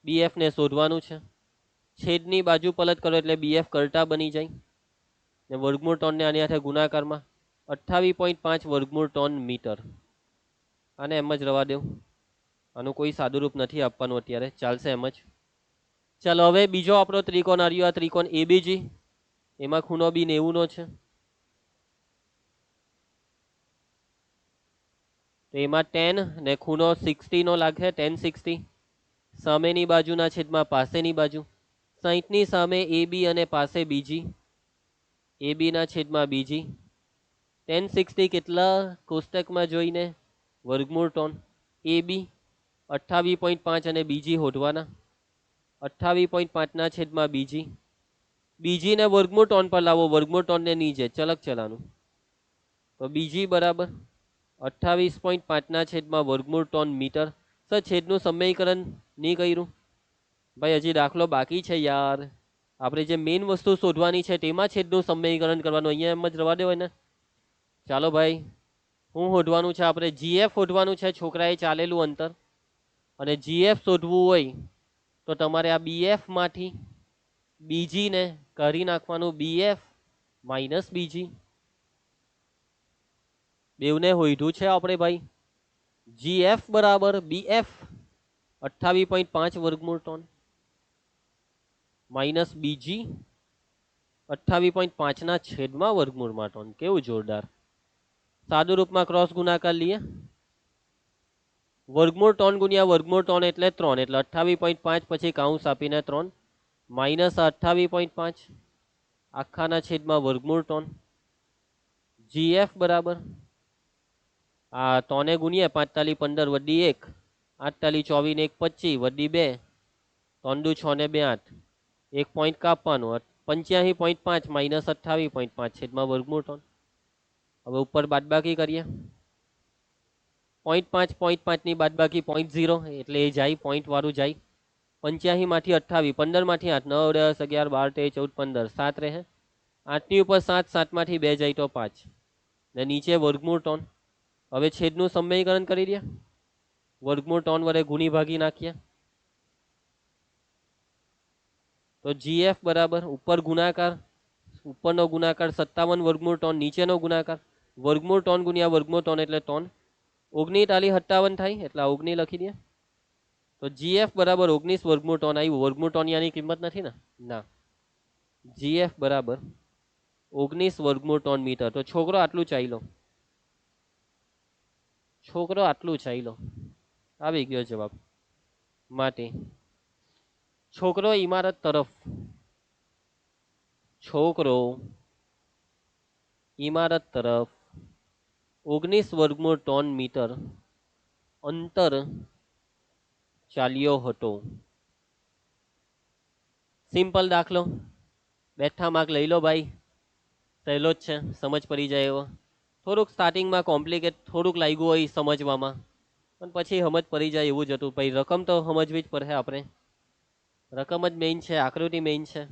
બીએફ ને શોધવાનું છે. છેદની બાજુ પલટ કરો એટલે બીએફ કરતા બની જાય. ને વર્ગમૂળ ટોનને આની સાથે ગુણાકારમાં 28.5 ટોન મીટર. આને એમ જ રવા દેવું. આનું કોઈ સાદુરૂપ નથી આપવાનું અત્યારે, ચાલશે એમ જ. ચાલો હવે બીજો આપણો ત્રિકોણ આવ્યો. આ ત્રિકોણ એબીજી, એમાં ખૂણો બી 90 નો છે. તો એમાં ટેન ને ખૂણો 60 નો લાગે, ટેન 60 સામેની બાજુના છેદમાં પાસેની બાજુ, 60 ની સામે એ બી અને પાસે બીજી, એ બી ના છેદમાં બીજી, ટેન 60 કેટલા કોષ્ટકમાં જોઈને વર્ગમૂળ ટોન, એ બી 28.5 અને બીજી હોદવાના, 28.5 ના છેદમાં બીજી, બીજીને વર્ગમૂળ ટોન પર લાવો, વર્ગમૂળ ટોનને નીચે ચલક ચલાનું, તો બીજી બરાબર 28.5 ના છેદમાં વર્ગમૂળ ટોન મીટર. સર છેદનું સમીકરણ નહીં કર્યું ભાઈ, હજી દાખલો બાકી છે યાર. આપણે જે મેઇન વસ્તુ શોધવાની છે તેમાં છેદનું સમીકરણ કરવાનું, અહીંયા એમ જ રવા દેવાય ને. ચાલો ભાઈ, શું શોધવાનું છે આપણે? જીએફ શોધવાનું છે, છોકરાએ ચાલેલું અંતર. અને જીએફ શોધવું હોય તો તમારે આ બીએફ માંથી બીજીને કરી નાખવાનું, બીએફ માઇનસ બીજી, બેવને હોઈધું છે આપણે ભાઈ. જીએફ બરાબર બીએફ 28.5 વર્ગમૂળ ટોન માઇનસ બીજી 28.5 ના છેદમાં વર્ગમૂળમાં ટોન. કેવું જોરદાર. સાદુ રૂપમાં ક્રોસ ગુણાકાર લઈએ, વર્ગમૂળ ટોન ગુણ્યા વર્ગમૂળ ટોન એટલે 3, એટલે 28.5 પછી કાઉન્સ આપીને 3 માઇનસ 28.5 આખાના છેદમાં વર્ગમૂળ ટોન. જીએફ બરાબર આ 3 ગુણ્યા 5 તાલી 15 વડી 1, 8 તાલી 24 ને 1 25 વડી 2, 3 દુ 6 ને 2 8, 1 પોઈન્ટ કાપવાનું, 85.5 માઇનસ 28.5 છેદમાં વર્ગમૂળ ટોન. હવે ઉપર બાદબાકી કરીએ, 0.5 ની બાદબાકી 0.0 એટલે એ જાય, પોઈન્ટ વાળું જાય. 85 માંથી 28, 15 માંથી 8, 9 10 11 12 13 14 15 7 રહે, 8 ની ઉપર 7, 7 માંથી 2 જાય તો 5 ને નીચે વર્ગમૂળ ટોન. હવે છેદનું સમીકરણ કરી દે, વર્ગમૂળ ટોન વડે ગુણી ભાગી નાખીએ, તો જીએફ બરાબર ઉપર ગુણાકાર, ઉપરનો ગુણાકાર 57 વર્ગમૂળ ટોન, નીચેનો ગુણાકાર વર્ગમૂળ ટોન ગુણ્યા વર્ગમૂળ ટોન એટલે ટોન, 19 તાલી 57 થાય એટલે 19 લખી દે. તો જીએફ બરાબર 19 વર્ગમૂળ ટોન આવ્યું. વર્ગમૂળ ટોન યાની કિંમત નથી ને, ના. જીએફ બરાબર 19 વર્ગમૂળ ટોન મીટર. તો છોકરો આટલું ચાલ્યો, છોકરો આટલું ચાલ્યો, આવી ગયો જવાબ. માટે છોકરો ઇમારત તરફ, છોકરો ઇમારત તરફ 19 વર્ગમૂળ ટોન મીટર અંતર ચાલ્યો હતો. સિમ્પલ દાખલો, બેઠા માર્ક લઈ લો ભાઈ, સહેલો જ છે, સમજ પડી જાય એવો. થોડુંક સ્ટાર્ટિંગમાં કોમ્પ્લિકેટ થોડુંક લાગ્યું હોય સમજવામાં, પણ પછી સમજ પડી જાય એવું જ હતું. ભાઈ રકમ તો સમજવી જ પડે આપણે, રકમ જ મેઇન છે, આકૃતિ મેઇન છે.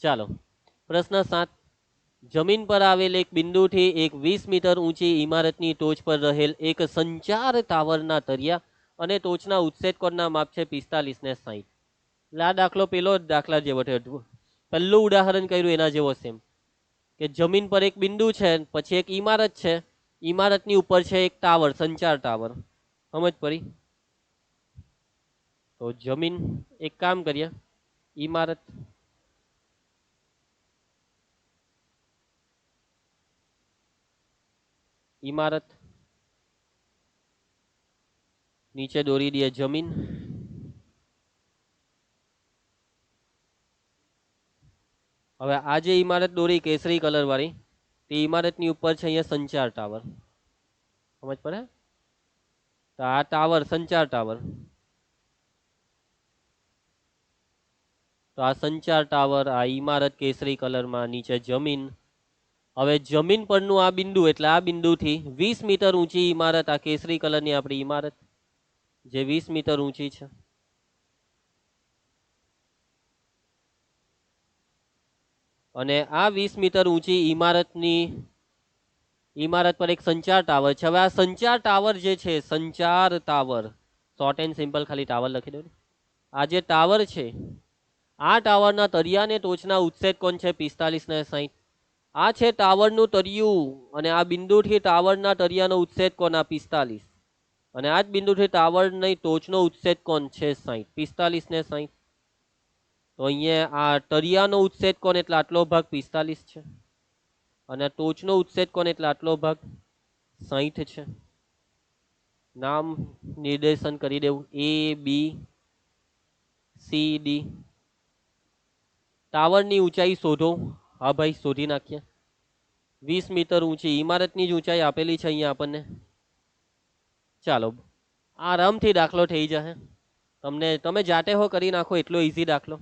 ચાલો પ્રશ્ન 7, જમીન પર આવેલ એક બિંદુથી એક 20 મીટર ઊંચી ઇમારતની ટોચ પર રહેલ એક સંચાર ટાવરના તળિયા અને ટોચના ઉત્સેચકોના માપ છે 45 ને 60. આ દાખલો પેલો દાખલા જેવો થયો, પહેલું ઉદાહરણ કર્યું એના જેવો સેમ, કે જમીન પર એક બિંદુ છે, પછી એક ઇમારત છે, ઇમારતની ઉપર છે એક ટાવર, સંચાર ટાવર. સમજ પડી? તો જમીન, એક કામ કરીએ, ઇમારત, ઇમારત નીચે દોરી દે જમીન, હવે આ જે ઇમારત દોરી કેસરી કલર વાળી, તે ઇમારતની ઉપર છે અહીંયા સંચાર ટાવર. સમજ પડે? તો આ ટાવર સંચાર ટાવર, તો આ સંચાર ટાવર, આ ઇમારત કેસરી કલરમાં, નીચે જમીન. હવે જમીન પરનું આ બિંદુ એટલે આ બિંદુથી 20 મીટર ઊંચી ઇમારત, આ કેસરી કલરની આપણી ઇમારત જે 20 મીટર ઊંચી છે. અને આ 20 મીટર ઊંચી ઇમારત પર એક સંચાર ટાવર છે. હવે આ સંચાર ટાવર જે છે, સંચાર ટાવર, શોર્ટ એન્ડ સિમ્પલ ખાલી ટાવર લખી દો. આ જે ટાવર છે, આ ટાવરના તળિયાને ટોચના ઉત્સેદ કોણ છે 45 ને 60. આ છે ટાવરનું તળિયું, અને આ બિંદુથી ટાવરના તળિયાનો ઉત્સેદ કોણ આ 45, અને આ જ બિંદુથી ટાવરની ટોચનો ઉત્સેદ કોણ છે 60, 45 ને 60. તો અહીંયા આ તળિયાનો ઉત્સેદ કોણ એટલે આટલો ભાગ 45 છે, અને ટોચનો ઉત્સેદ કોણ એટલે આટલો ભાગ 60 છે. નામ નિર્દેશન કરી દેવું એ બી સી ડી. ટાવરની ઊંચાઈ શોધો. હા ભાઈ શોધી નાખીએ. 20 મીટર ઊંચી ઇમારતની જ ઊંચાઈ આપેલી છે અહીંયા આપણને. ચાલો આરામથી દાખલો થઈ જશે. તમે જાતે હો કરી નાખો, એટલો ઈઝી દાખલો.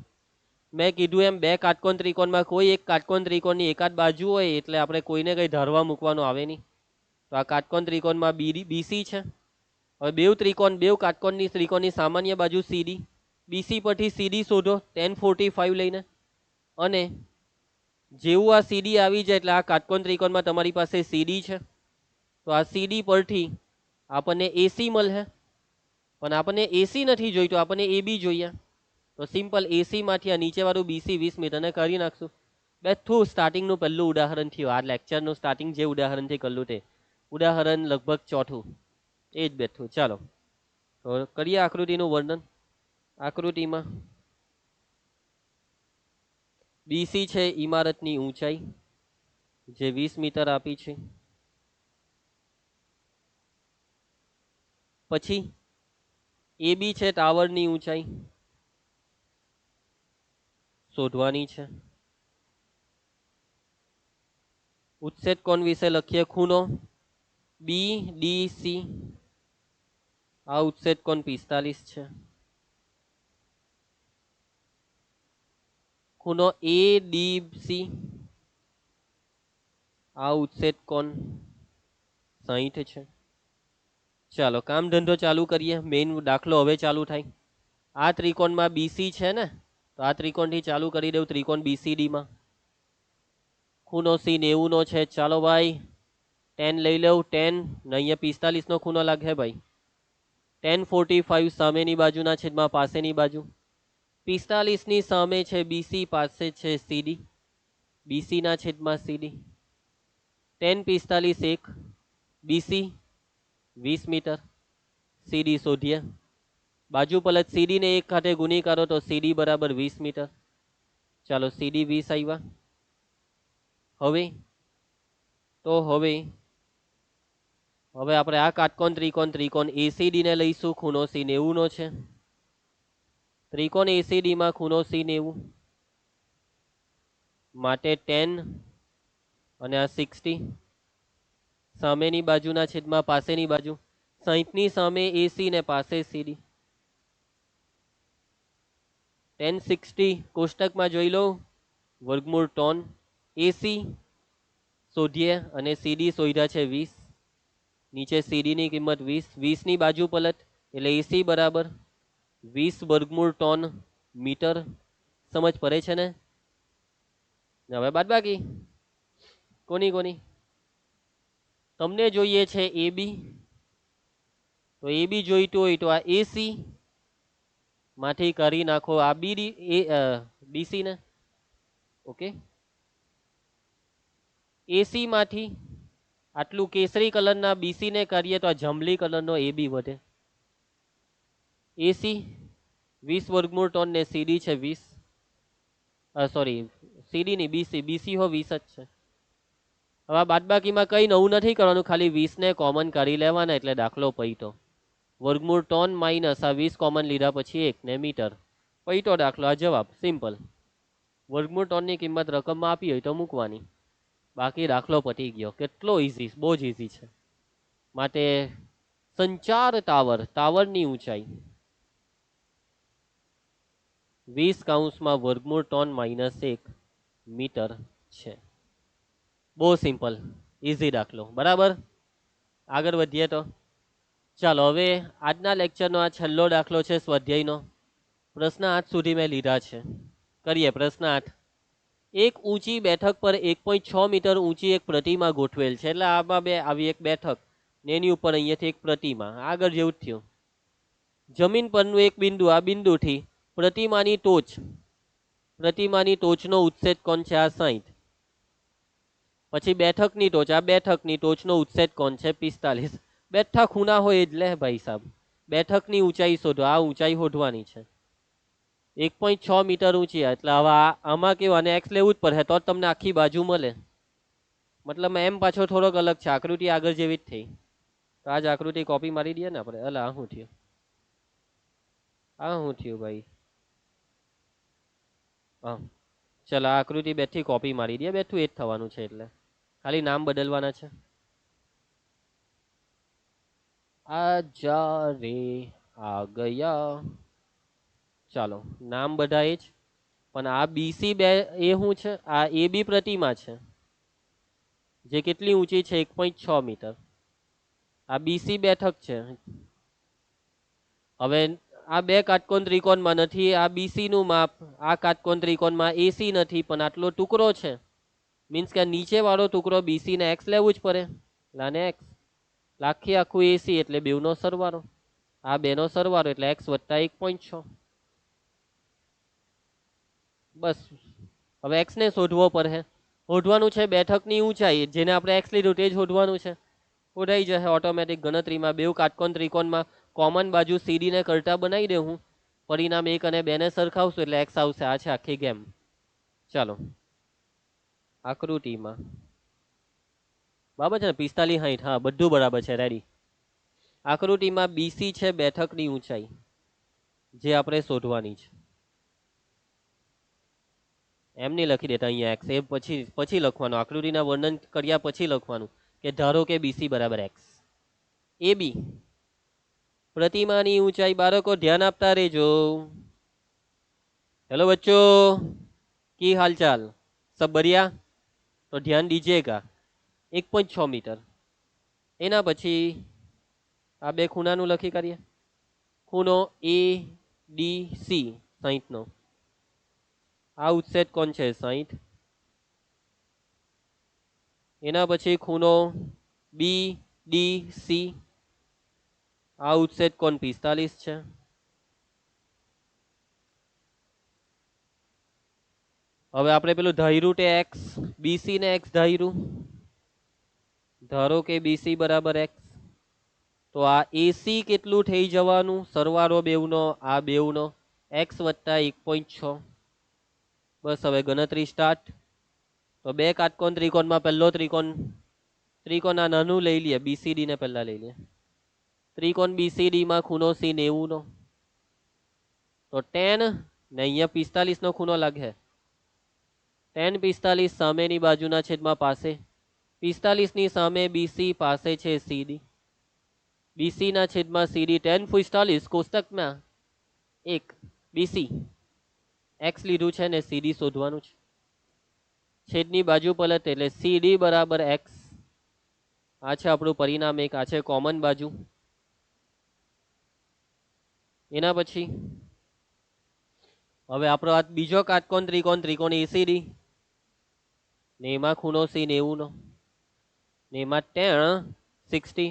મેં કીધું એમ બે કાટકોણ ત્રિકોણમાં કોઈ એક કાટકોણ ત્રિકોણની એકાદ બાજુ હોય એટલે આપણે કોઈને કંઈ ધારવા મૂકવાનું આવે નહીં. તો આ કાટકોણ ત્રિકોણમાં બીસી છે. હવે બેવ કાટકોણની ત્રિકોણની સામાન્ય બાજુ સીડી. બીસી પરથી સીડી શોધો 1045 લઈને. અને જેવું આ સીડી આવી જાય એટલે આ કાટકોણ ત્રિકોણમાં તમારી પાસે સીડી છે. તો આ સીડી પરથી આપણને એસી મળે. પણ આપણને એસી નથી જોઈતું, આપણને એબી જોઈએ. તો સિમ્પલ એસી માંથી આ નીચેવાળું બીસી 20 મીટરને કરી નાખશું. બેઠું સ્ટાર્ટિંગનું પહેલું ઉદાહરણ થયું. આ લેક્ચરનું સ્ટાર્ટિંગ જે ઉદાહરણથી કરલું તે ઉદાહરણ લગભગ ચોથું એ જ બેઠું. ચાલો તો કરીએ આકૃતિનું વર્ણન. આકૃતિમાં બીસી છે ઇમારતની ઊંચાઈ જે 20 મીટર આપી છે. પછી એબી છે ટાવરની ઊંચાઈ શોધવાની છે. ઉચ્છેદ કોણ વિશે લખીએ ખૂણો બી ડી સી. આ ઉચ્છેદ કોણ 45 છે. ખૂણો એ ડી સી. આ ઉચ્છેદ કોણ 60 છે. ચાલો કામ ધંધો ચાલુ કરીએ. મેઇન દાખલો હવે ચાલુ થાય. આ ત્રિકોણમાં બીસી છે ને, તો આ ત્રિકોણથી ચાલુ કરી દઉં. ત્રિકોણ બીસીડીમાં ખૂણો સી 90 નો છે. ચાલો ભાઈ 10 લઈ લઉં. 10 ને અહીંયા 45 નો ખૂણો લાગે ભાઈ. 1045 સામેની બાજુના છેદમાં પાસેની બાજુ. 45 ની સામે છે બીસી, પાસે છે સીડી. બીસી ના છેદમાં સીડી. 10 45 1 બીસી 20 મીટર. સીડી શોધીએ. બાજુ પલટ સીડી ને એક ખાતે ગુણી કરો તો સીડી બરાબર 20 મીટર. ચાલો સીડી 20 આવ્યા. હવે આપણે આ કાટકોણ ત્રિકોણ એસીડી ને લઈશું. ખૂણો સી 90 નો છે. ત્રિકોણ એસીડી માં ખૂણો સી 90 માટે 10 અને આ 60 સામેની બાજુના છેદમાં પાસેની બાજુ. 60 ની સામે એસી ને પાસે સીડી. 1060 કોષ્ટકમાં જોઈ લો વર્ગમૂળ 3 એસી શોધીએ અને સીડી શોધ્યા છે 20. નીચે સીડી ની કિંમત 20. 20 ની બાજુ પલટ એટલે એસી બરાબર 20 વર્ગમૂળ 3 મીટર. સમજ પડે છે ને? હવે બાદ બાકી કોની તમને જોઈએ છે એબી. તો એબી જોઈતું હોય તો આ એસી માંથી કરી નાખો આ બીસી ને. ઓકે, એસી માંથી આટલું કેસરી કલરના બીસી ને કરીએ તો આ જંબલી કલરનો એબી વધે. એસી 20 વર્ગમૂળ 3 ને સીડી છે 20. સોરી સીડી ની બીસી હો 20 જ છે. હવે બાદબાકીમાં કઈ નવું નથી કરવાનું, ખાલી 20 ને કોમન કરી લેવાના એટલે દાખલો પૈતો. વર્ગમૂળ 3 માઇનસ આ 20 કોમન લીધા પછી 1 ને મીટર. પૈતો દાખલો. આ જવાબ સિમ્પલ. વર્ગમૂળ 3 ની કિંમત રકમમાં આપી હોય તો મૂકવાની, બાકી દાખલો પતી ગયો. કેટલો ઈઝી, બહુ જ ઈઝી છે. માટે સંચાર ટાવરની ઊંચાઈ 20 વર્ગમૂળ 3 માઇનસ 1 મીટર છે. બહુ સિમ્પલ ઈઝી દાખલો. બરાબર, આગળ વધીએ તો ચાલો. હવે આજના લેક્ચરનો આ છેલ્લો દાખલો છે સ્વાધ્યાયનો. પ્રશ્ન 8 સુધી મેં લીધા છે. કરીએ પ્રશ્ન 8. એક ઊંચી બેઠક પર 1.6 મીટર ઊંચી એક પ્રતિમા ગોઠવેલ છે. એટલે આમાં આવી એક બેઠક ને એની ઉપર અહીંયાથી એક પ્રતિમા. આગળ જેવું જ થયું. જમીન પરનું એક બિંદુ, આ બિંદુથી પ્રતિમાની ટોચનો ઉચ્છેદ કોણ છે આ 60. પછી બેઠકની ટોચ, આ બેઠકની ટોચનો ઉચ્છેદ કોણ છે 45. બેઠા ખૂણા હોય એટલે ભાઈ સાહેબ બેઠકની ઊંચાઈ શોધો. આ ઊંચાઈ શોધવાની છે 1.6 મીટર ઊંચી. એટલે હવે આમાં કેવું, આને એક્સ લેવું જ પડે તો જ તમને આખી બાજુ મળે. મતલબ એમ પાછો થોડોક અલગ છે. આકૃતિ આગળ જેવી જ થઈ. તો આજ આકૃતિ કોપી મારી દઈએ ને આપણે. અલા શું થયું? શું થયું ભાઈ? હા ચાલ આ આકૃતિ બેઠી કોપી મારી દઈએ. બેઠું એ જ થવાનું છે, એટલે ખાલી નામ બદલવાના છે. આ જા રે આ ગયા. ચાલો નામ બધા એ જ, પણ આ બીસી બે એ શું છે? આ એ બી પ્રતિમા છે જે કેટલી ઊંચી છે? 1.6 મીટર. આ બીસી બેઠક છે. હવે આ બે કાટકોણ ત્રિકોણમાં નથી આ બીસી નું માપ, આ કાટકોણ ત્રિકોણમાં એસી નથી, પણ આટલો ટુકડો છે. મીન્સ કે નીચે વાળો ટુકડો બીસી ને એક્સ લેવું જ પડે. લાને એક્સ લાખી આખું એસી એટલે બેવનો સરવાળો. આ બેનો સરવાળો એટલે એક્સ વત્તા 1.6. બસ હવે એક્સ ને શોધવો પડે. શોધવાનું છે બેઠકની ઊંચાઈ, જેને આપણે એક્સ લીધું તે જ શોધવાનું છે. શોધાઈ જશે ઓટોમેટિક ગણતરીમાં. બેવ કાટકોણ ત્રિકોણમાં કોમન બાજુ સીડી ને કરતા બનાવી દે હું. પરિણામ 1 અને 2 ને સરખાવશું એટલે એક્સ આવશે. આ છે આખી ગેમ. ચાલો આકૃતિમાં બરાબર છે ને? 45 60 હા બધું બરાબર છે. રેડી. આકૃતિમાં બીસી છે બેઠકની ઊંચાઈ, જે આપણે શોધવાની છે. એમ નહીં લખી દેતા અહીંયા એક્સ, એ પછી લખવાનું. આકૃતિના વર્ણન કર્યા પછી લખવાનું કે ધારો કે બીસી બરાબર એક્સ. એ બી પ્રતિમાની ઊંચાઈ, બાળકો ધ્યાન આપતા રહેજો. हेलो बच्चों, की हाल चाल? सब बढ़िया? तो ध्यान दीजिएगा. 1.6 मीटर. એના પછી આ બે ખૂણાનું લખી કરીએ. ખૂણો એ ડી સી 60 નો. આ ઉત્સેદ કોણ છે? 60. એના પછી ખૂણો બી ડી સી, આ ઉત્સેદ કોણ? 45 છે. હવે આપણે પેલું ધાર્યું તે એક્સ, બીસી ને એક્સ ધાર્યું. ધારો કે બીસી બરાબર એક્સ, તો આ એસી કેટલું થઈ જવાનું? સરવાળો બેવનો, આ બેવનો એક્સ વત્તા 1.6. બસ હવે ગણતરી સ્ટાર્ટ. તો બે કાટકોણ ત્રિકોણમાં પહેલો ત્રિકોણ આ નાનું લઈ લઈએ, બીસીડી ને પહેલા લઈ લઈએ. ત્રિકોણ બીસીડી માં ખૂણો સી 90 નો, તો 10 ને અહીંયા 45 નો ખૂણો લાગે. 10 45 સામેની બાજુના છેદમાં પાસે. 45 ની સામે બીસી પાસે છે સીડી. બીસી ના છેદમાં સીડી. 10 45 કોષ્ટકમાં 1 બીસી એક્સ લીધું છે ને સીડી શોધવાનું છે. છેદની બાજુ પલટ એટલે સીડી બરાબર એક્સ. આ છે આપણું પરિણામ 1. આ છે કોમન બાજુ. એના પછી હવે આપણો આ બીજો કાટકોણ ત્રિકોણ એસીડી ને એમાં ખૂણો સી 90 નો, ને એમાં 10 60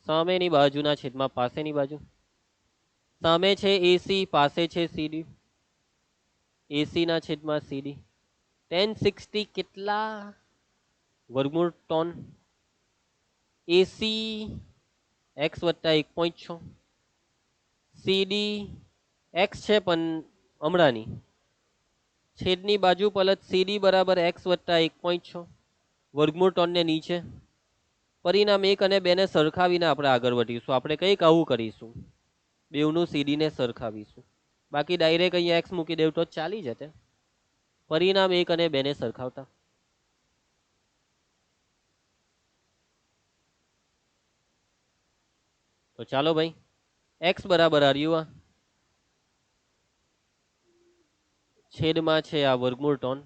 સામેની બાજુના છેદમાં પાસેની બાજુ. સામે છે એસી, પાસે છે સીડી. એસી ના છેદમાં સીડી. 10 60 કેટલા? વર્ગમૂળ ટોન. એસી એક્સ વત્તા 1.6. સીડી એક્સ છે પણ હમણાંની. છેદની બાજુ પલટ સીડી બરાબર એક્સ વત્તા 1.6. વર્ગમૂળ ટોન ને નીચે. પરિણામ 1 અને 2 ને સરખાવીને આપણે આગળ વધીશું. આપણે કંઈક આવું કરીશું, બેવનું સીડી ને સરખાવીશું. બાકી ડાયરેક્ટ અહીંયા એક્સ મૂકી દેવું તો ચાલી જશે. પરિણામ 1 અને 2 ને સરખાવતા. તો ચાલો ભાઈ, એક્સ બરાબર આવ્યું છેદમાં છે આ વર્ગમૂળ ટોન.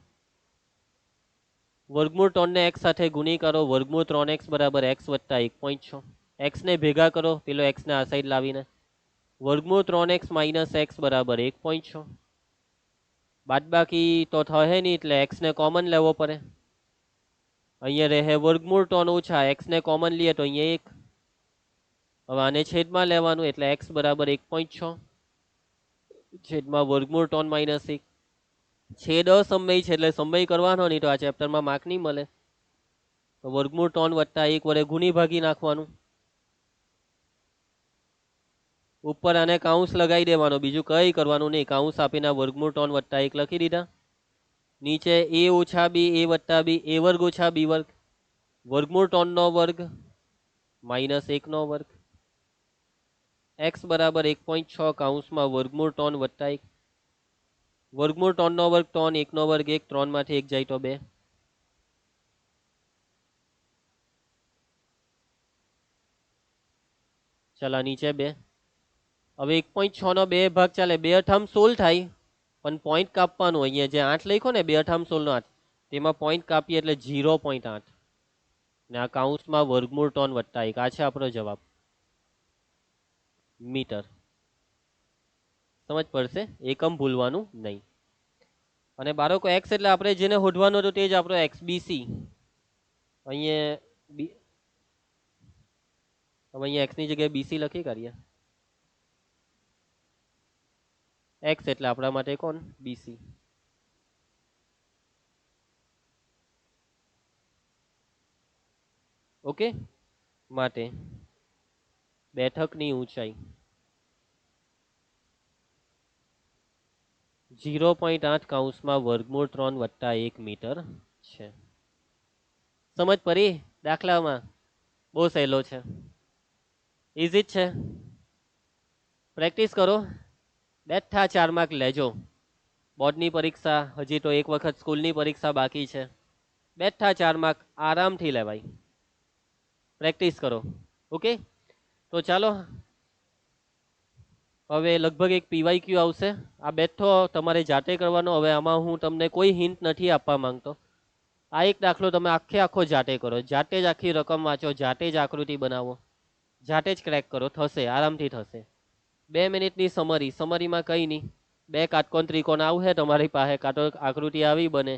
વર્ગમૂળ ટોન ને એક્સ સાથે ગુણી કરો. વર્ગમૂળ 3x બરાબર એક્સ વત્તા 1.6. એક્સ ને ભેગા કરો, પેલો એક્સ ને આ સાઈડ લાવીને. વર્ગમૂળ 3x માઇનસ એક્સ બરાબર 1.6. બાદબાકી તો થશે નહીં એટલે એક્સ ને કોમન લેવો પડે. અહીંયા રહે વર્ગમૂળ ટોન ઓછા, એક્સ ને કોમન લઈએ તો અહીંયા 1. હવે આને છેદમાં લેવાનું એટલે એક્સ બરાબર 1.6 છેદમાં વર્ગમૂળ ટોન માઇનસ 1. છેદ અસમય છે એટલે સમય કરવાનો નહીં તો આ ચેપ્ટરમાં માર્ક નહીં મળે. તો વર્ગમૂળ ટોન વત્તા 1 વડે ગુણી ભાગી નાખવાનું. ઉપર આને કાઉન્સ લગાવી દેવાનો, બીજું કઈ કરવાનું નહીં. કાઉન્સ આપીને વર્ગમૂળ ટોન વત્તા 1 લખી દીધા. નીચે a ઓછા બી, a વત્તા બી, a વર્ગ ઓછા બી વર્ગ. વર્ગમૂળ ટોન નો વર્ગ -1નો વર્ગ, x બરાબર 1.6 કૌંસમાં વર્ગમૂળ 3 વત્તા 1, વર્ગમૂળ 3નો વર્ગ 3, 1નો વર્ગ 1, 3 માંથી 1 જાય તો 2. ચાલો નીચે 2. હવે 1.6 નો 2 ભાગ ચાલે, 2 અઠામ 16 થાય, પણ પોઈન્ટ કાપવાનું. અહીંયા જે 8 લખ્યો ને 2 અઠામ 16 નો 8, તેમાં પોઈન્ટ કાપીએ એટલે 0.8 ને આ કૌંસમાં વર્ગમૂળ 3 વત્તા 1. આ છે આપણો જવાબ, મીટર. સમજ પડશે, એકમ ભૂલવાનું નહીં. અને બાળકો x એટલે આપણે જેને શોધવાનું હતું તે જ આપણો XBC. અહીંયા હવે અહીંયા x ની જગ્યાએ BC લખી કાઢીએ. x એટલે આપણા માટે કોણ? BC. ઓકે, માટે બેઠકની ઊંચાઈ 0.8 કૌંસમાં વર્ગમૂળ 3 વત્તા 1 મીટર છે. સમજ પડી દાખલામાં? બહુ સહેલો છે, ઇઝી જ છે. પ્રેક્ટિસ કરો, બેઠા 4 માર્ક લેજો. બોર્ડની પરીક્ષા હજી તો એક વખત સ્કૂલની પરીક્ષા બાકી છે. બેઠા 4 માર્ક આરામથી લેવાય. પ્રેક્ટિસ કરો. ઓકે, તો ચાલો હવે લગભગ એક PYQ આવશે. આ બેઠો તમારે જાતે કરવાનો. હવે આમાં હું તમને કોઈ હિન્ટ નથી આપવા માંગતો. આ એક દાખલો તમે આખો જાતે કરો, જાતે જ આખી રકમ વાંચો, જાતે જ આકૃતિ બનાવો, જાતે જ ક્રેક કરો, થશે, આરામથી થશે. 2 મિનિટની સમરી. સમરીમાં કંઈ નહીં, 2 કાટકોણ ત્રિકોણ આવશે તમારી પાસે, કાં તો આકૃતિ આવી બને,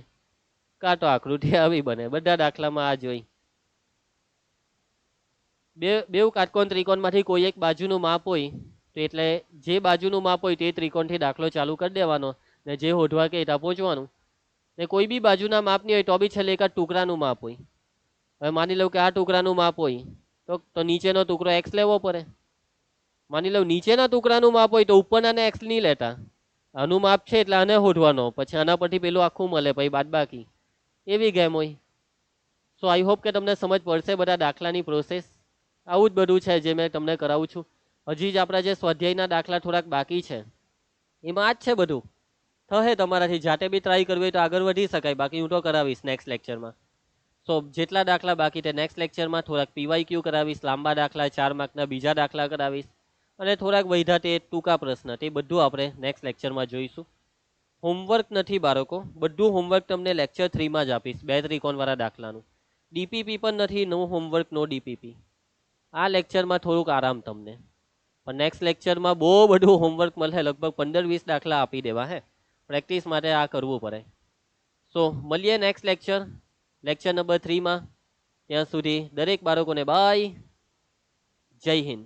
કાં તો આકૃતિ આવી બને. બધા દાખલામાં આ જોઈ. બે કાટકોણ ત્રિકોણમાંથી કોઈ એક બાજુનું માપ હોય તો એટલે જે બાજુનું માપ હોય તે ત્રિકોણથી દાખલો ચાલુ કરી દેવાનો ને જે હોધવા કે ત્યાં પહોંચવાનું. ને કોઈ બી બાજુના માપ નહીં હોય તો બી છેલ્લે એક ટુકડાનું માપ હોય. હવે માની લઉં કે આ ટુકડાનું માપ હોય તો નીચેનો ટુકડો x લેવો પડે. માની લઉં નીચેના ટુકડાનું માપ હોય તો ઉપરનાને x નહીં લેતા, આનું માપ છે એટલે આને હોધવાનો, પછી આના પરથી પેલું આખું મળે, પછી બાદ બાકી. એવી ગેમ હોય. સો આઈ હોપ કે તમને સમજ પડશે બધા દાખલાની પ્રોસેસ. આવું જ બધું છે જે મેં તમને કરાવું છું. હજી જ આપણા જે સ્વાધ્યાયના દાખલા થોડાક બાકી છે એમાં આ જ છે બધું. થશે તમારાથી, જાતે બી ટ્રાય કરવી હોય તો આગળ વધી શકાય, બાકી હું તો કરાવીશ નેક્સ્ટ લેક્ચરમાં. સો જેટલા દાખલા બાકી તે નેક્સ્ટ લેક્ચરમાં થોડાક PYQ કરાવીશ, લાંબા દાખલા 4 માર્કના બીજા દાખલા કરાવીશ, અને થોડાક વૈધા તે ટૂંકા પ્રશ્ન, તે બધું આપણે નેક્સ્ટ લેક્ચરમાં જોઈશું. હોમવર્ક નથી બાળકો, બધું હોમવર્ક તમને લેક્ચર 3માં જ આપીશ, 2 ત્રિકોણવાળા દાખલાનું. DPP પણ નથી, નો હોમવર્ક નો DPP. આ લેક્ચરમાં થોડુંક આરામ તમને, પણ નેક્સ્ટ લેક્ચરમાં બહુ બધું હોમવર્ક મળે, લગભગ 15-20 દાખલા આપી દેવા. હે, પ્રેક્ટિસ માટે આ કરવું પડે. સો મળીએ નેક્સ્ટ લેક્ચર નંબર 3માં. ત્યાં સુધી દરેક બાળકોને બાય, જય હિન્દ.